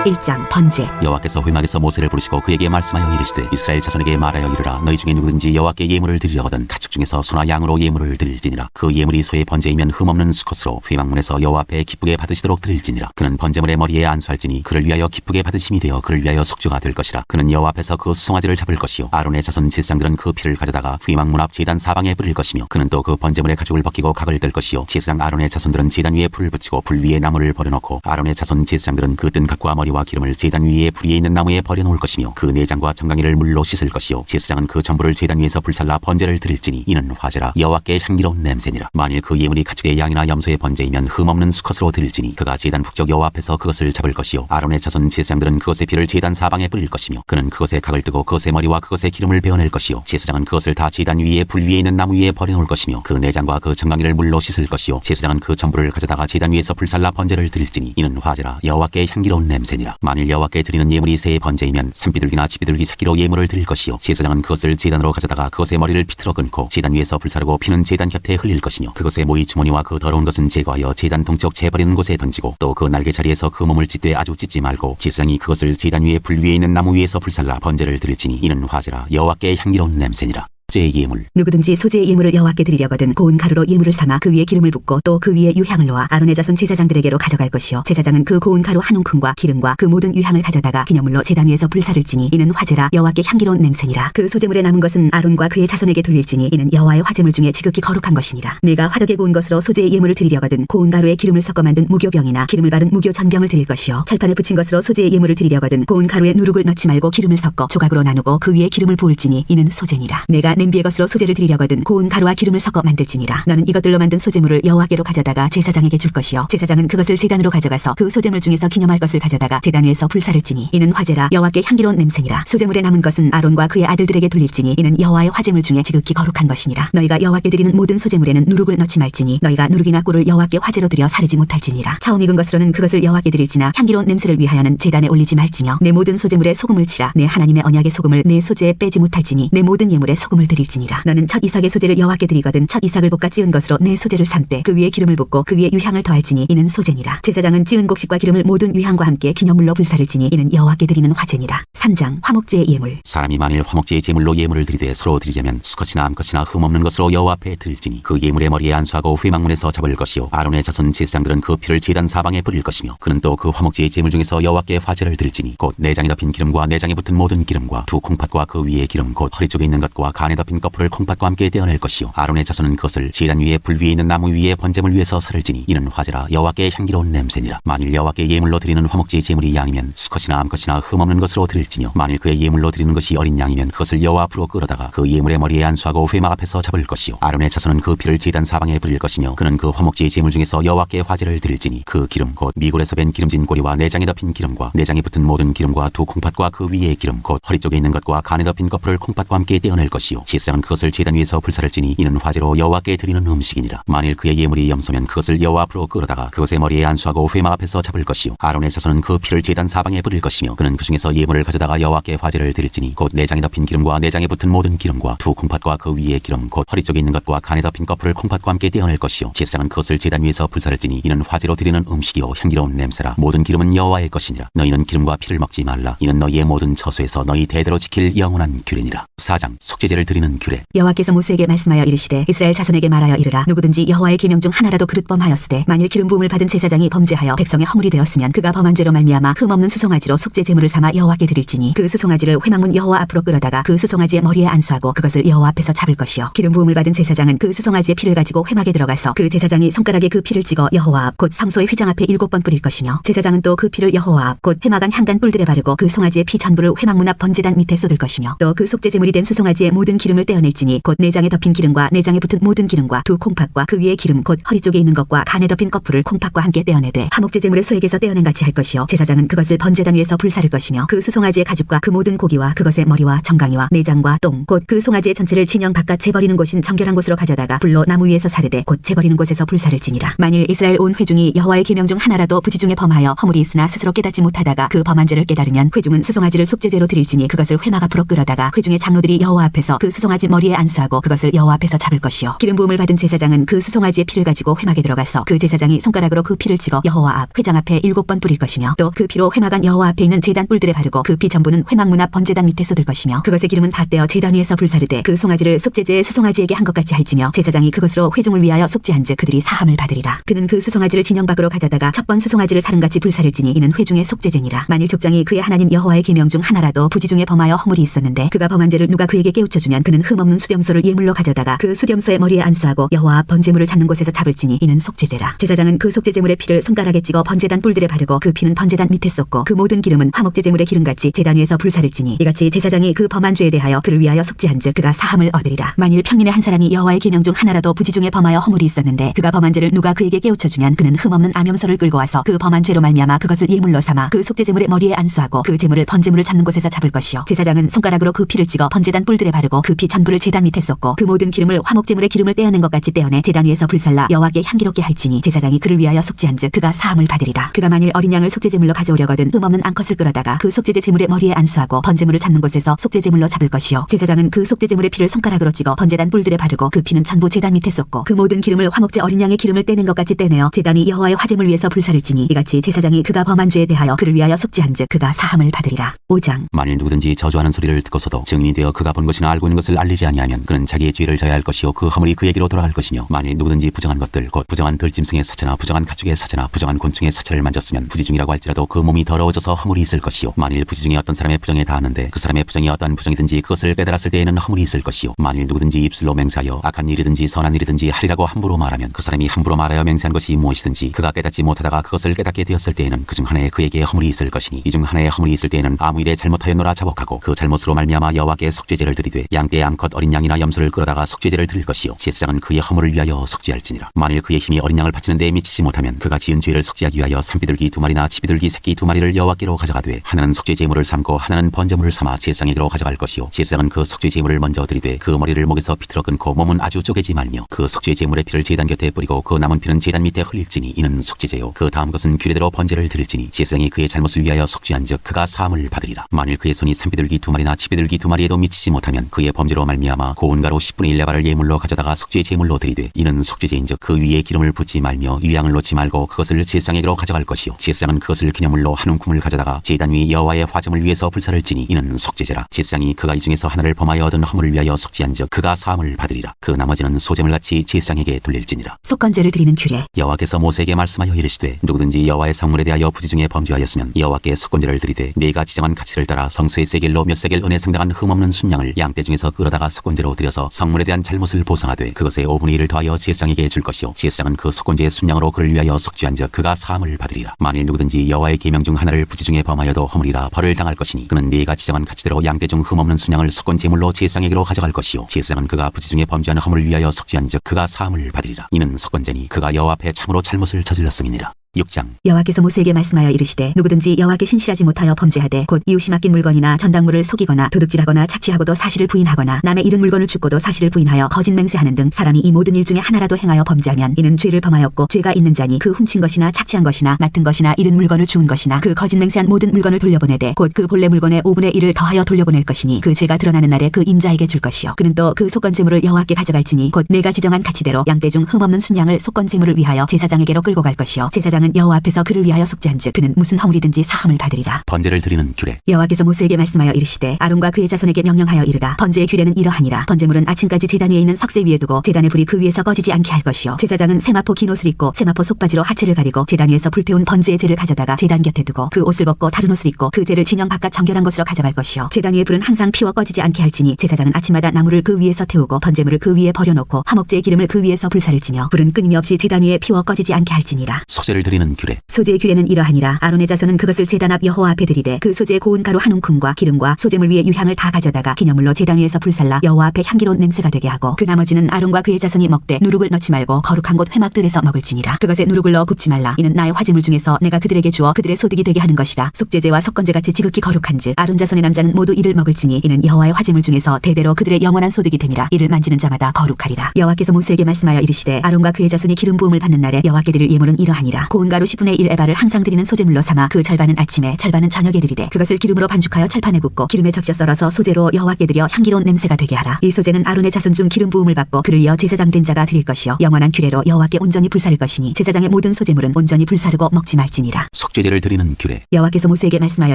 1장 번제. 여호와께서 회막에서 모세를 부르시고 그에게 말씀하여 이르시되 이스라엘 자손에게 말하여 이르라 너희 중에 누구든지 여호와께 예물을 드리려거든 가축 중에서 소나 양으로 예물을 드릴지니라. 그 예물이 소의 번제이면 흠없는 수컷으로 회막문에서 여호와 앞에 기쁘게 받으시도록 드릴지니라. 그는 번제물의 머리에 안수할지니 그를 위하여 기쁘게 받으심이 되어 그를 위하여 속죄가 될 것이라. 그는 여호와 앞에서 그 수송아지를 잡을 것이요 아론의 자손 제사장들은 그 피를 가져다가 회막문 앞 제단 사방에 뿌릴 것이며 그는 또 그 번제물의 가죽을 벗기고 각을 뗄 것이요 제사장 아론의 자손들은 제단 위에 불을 붙이고 불 위에 나무를 버려놓고 아론의 자손 제사장들은 그 뜬 각과 머리와 기름을 제단 위에 불 위에 있는 나무에 버려놓을 것이며 그 내장과 정강이를 물로 씻을 것이요 제사장은 그 전부를 제단 위에서 불살라 번제를 드릴지니 이는 화제라 여호와께 향기로운 냄새니라. 만일 그 예물이 가축의 양이나 염소의 번제이면 흠없는 수컷으로 드릴지니 그가 제단 북쪽 여호와 앞에서 그것을 잡을 것이요 아론의 자손 제사장들은 그것의 피를 제단 사방에 뿌릴 것이며 그는 그것의 각을 뜨고 그것의 머리와 그것의 기름을 베어낼 것이요 제사장은 그것을 다 제단 위에 불 위에 있는 나무 위에 버려놓을 것이며 그 내장과 그 정강이를 물로 씻을 것이요 제사장은 그 전부를 가져다가 제단 위에서 불살라 번제를 드릴지니 이는 화제라 여호와께 향기로운 냄새니라. 만일 여호와께 드리는 예물이 새의 번제이면 산비둘기나 지비둘기 새끼로 예물을 드릴 것이요 제사장은 그것을 제단으로 가져다가 그것의 머리를 비틀어 끊고 제단 위에서 불사르고 피는 제단 곁에 흘릴 것이며 그것의 모이 주머니와 그 더러운 것은 제거하여 제단 동쪽 재버리는 곳에 던지고 또 그 날개 자리에서 그 몸을 찢되 아주 찢지 말고 제사장이 그것을 제단 위에 불 위에 있는 나무 위에서 불살라 번제를 드릴지니 이는 화제라 여호와께 향기로운 냄새니라. 소제의 예물. 누구든지 소제의 예물을 여호와께 드리려거든 고운 가루로 예물을 삼아 그 위에 기름을 붓고 또 그 위에 유향을 놓아 아론의 자손 제사장들에게로 가져갈 것이요 제사장은 그 고운 가루 한 웅큼과 기름과 그 모든 유향을 가져다가 기념물로 제단 위에서 불사를지니 이는 화제라 여호와께 향기로운 냄새니라. 그 소제물에 남은 것은 아론과 그의 자손에게 돌릴지니 이는 여호와의 화제물 중에 지극히 거룩한 것이니라. 내가 화덕에 고운 것으로 소제의 예물을 드리려거든 고운 가루에 기름을 섞어 만든 무교병이나 기름을 바른 무교 전병을 드릴 것이요 철판에 붙인 것으로 소제의 예물을 드리려거든 고운 가루에 누룩을 넣지 말고 기름을 섞어 조각으로 나누고 그 위에 기름을 부을지니 이는 소제니라. 내가 냄비의 것으로 소제를 드리려거든 고운 가루와 기름을 섞어 만들지니라. 너는 이것들로 만든 소제물을 여호와께로 가져다가 제사장에게 줄 것이요 제사장은 그것을 제단으로 가져가서 그 소제물 중에서 기념할 것을 가져다가 제단 위에서 불사를지니 이는 화제라 여호와께 향기로운 냄새니라. 소제물에 남은 것은 아론과 그의 아들들에게 돌릴지니 이는 여호와의 화제물 중에 지극히 거룩한 것이니라. 너희가 여호와께 드리는 모든 소제물에는 누룩을 넣지 말지니 너희가 누룩이나 꿀을 여호와께 화제로 드려 사르지 못할지니라. 처음 익은 것으로는 그것을 여호와께 드릴지나 향기로운 냄새를 위하여는 제단에 올리지 말지며 내 모든 소제물에 소금을 치라. 내 하나님의 언약의 소금을 내 소제에 빼지 못할지니 내 모든 예물에 소금을 드릴지니라. 너는 첫 이삭의 소제를 여호와께 드리거든 첫 이삭을 볶아 찌은 것으로 내 소제를 삶되 그 위에 기름을 붓고 그 위에 유향을 더할지니 이는 소제니라. 제사장은 찌은 곡식과 기름을 모든 유향과 함께 기념물로 불사를지니 이는 여호와께 드리는 화제니라. 3장 화목제의 예물. 사람이 만일 화목제의 제물로 예물을 드리되 서로 드리려면 수컷이나 암컷이나 흠없는 것으로 여호와 앞에 드릴지니 그 예물의 머리에 안수하고 회막문에서 잡을 것이요 아론의 자손 제사장들은 그 피를 제단 사방에 뿌릴 것이며 그는 또 그 화목제의 제물 중에서 여호와께 화제를 드릴지니 곧 내장에 덮인 기름과 내장에 붙은 모든 기름과 두 콩팥과 그 위에 기름 곧 허리 쪽에 있는 것과 간에 덮인 거풀을 콩팥과 함께 떼어낼 것이요 아론의 자손은 그것을 제단 위에 불 위에 있는 나무 위에 번제물 위에서 사를지니 이는 화제라 여호와께 향기로운 냄새니라. 만일 여호와께 예물로 드리는 화목제의 제물이 양이면 수컷이나 암컷이나 흠없는 것으로 드릴지며 만일 그의 예물로 드리는 것이 어린 양이면 그것을 여호와 앞으로 끌어다가 그 예물의 머리에 안수하고 회막 앞에서 잡을 것이요 아론의 자손은 그 피를 제단 사방에 뿌릴 것이며 그는 그 화목제의 제물 중에서 여호와께 화제를 드릴지니 그 기름 곧 미골에서 벤 기름진 꼬리와 내장에 덮인 기름과 내장에 붙은 모든 기름과 두 콩팥과 그 위에 기름 곧 허리 쪽에 있는 것과 간에 덮인 거풀을 콩팥과 함께 떼어낼 것이요 제사장은 그것을 제단 위에서 불사를지니 이는 화제로 여호와께 드리는 음식이니라. 만일 그의 예물이 염소면 그것을 여호와 앞으로 끌어다가 그것의 머리에 안수하고 회막 앞에서 잡을 것이요 아론의 자손은 그 피를 제단 사방에 뿌릴 것이며 그는 그 중에서 예물을 가져다가 여호와께 화제를 드릴지니 곧 내장에 덮인 기름과 내장에 붙은 모든 기름과 두 콩팥과 그 위에 기름 곧 허리 쪽에 있는 것과 간에 덮인 거풀을 콩팥과 함께 떼어낼 것이요 제사장은 그것을 제단 위에서 불사를지니 이는 화제로 드리는 음식이요 향기로운 냄새라. 모든 기름은 여호와의 것이니라. 너희는 기름과 피를 먹지 말라. 이는 너희의 모든 처소에서 너희 대대로 지킬 영원한 규례니라. 4장 속죄제를 드리는 규례. 여호와께서 모세에게 말씀하여 이르시되 이스라엘 자손에게 말하여 이르라. 누구든지 여호와의 계명 중 하나라도 그릇범하였으되 만일 기름 부음을 받은 제사장이 범죄하여 백성의 허물이 되었으면 그가 범한 죄로 말미암아 흠없는 수송아지로 속죄 제물을 삼아 여호와께 드릴지니 그 수송아지를 회막문 여호와 앞으로 끌어다가 그 수송아지의 머리에 안수하고 그것을 여호와 앞에서 잡을 것이요 기름 부음을 받은 제사장은 그 수송아지의 피를 가지고 회막에 들어가서 그 제사장이 손가락에 그 피를 찍어 여호와 앞 곧 성소의 휘장 앞에 7번 뿌릴 것이며 제사장은 또 그 피를 여호와 앞 곧 회막 안 향단 뿔들에 바르고 그 송아지의 피 전부를 회막문 앞 번제단 밑에 쏟을 것이며 또 그 속죄 제물이 된 수송아지의 모든 기름을 떼어낼지니 곧 내장에 덮인 기름과 내장에 붙은 모든 기름과 두 콩팥과 그 위에 기름 곧 허리 쪽에 있는 것과 간에 덮인 거풀을 콩팥과 함께 떼어내되 화목제 제물의 소액에서 떼어낸 같이 할 것이요 제사장은 그것을 번제단 위에서 불사를 것이며 그 수송아지의 가죽과 그 모든 고기와 그것의 머리와 정강이와 내장과 똥 곧 그 송아지의 전체를 진영 바깥 재버리는 곳인 정결한 곳으로 가져다가 불로 나무 위에서 사르되 곧 재버리는 곳에서 불사를지니라. 만일 이스라엘 온 회중이 여호와의 계명 중 하나라도 부지 중에 범하여 허물이 있으나 스스로 깨닫지 못하다가 그 범한 죄를 깨달으면 회중은 수송아지를 속죄제로 드릴지니 그것을 회막 앞으로 끌어다가 회중의 장로들이 여호와 앞에서 그 수송아지 머리에 안수하고 그것을 여호와 앞에서 잡을 것이요 기름 부음을 받은 제사장은 그 수송아지의 피를 가지고 회막에 들어가서 그 제사장이 손가락으로 그 피를 찍어 여호와 앞 회장 앞에 7번 뿌릴 것이며 또 그 피로 회막 안 여호와 앞에 있는 제단 뿔들에 바르고 그 피 전부는 회막 문 앞 번제단 밑에 쏟을 것이며 그것의 기름은 다 떼어 제단 위에서 불사르되 그 송아지를 속죄제의 수송아지에게 한 것 같이 할지며 제사장이 그것으로 회중을 위하여 속죄한즉 그들이 사함을 받으리라. 그는 그 수송아지를 진영 밖으로 가져다가 첫 번 수송아지를 사름같이 불사를지니 이는 회중의 속죄제니라. 만일 족장이 그의 하나님 여호와의 계명 중 하나라도 부지 중에 범하여 허물이 있었는데 그가 범한 죄를 누가 그에게 깨우쳐주면 그는 흠없는 수렴소를 예물로 가져다가 그 수렴소의 머리에 안수하고 여호와 앞 번제물을 잡는 곳에서 잡을지니 이는 속죄제라. 제사장은 그 속죄제물의 피를 손가락에 찍어 번제단 뿔들에 바르고 그 피는 번제단 밑에 쏟고 그 모든 기름은 화목제제물의 기름같이 제단 위에서 불사를지니 이같이 제사장이 그 범한 죄에 대하여 그를 위하여 속죄한즉 그가 사함을 얻으리라. 만일 평민의 한 사람이 여호와의 계명 중 하나라도 부지 중에 범하여 허물이 있었는데 그가 범한 죄를 누가 그에게 깨우쳐주면 그는 흠없는 암염소를 끌고 와서 그 범한 죄로 말미암아 그것을 예물로 삼아 그 속죄제물의 머리에 안수하고 그 제물을 번제물을 잡는 곳에서 잡을 것이요 제사장은 손가락으로 그 피를 찍어 번제단 뿔들에 바르고 그 피 전부를 제단 밑에 쏟고 그 모든 기름을 화목제물의 기름을 떼어낸 것 같이 떼어내 제단 위에서 불살라 여호와께 향기롭게 할지니 제사장이 그를 위하여 속죄한즉 그가 사함을 받으리라. 그가 만일 어린 양을 속죄제물로 가져오려거든 흠없는 암컷을 끌어다가 그 속죄제 제물의 머리에 안수하고 번제물을 잡는 곳에서 속죄제물로 잡을 것이요 제사장은 그 속죄제물의 피를 손가락으로 찍어 번제단 뿔들에 바르고 그 피는 전부 제단 밑에 쏟고 그 모든 기름을 화목제 어린 양의 기름을 떼낸 것 같이 떼내어 제단이 여호와의 화제물 위에서 불사를지니 이같이 제사장이 그가 범한 죄에 대하여 그를 위하여 속죄한즉 그가 사함을 받으리라. 5장. 만일 누구든지 저주하는 소리를 듣고서도 증인이 되어 그가 본 것이나 알고 있는 것을 알리지 아니하면 그는 자기의 죄를 져야 할 것이요 그 허물이 그에게로 돌아갈 것이며 만일 누구든지 부정한 것들 곧 부정한 들짐승의 사체나 부정한 가축의 사체나 부정한 곤충의 사체를 만졌으면 부지중이라고 할지라도 그 몸이 더러워져서 허물이 있을 것이요 만일 부지중에 어떤 사람의 부정에 닿았는데 그 사람의 부정이 어떠한 부정이든지 그것을 깨달았을 때에는 허물이 있을 것이요 만일 누구든지 입술로 맹세하여 악한 일이든지 선한 일이든지 하리라고 함부로 말하면 그 사람이 함부로 말하여 맹세한 것이 무엇이든지 그가 깨닫지 못하다가 그것을 깨닫게 되었을 때에는 그 중 하나에 그에게 허물이 있을 것이니 이 중 하나에 허물이 있을 때에는 아무 일에 잘못하였노라 자복하고 그 잘못으로 말미암아 여호와께 속죄제를 드리되 양떼 암컷 어린 양이나 염소를 끌어다가 속죄제를 드릴 것이요 제사장은 그의 허물을 위하여 속죄할지니라. 만일 그의 힘이 어린 양을 바치는 데에 미치지 못하면 그가 지은 죄를 속죄하기 위하여 산비둘기 2마리나 치비둘기 새끼 2마리를 여호와께로 가져가되 하나는 속죄제물을 삼고 하나는 번제물을 삼아 제사장에게로 가져갈 것이요 제사장은 그 속죄제물을 먼저 드리되 그 머리를 목에서 비틀어 끊고 몸은 아주 쪼개지 말며 그 속죄제물의 피를 제단 곁에 뿌리고 그 남은 피는 제단 밑에 흘릴지니 이는 속죄제요 그 다음 것은 규례대로 번제를 드릴지니 제사장이 그의 잘못을 위하여 속죄한즉 그가 사함을 받으리라. 만일 그의 손이 산비둘기 2마리나 치비둘기 2마리에도 미치지 못하면 그의 범죄로 말미암아 고운 가루 10분의 1레바를 예물로 가져다가 속죄제물로 드리되 이는 속죄제인즉 그 위에 기름을 붓지 말며 유향을 놓지 말고 그것을 제사장에게로 가져갈 것이요 제사장은 그것을 기념물로 한 움큼을 가져다가 제단 위 여호와의 화제물 위에서 불사를지니 이는 속죄제라. 제사장이 그가 이 중에서 하나를 범하여 얻은 허물을 위하여 속죄한즉 그가 사함을 받으리라. 그 나머지는 소제물 같이 제사장에게 돌릴지니라. 속건제를 드리는 규례. 여호와께서 모세에게 말씀하여 이르시되 누구든지 여호와의 성물에 대하여 부지 중에 범죄하였으면 여호와께 속건제를 드리되 네가 지정한 가치를 따라 성소의 세겔로 몇 세겔 은에 상당한 흠없는 순양을 양떼 중에서 끌어다가 속건제로 드려서 성물에 대한 잘못을 보상하되 그것의 5분의 1을 더하여 제사장에게 줄 것이요 제사장은 그 속건제의 순양으로 그를 위하여 속죄한즉 그가 사함을 받으리라. 만일 누구든지 여호와의 계명 중 하나를 부지 중에 범하여도 허물이라 벌을 당할 것이니 그는 네가 지정한 가치대로 양떼 중 흠없는 순양을 속건제물로 제사장에게로 가져갈 것이요 제사장은 그가 부지 중에 범죄하는 허물을 위하여 속죄한즉 그가 사함을 받으리라. 이는 속건제니 그가 여호와 앞에 참으로 잘못을 저질렀음이니라. 6장. 여호와께서 모세에게 말씀하여 이르시되 누구든지 여호와께 신실하지 못하여 범죄하되 곧 이웃이 맡긴 물건이나 전당물을 속이거나 도둑질하거나 착취하고도 사실을 부인하거나 남의 잃은 물건을 줍고도 사실을 부인하여 거짓 맹세하는 등 사람이 이 모든 일 중에 하나라도 행하여 범죄하면 이는 죄를 범하였고 죄가 있는 자니 그 훔친 것이나 착취한 것이나 맡은 것이나 잃은 물건을 주운 것이나 그 거짓 맹세한 모든 물건을 돌려보내되 곧 그 본래 물건의 5분의 1을 더하여 돌려보낼 것이니 그 죄가 드러나는 날에 그 임자에게 줄 것이요 그는 또 그 속건제물을 여호와께 가져갈지니 곧 내가 지정한 가치대로 양떼 중 흠없는 순양을 속건제물을 위하여 제사장에게로 끌고 갈 것이요 제사장은 여호와 앞에서 그를 위하여 속죄한즉 그는 무슨 허물이든지 사함을 받으리라. 번제를 드리는 규례. 여호와께서 모세에게 말씀하여 이르시되 아론과 그의 자손에게 명령하여 이르라. 번제의 규례는 이러하니라. 번제물은 아침까지 제단 위에 있는 석쇠 위에 두고 제단의 불이 그 위에서 꺼지지 않게 할 것이요 제사장은 세마포 긴 옷을 입고 세마포 속바지로 하체를 가리고 제단 위에서 불태운 번제의 재를 가져다가 제단 곁에 두고 그 옷을 벗고 다른 옷을 입고 그 재를 진영 바깥 정결한 곳으로 가져갈 것이요 제단 위의 불은 항상 피워 꺼지지 않게 할지니 제사장은 아침마다 나무를 그 위에서 태우고 번제물을 그 위에 버려놓고 화목제의 기름을 그 위에서 불사를지며 불은 끊임없이 제단 위에 피워 꺼지지 않게 할지니라. 소제를 드리는 규례. 소제의 규례는 이러하니라. 아론의 자손은 그것을 제단 앞 여호와 앞에 드리되 그 소제의 고운 가루 한 움큼과 기름과 소제물 위에 유향을 다 가져다가 기념물로 제단 위에서 불살라 여호와 앞에 향기로운 냄새가 되게 하고 그 나머지는 아론과 그의 자손이 먹되 누룩을 넣지 말고 거룩한 곳 회막들에서 먹을지니라. 그것에 누룩을 넣어 굽지 말라. 이는 나의 화제물 중에서 내가 그들에게 주어 그들의 소득이 되게 하는 것이라. 속죄제와 속건제같이 지극히 거룩한즉 아론 자손의 남자는 모두 이를 먹을지니 이는 여호와의 화제물 중에서 대대로 그들의 영원한 소득이 됨이라. 이를 만지는 자마다 거룩하리라. 여호와께서 모세에게 말씀하여 이르시되 아론과 그의 자손이 기름 부음을 받는 날에 여호와께 드릴 예물은 이러하니라. 고운 가루 10분의 1 에바를 항상 드리는 소제물로 삼아 그 절반은 아침에 절반은 저녁에 드리되 그것을 기름으로 반죽하여 철판에 굽고 기름에 적셔 썰어서 소제로 여호와께 드려 향기로운 냄새가 되게 하라. 이 소제는 아론의 자손 중 기름 부음을 받고 그를 이어 제사장 된 자가 드릴 것이요 영원한 규례로 여호와께 온전히 불사를 것이니 제사장의 모든 소제물은 온전히 불사르고 먹지 말지니라. 속죄제를 드리는 규례. 여호와께서 모세에게 말씀하여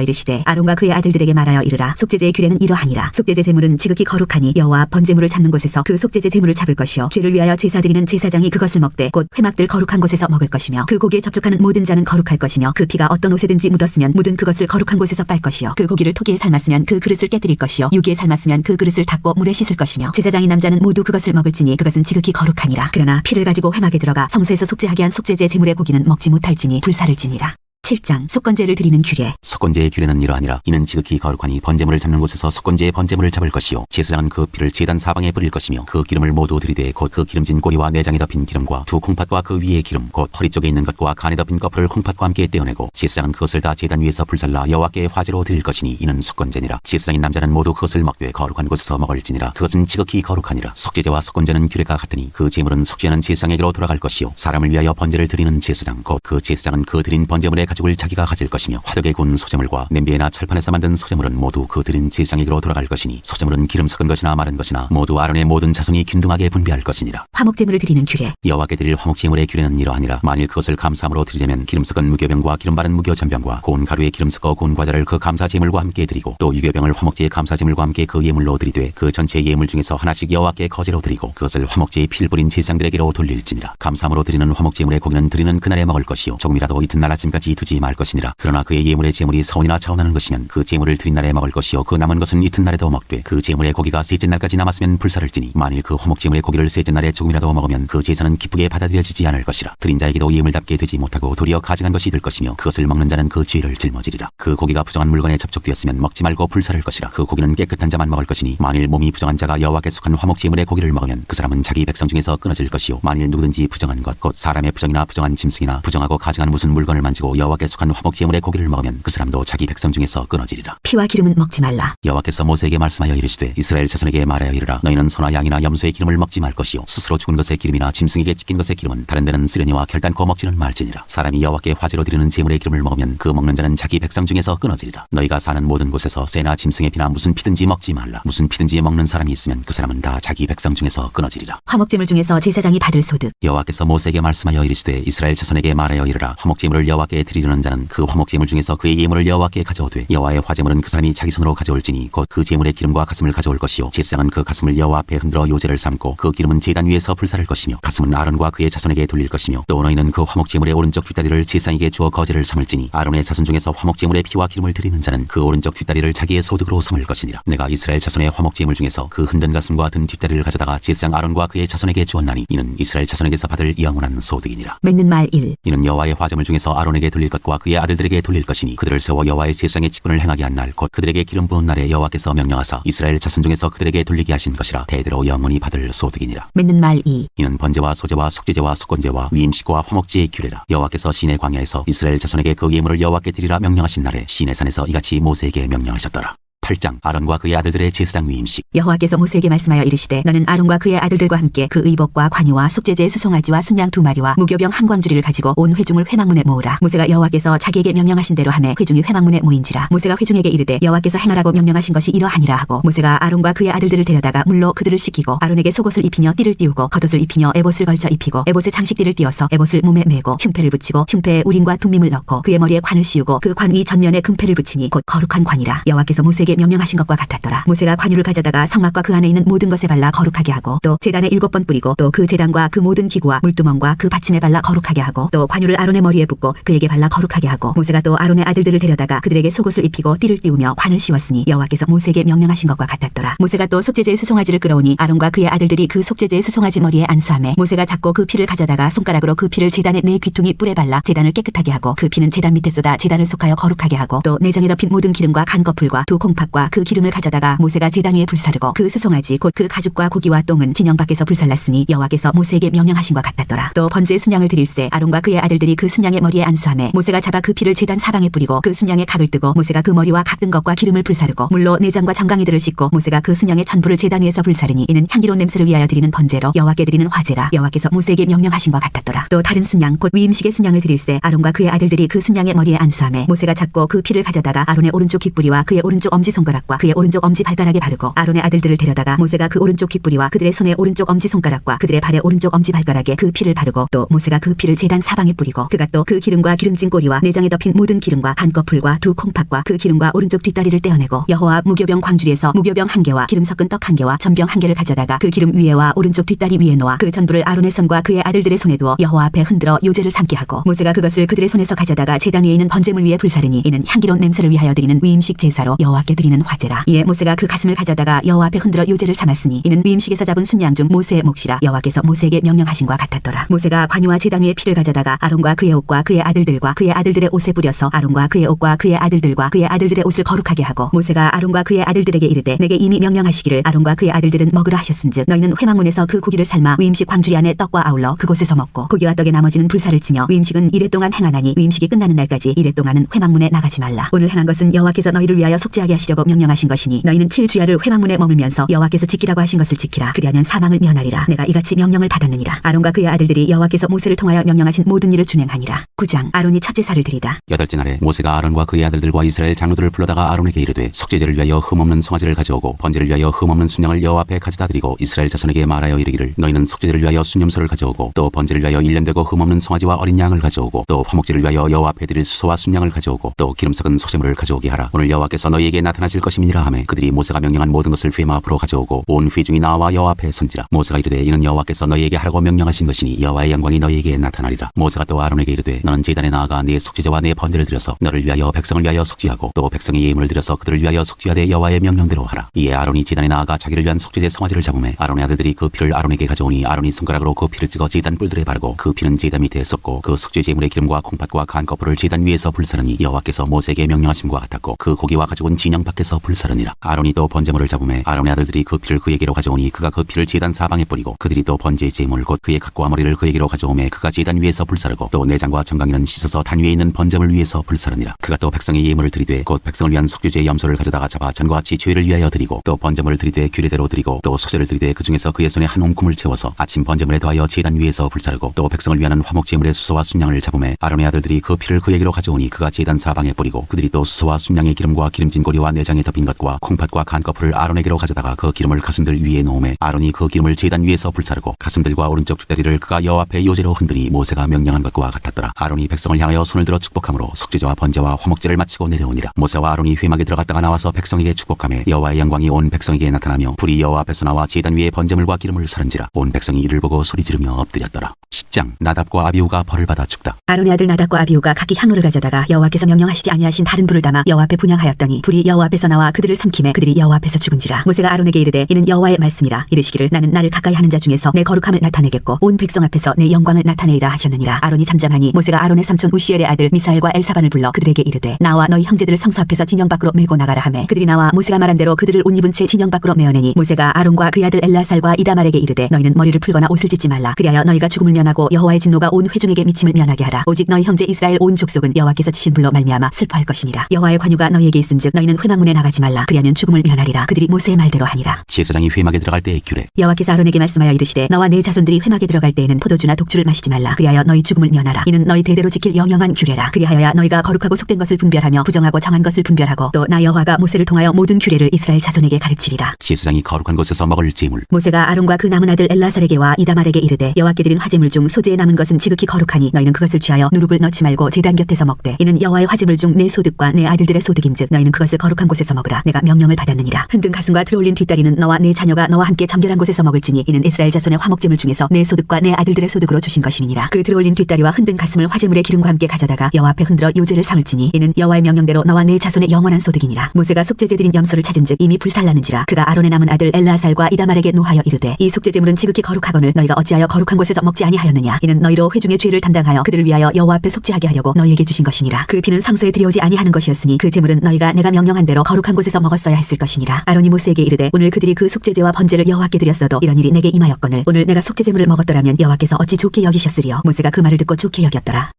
이르시되 아론과 그의 아들들에게 말하여 이르라. 속죄제의 규례는 이러하니라. 속죄제 제물은 지극히 거룩하니 여호와 앞 번제물을 잡는 곳에서 그 속죄제 제물을 잡을 것이요 죄를 위하여 제사 드리는 제사장이 그것을 먹되 곧 회막들 거룩한 곳에서 먹을 것이며 그 고기에 접촉하는 모든 자는 거룩할 것이며 그 피가 어떤 옷에든지 묻었으면 묻은 그것을 거룩한 곳에서 빨 것이요 그 고기를 토기에 삶았으면 그 그릇을 깨뜨릴 것이요 유기에 삶았으면 그 그릇을 닦고 물에 씻을 것이며 제사장인 남자는 모두 그것을 먹을지니 그것은 지극히 거룩하니라. 그러나 피를 가지고 회막에 들어가 성소에서 속죄하게 한 속죄제 제물의 고기는 먹지 못할지니 불사를지니라. 7장 속건제를 드리는 규례. 속건제의 규례는 이러하니라. 이는 지극히 거룩하니 번제물을 잡는 곳에서 속건제의 번제물을 잡을 것이요 제사장은 그 피를 제단 사방에 뿌릴 것이며 그 기름을 모두 들이되 곧 그 기름진 꼬리와 내장에 덮인 기름과 두 콩팥과 그 위에 기름 곧 허리 쪽에 있는 것과 간에 덮인 껍을 콩팥과 함께 떼어내고 제사장은 그것을 다 제단 위에서 불살라 여호와께 화제로 드릴 것이니 이는 속건제니라. 제사장인 남자는 모두 그것을 먹되 거룩한 곳에서 먹을지니라. 그것은 지극히 거룩하니라. 속죄제와 속건제는 규례가 같으니 그 제물은 속죄하는 제사장에게로 돌아갈 것이요 사람을 위하여 번제를 드리는 제사장 곧 그 제사장은 그 드린 번제물의 가죽을 자기가 가질 것이며 화덕에 구운 소제물과 냄비에나 철판에서 만든 소제물은 모두 그 드린 제사장에게로 돌아갈 것이니 소제물은 기름 섞은 것이나 마른 것이나 모두 아론의 모든 자손이 균등하게 분배할 것이니라. 화목제물을 드리는 규례. 여호와께 드릴 화목제물의 규례는 이러하니라. 만일 그것을 감사함으로 드리려면 기름 섞은 무교병과 기름 바른 무교전병과 고운 가루에 기름 섞어 고운 과자를 그 감사제물과 함께 드리고 또 유교병을 화목제의 감사제물과 함께 그 예물로 드리되 그 전체 예물 중에서 하나씩 여호와께 거제로 드리고 그것을 화목제의 피를 뿌린 제사장들에게로 돌릴지니라. 감사함으로 드리는 화목제물의 고기는 드리는 그날에 먹을 것이요 조금이라도 이튿날 아침까지 두지 말 것이니라. 그러나 그의 예물의 제물이 서운이나 차원하는 것이면 그 제물을 드린 날에 먹을 것이요 그 남은 것은 이튿날에도 먹되 그 제물의 고기가 셋째 날까지 남았으면 불사를지니 만일 그 화목제물의 고기를 셋째 날에 조금이라도 먹으면 그 제사는 기쁘게 받아들여지지 않을 것이라. 드린 자에게도 예물답게 되지 못하고 도리어 가증한 것이 될 것이며 그것을 먹는 자는 그 죄를 짊어지리라. 그 고기가 부정한 물건에 접촉되었으면 먹지 말고 불사를 것이라. 그 고기는 깨끗한 자만 먹을 것이니 만일 몸이 부정한 자가 여호와께 속한 화목제물의 고기를 먹으면 그 사람은 자기 백성 중에서 끊어질 것이요 만일 누구든지 부정한 것 곧 사람의 부정이나 부정한 짐승이나 부정하고 가증한 무슨 물건을 만지고 여호와께 속한 화목제물의 고기를 먹으면 그 사람도 자기 백성 중에서 끊어지리라. 피와 기름은 먹지 말라. 여호와께서 모세에게 말씀하여 이르시되 이스라엘 자손에게 말하여 이르라. 너희는 소나 양이나 염소의 기름을 먹지 말 것이요 스스로 죽은 것의 기름이나 짐승에게 찢긴 것의 기름은 다른 데는 쓰려니와 결단코 먹지는 말지니라. 사람이 여호와께 화제로 드리는 제물의 기름을 먹으면 그 먹는 자는 자기 백성 중에서 끊어지리라. 너희가 사는 모든 곳에서 새나 짐승의 피나 무슨 피든지 먹지 말라. 무슨 피든지 먹는 사람이 있으면 그 사람은 다 자기 백성 중에서 끊어지리라. 화목제물 중에서 제사장이 받을 소득. 여호와께서 모세에게 말씀하여 이르시되 이스라엘 자손에게 말하여 이르라. 화목제물을 여호와께 드리려는 자는 그 화목제물 중에서 그의 예물을 여호와께 가져오되 여호와의 화제물은 그 사람이 자기 손으로 가져올지니 곧 그 제물의 기름과 가슴을 가져올 것이요 제사장은 그 가슴을 여호와 앞에 흔들어 요제를 삼고 그 기름은 제단 위에서 불사를 것이며 가슴은 아론과 그의 자손에게 돌릴 것이며 또 너희는 그 화목제물의 오른쪽 뒷다리를 제사장에게 주어 거제를 삼을지니 아론의 자손 중에서 화목제물의 피와 기름을 드리는 자는 그 오른쪽 뒷다리를 자기의 소득으로 삼을 것이니라. 내가 이스라엘 자손의 화목제물 중에서 그 흔든 가슴과 든 뒷다리를 가져다가 제사장 아론과 그의 자손에게 주었나니 이는 이스라엘 자손에게서 받을 영원한 소득이니라. 맺는 말 1. 이는 여호와의 화제물 중에서 아론에게 돌릴 것과 그의 아들들에게 돌릴 것이니 그들을 세워 여호와의 제사장의 직분을 행하게 한 날 곧 그들에게 기름 부은 날에 여호와께서 명령하사 이스라엘 자손 중에서 그들에게 돌리게 하신 것이라. 대대로 영원히 받을 소득이니라. 맺는 말 2. 이는 번제와 소제와 속죄제와 속건제와 위임식과 화목제의 규례라. 여호와께서 시내 광야에서 이스라엘 자손에게 그 예물을 여호와께 드리라 명령하신 날에 시내 산에서 이같이 모세에게 명령하셨더라. 8장 아론과 그의 아들들의 제사장 위임식. 여호와께서 모세에게 말씀하여 이르시되 너는 아론과 그의 아들들과 함께 그 의복과 관유와 속죄제의 수송아지와 순양 2마리와 무교병 한 광주리를 가지고 온 회중을 회막문에 모으라. 모세가 여호와께서 자기에게 명령하신 대로 하매 회중이 회막문에 모인지라. 모세가 회중에게 이르되 여호와께서 행하라고 명령하신 것이 이러하니라 하고 모세가 아론과 그의 아들들을 데려다가 물로 그들을 씻기고 아론에게 속옷을 입히며 띠를 띠우고 겉옷을 입히며 에봇을 걸쳐 입히고 에봇에 장식띠를 띠어서 에봇을 몸에 메고 흉패를 붙이고 흉패에 우림과 둠밈을 넣고 그의 머리에 관을 씌우고 그 관 위 전면에 금패를 붙이니 곧 거룩한 관이라. 여호와께서 모세에게 명령하신 것과 같았더라. 모세가 관유를 가져다가 성막과 그 안에 있는 모든 것에 발라 거룩하게 하고 또 제단에 7번 뿌리고 또 그 제단과 그 모든 기구와 물두멍과 그 받침에 발라 거룩하게 하고 또 관유를 아론의 머리에 붓고 그에게 발라 거룩하게 하고 모세가 또 아론의 아들들을 데려다가 그들에게 속옷을 입히고 띠를 띠우며 관을 씌웠으니 여호와께서 모세에게 명령하신 것과 같았더라. 모세가 또 속죄제의 수송아지를 끌어오니 아론과 그의 아들들이 그 속죄제의 수송아지 머리에 안수하매 모세가 잡고 그 피를 가져다가 손가락으로 그 피를 제단의 네 귀퉁이 뿔에 발라 제단을 깨끗하게 하고 그 피는 제단 밑에 쏟아 제단을 속하여 거룩하게 하고 또 내장에 덮인 모든 기름과 간 거풀과 두 콩팥 콩팥과 그 기름을 가져다가 모세가 제단 위에 불사르고 그 수송아지 곧 그 가죽과 고기와 똥은 진영 밖에서 불살랐으니 여호와께서 모세에게 명령하신 것 같았더라. 또 번제 순양을 드릴새 아론과 그의 아들들이 그 순양의 머리에 안수하매 모세가 잡아 그 피를 제단 사방에 뿌리고 그 순양의 각을 뜨고 모세가 그 머리와 각 든 것과 기름을 불사르고 물로 내장과 정강이들을 씻고 모세가 그 순양의 전부를 제단 위에서 불사르니 이는 향기로운 냄새를 위하여 드리는 번제로 여호와께 드리는 화제라. 여호와께서 모세에게 명령하신 것 같았더라. 또 다른 순양 곧 위임식의 순양을 드릴새 아론과 그의 아들들이 그 순양의 머리에 안수하매 모세가 잡고 그 피를 가져다가 아론의 오른쪽 귓뿌리와 그의 오른쪽 엄지손가락과 그의 오른쪽 엄지발가락에 바르고 아론의 아들들을 데려다가 모세가 그 오른쪽 귓뿌리와 그들의 손의 오른쪽 엄지손가락과 그들의 발의 오른쪽 엄지발가락에 그 피를 바르고 또 모세가 그 피를 제단 사방에 뿌리고 그가 또 그 기름과 기름진 꼬리와 내장에 덮인 모든 기름과 반꺼풀과 두 콩팥과 그 기름과 오른쪽 뒷다리를 떼어내고 여호와 무교병 광주리에서 무교병 한 개와 기름 섞은 떡 한 개와 전병 한 개를 가져다가 그 기름 위에와 오른쪽 뒷다리 위에 놓아 그 전부를 아론의 손과 그의 아들들의 손에 두어 여호와 앞에 흔들어 요제를 삼게 하고 모세가 그것을 그들의 손에서 가져다가 제단 위에 있는 번제물 위에 불사르니 이는 향기로운 냄새를 위하여 드리는 위임식 제사로 여호와께 드리는 화제라. 이에 모세가 그 가슴을 가져다가 여호와 앞에 흔들어 요제를 삼았으니 이는 위임식에서 잡은 순양 중 모세의 몫이라. 여호와께서 모세에게 명령하신 것 같았더라. 모세가 관유와 제단 위에 피를 가져다가 아론과 그의 옷과 그의 아들들과 그의 아들들의 옷에 뿌려서 아론과 그의 옷과 그의 아들들과 그의 아들들의 옷을 거룩하게 하고 모세가 아론과 그의 아들들에게 이르되 내게 이미 명령하시기를 아론과 그의 아들들은 먹으라 하셨은즉 너희는 회막문에서 그 고기를 삶아 위임식 광주리 안에 떡과 아울러 그곳에서 먹고 고기와 떡의 나머지는 불사를 치며 위임식은 이래 동안 행하나니 위임식이 끝나는 날까지 이래 동안은 회막문에 나가지 말라. 오늘 행한 것은 여호와께서 너희를 위하여 속죄하게 하시려고 명령하신 것이니 너희는 7주야를 회막문에 머물면서 여호와께서 지키라고 하신 것을 지키라. 그리하면 사망을 면하리라. 내가 이같이 명령을 받았느니라. 아론과 그의 아들들이 여호와께서 모세를 통하여 명령하신 모든 일을 준행하니라. 9장 아론이 첫 제사를 드리다. 여덟째 날에 모세가 아론과 그의 아들들과 이스라엘 장로들을 불러다가 아론에게 이르되 속죄제를 위하여 흠없는 송아지를 가져오고 번제를 위하여 흠없는 순양을 여호와 앞에 가져다 드리고 이스라엘 자손에게 말하여 이르기를 너희는 속죄제를 위하여 순염소를 가져오고 또 번제를 위하여 일년되고 흠없는 송아지와 어린 양을 가져오고 또 화목제를 위하여 여호와 앞에 드릴 수소와 순양을 가져오고 또 기름 섞은 소제물을 가져오게 하라. 오늘 여호와께서 너희에게 나타나실 것임이니라 하매 그들이 모세가 명령한 모든 것을 회막 앞으로 가져오고 온 회중이 나와 여호와 앞에 선지라. 모세가 이르되 이는 여호와께서 너희에게 하라고 명령하신 것이니 여호와의 영광이 너희에게 나타나리라. 모세가 또 아론에게 이르되 너는 제단에 나아가 네 속죄제와 네 번제를 드려서 너를 위하여 백성을 위하여 속죄하고 또 백성의 예물을 드려서 그들을 위하여 속죄하되 여호와의 명령대로 하라. 이에 아론이 제단에 나아가 자기를 위한 속죄제 송아지를 잡으매 아론의 아들들이 그 피를 아론에게 가져오니 아론이 손가락으로 그 피를 찍어 제단 뿔들에 바르고 그 피는 제단 밑에 섞고 그 속죄제물의 기름과 콩팥과 간 거풀을 제단 위에서 불사르니 여호와께서 모세에게 명령하심과 같았고 그 고기와 가죽은 진영 밖에서 불사르니라. 아론이 또 번제물을 잡으매 아론의 아들들이 그 피를 그에게로 가져오니 그가 그 피를 제단 사방에 뿌리고 그들이 또 번제 제물 곧 그의 각과 머리를 그에게로 가져오매 그가 제단 위에서 불사르고 또 내장과 정강이는 씻어서 단 위에 있는 번제물 위에서 불사르니라. 그가 또 백성의 예물을 드리되 곧 백성을 위한 속죄제의 염소를 가져다가 잡아 전과 같이 죄를 위하여 드리고 또 번제물을 드리되 규례대로 드리고 또 속죄를 드리되 그 중에서 그의 손에 한 움큼을 채워서 아침 번제물에 더하여 제단 위에서 불사르고 또 백성을 위하는 화목제물의 수소와 순양을 잡으매 아론의 아들들이 그 피를 그에게로 가져오니 그가 제단 사방에 뿌리고 그들이 또 수소와 순양의 기름과 기름진 고리와 내장에 덮인 것과 콩팥과 간 거풀을 아론에게로 가져다가 그 기름을 가슴들 위에 놓으매 아론이 그 기름을 제단 위에서 불사르고 가슴들과 오른쪽 뒷다리를 그가 여호와 앞에 요제로 흔드니 모세가 명령한 것과 같았더라. 아론이 백성을 향하여 손을 들어 축복함으로 속죄제와 번제와 화목제를 마치고 내려오니라. 모세와 아론이 회막에 들어갔다가 나와서 백성에게 축복하며 여호와의 영광이 온 백성에게 나타나며 불이 여호와 앞에서 나와 제단 위에 번제물과 기름을 사른지라. 온 백성이 이를 보고 소리 지르며 엎드렸더라. 10장 나답과 아비후가 벌을 받아 죽다. 아론의 아들 나답과 아비후가 각기 향로를 가져다가 여호와께서 명령하시지 아니하신 다른 불을 담아 여호와 앞에 분향하였더니 불이 여호와 앞에서 나와 그들을 삼키매 그들이 여호와 앞에서 죽은지라. 모세가 아론에게 이르되 이는 여호와의 말씀이라. 이르시기를 나는 나를 가까이 하는 자 중에서 내 거룩함을 나타내겠고 온 백성 앞에서 내 영광을 나타내리라 하셨느니라. 아론이 잠잠하니 모세가 아론의 삼촌 우시엘의 아들 미사엘과 엘사반을 불러 그들에게 이르되 나와 너희 형제들을 성소 앞에서 진영 밖으로 메고 나가라 하매 그들이 나와 모세가 말한 대로 그들을 옷 입은 채 진영 밖으로 메어내니 모세가 아론과 그의 아들 엘라살과 이다말에게 이르되 너희는 머리를 풀거나 옷을 찢지 말라. 그리하여 너희가 죽음을 면하고 여호와의 진노가 온 회중에게 미침을 면하게 하라. 오직 너희 형제 이스라엘 온 족속은 여호와께서 치신 불로 말미암아 슬퍼할 것이니라. 여호와의 관유가 너희에게 있은즉 너희는 회막문에 나가지 말라. 그리하면 죽음을 면하리라. 그들이 모세의 말대로 하니라. 제사장이 회막에 들어갈 때의 규례. 여호와께서 아론에게 말씀하여 이르시되 너와 내 자손들이 회막에 들어갈 때에는 포도주나 독주를 마시지 말라. 그리하여 너희 죽음을 면하라. 이는 너희 대대로 지킬 영영한 규례라. 그리하여야 너희가 거룩하고 속된 것을 분별하며 부정하고 정한 것을 분별하고 또 나 여호와가 모세를 통하여 모든 규례를 이스라엘 자손에게 가르치리라. 제사장이 거룩한 곳에서 먹을 제물. 모세가 아론과 그 남은 아들 엘라살에게와 이다말에게 이르되 여호와께 드린 화제물 중 소재에 남은 것은 지극히 거룩하니 너희는 그것을 취하여 누룩을 넣지 말고 제단 곁에서 먹되 이는 여호와의 화제물 중 내 소득과 내 아들들의 소득인즉 너희는 그것을 거룩한 곳에서 먹으라. 내가 명령을 받았느니라. 흔든 가슴과 들어올린 뒷다리는 너와 내 자녀가 너와 함께 정결한 곳에서 먹을지니 이는 이스라엘 자손의 화목제물 중에서 내 소득과 내 아들들의 소득으로 주신 것임이니라. 그 들어올린 뒷다리와 흔든 가슴을 화제물의 기름과 함께 가져다가 여호와 앞에 흔들어 요제를 삼을지니 이는 여호와의 명령대로 너와 내 자손의 영원한 소득이니라. 모세가 속죄제 드린 염소를 찾은즉 이미 불살랐는지라. 그가 아론의 남은 아들 엘라살과 이다말에게 노하여 이르되 이 속죄제물은 지극히 거룩하거늘 너희가 어찌하여 거룩한 곳에서 먹지 아니하였느냐. 이는 너희로 회중의 죄를 담당하여 그들을 위하여 여호와 앞에 속죄하게 하려고 너희에게 주신 것이니라. 그 피는 성소에 들여오지 아니하는 것이었으니 그 제물은 너희가 내가 명령한 대로 말대로 거룩한 곳에서 먹었어야 했을 것이니라. 아론이 모세에게 이르되 오늘 그들이 그 속죄제와 번제를 여호와께 드렸어도 이런 일이 내게 임하였거늘 오늘 내가 속죄제물을 먹었더라면 여호와께서 어찌 좋게 여기셨으리요. 모세가 그 말을 듣고 좋게 여겼더라.